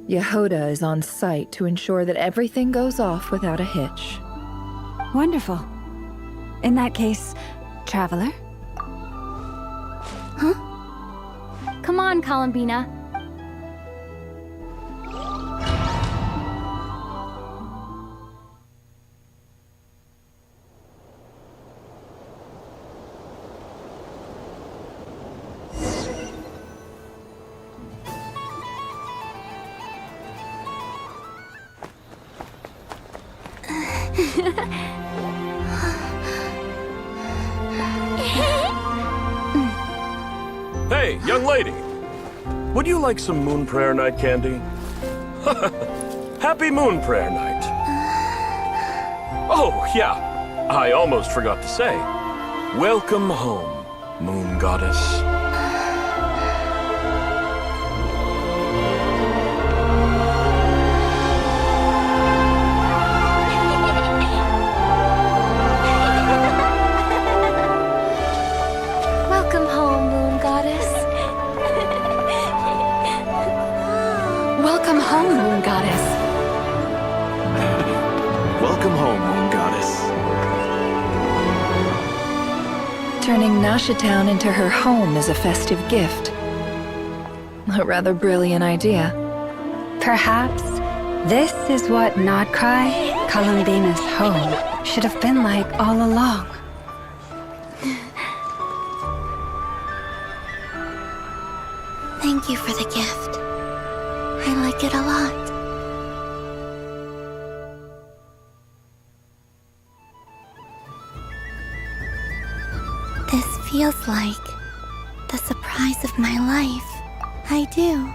Yehoda is on site to ensure that everything goes off without a hitch. Wonderful. In that case, Traveler? Huh? Come on, Columbina. Hey, young lady. Would you like some Moon Prayer Night candy? Happy Moon Prayer Night. Oh, yeah. I almost forgot to say. Welcome home, Moon Goddess. Welcome home, Moon Goddess. Welcome home, Moon Goddess. Welcome home, Moon Goddess. Turning Nasha Town into her home is a festive gift. A rather brilliant idea. Perhaps this is what Nodcry, Columbina's home, should have been like all along. Thank you for the gift. I like it a lot. This feels like the surprise of my life. I do.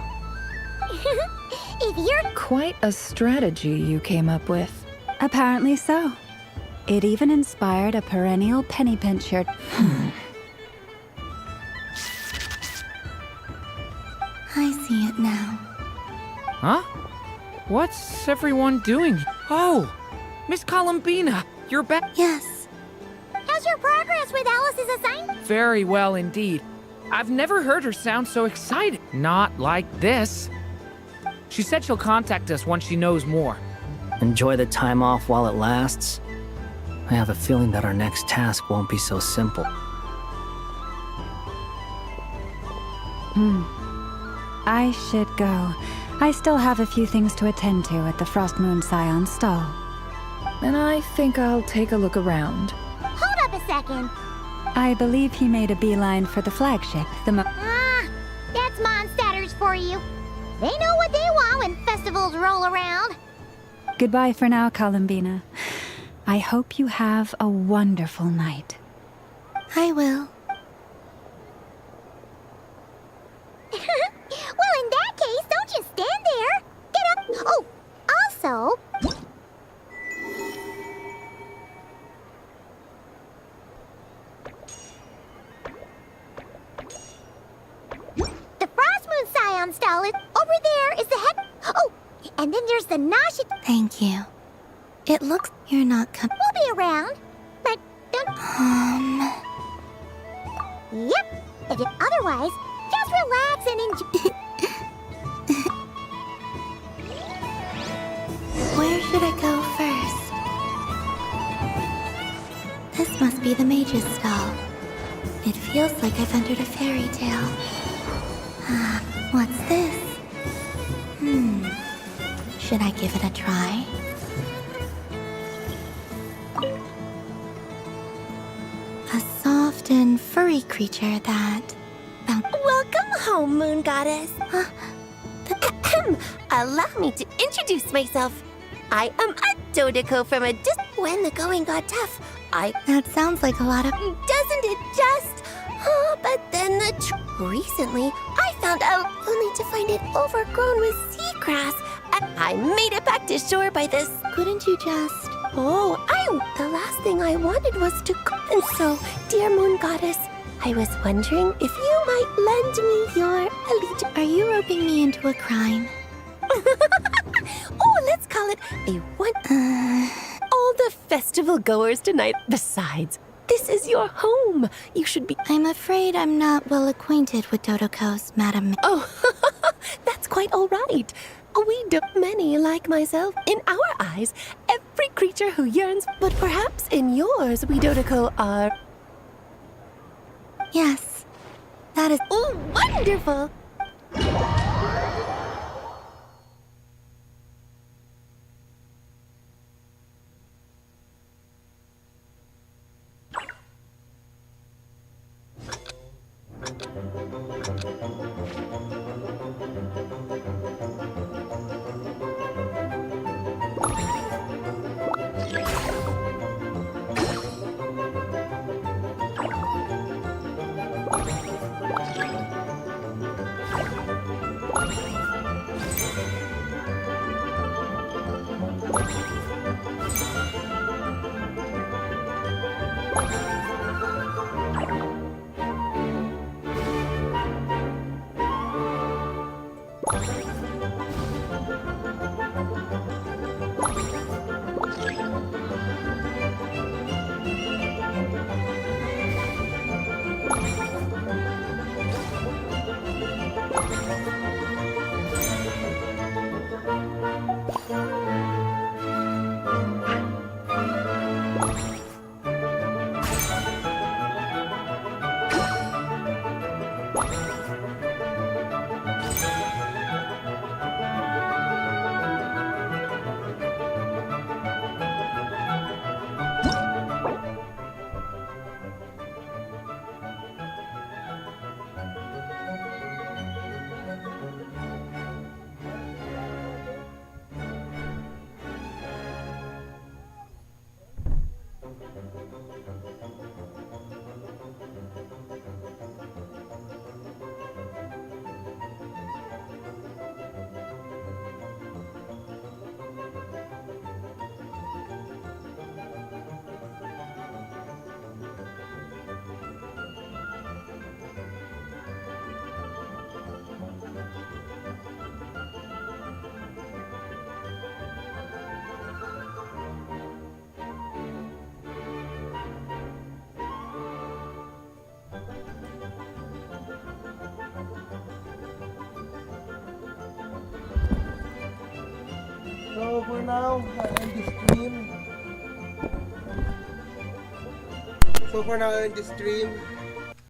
If you're Quite a strategy you came up with. Apparently so. It even inspired a perennial penny pincher. I see it now. Huh? What's everyone doing? Oh, Miss Columbina, you're back. Yes. How's your progress with Alice's assignment? Very well indeed. I've never heard her sound so excited. Not like this. She said she'll contact us once she knows more. Enjoy the time off while it lasts. I have a feeling that our next task won't be so simple. I should go. I still have a few things to attend to at the Frost Moon Scion stall. And I think I'll take a look around. Hold up a second. I believe he made a beeline for the flagship, That's Mondstadters for you. They know what they want when festivals roll around. Goodbye for now, Columbina. I hope you have a wonderful night. I will. Well, in that case, don't just stand there. Get up. Oh, also... The Frost Moon Scion stall is... Over there is the head... Oh, and then there's the Nasha... Thank you. It looks you're not coming. We'll be around. But don't... Yep. Otherwise, just relax and enjoy... Where should I go first? This must be the mage's stall. It feels like I've entered a fairy tale. What's this? Should I give it a try? A soft and furry creature that... Welcome home, Moon Goddess. Allow me to introduce myself. I am a Dodeko from a when the going got tough. That sounds like a lot of... Doesn't it just? Oh, but then recently, I found out only to find it overgrown with seagrass. I made it back to shore by this. Couldn't you just... Oh, the last thing I wanted was to and so, dear Moon Goddess, I was wondering if you might lend me your allegiance. Are you roping me into a crime? Oh, let's call it a one. All the festival goers tonight. Besides, this is your home. You should be... I'm afraid I'm not well acquainted with Dodekos, Madam. Oh, that's quite all right. We do many like myself. In our eyes, every creature who yearns, but perhaps in yours, we Dodeko are... Yes, that is... Oh, wonderful! So for now, I end the stream.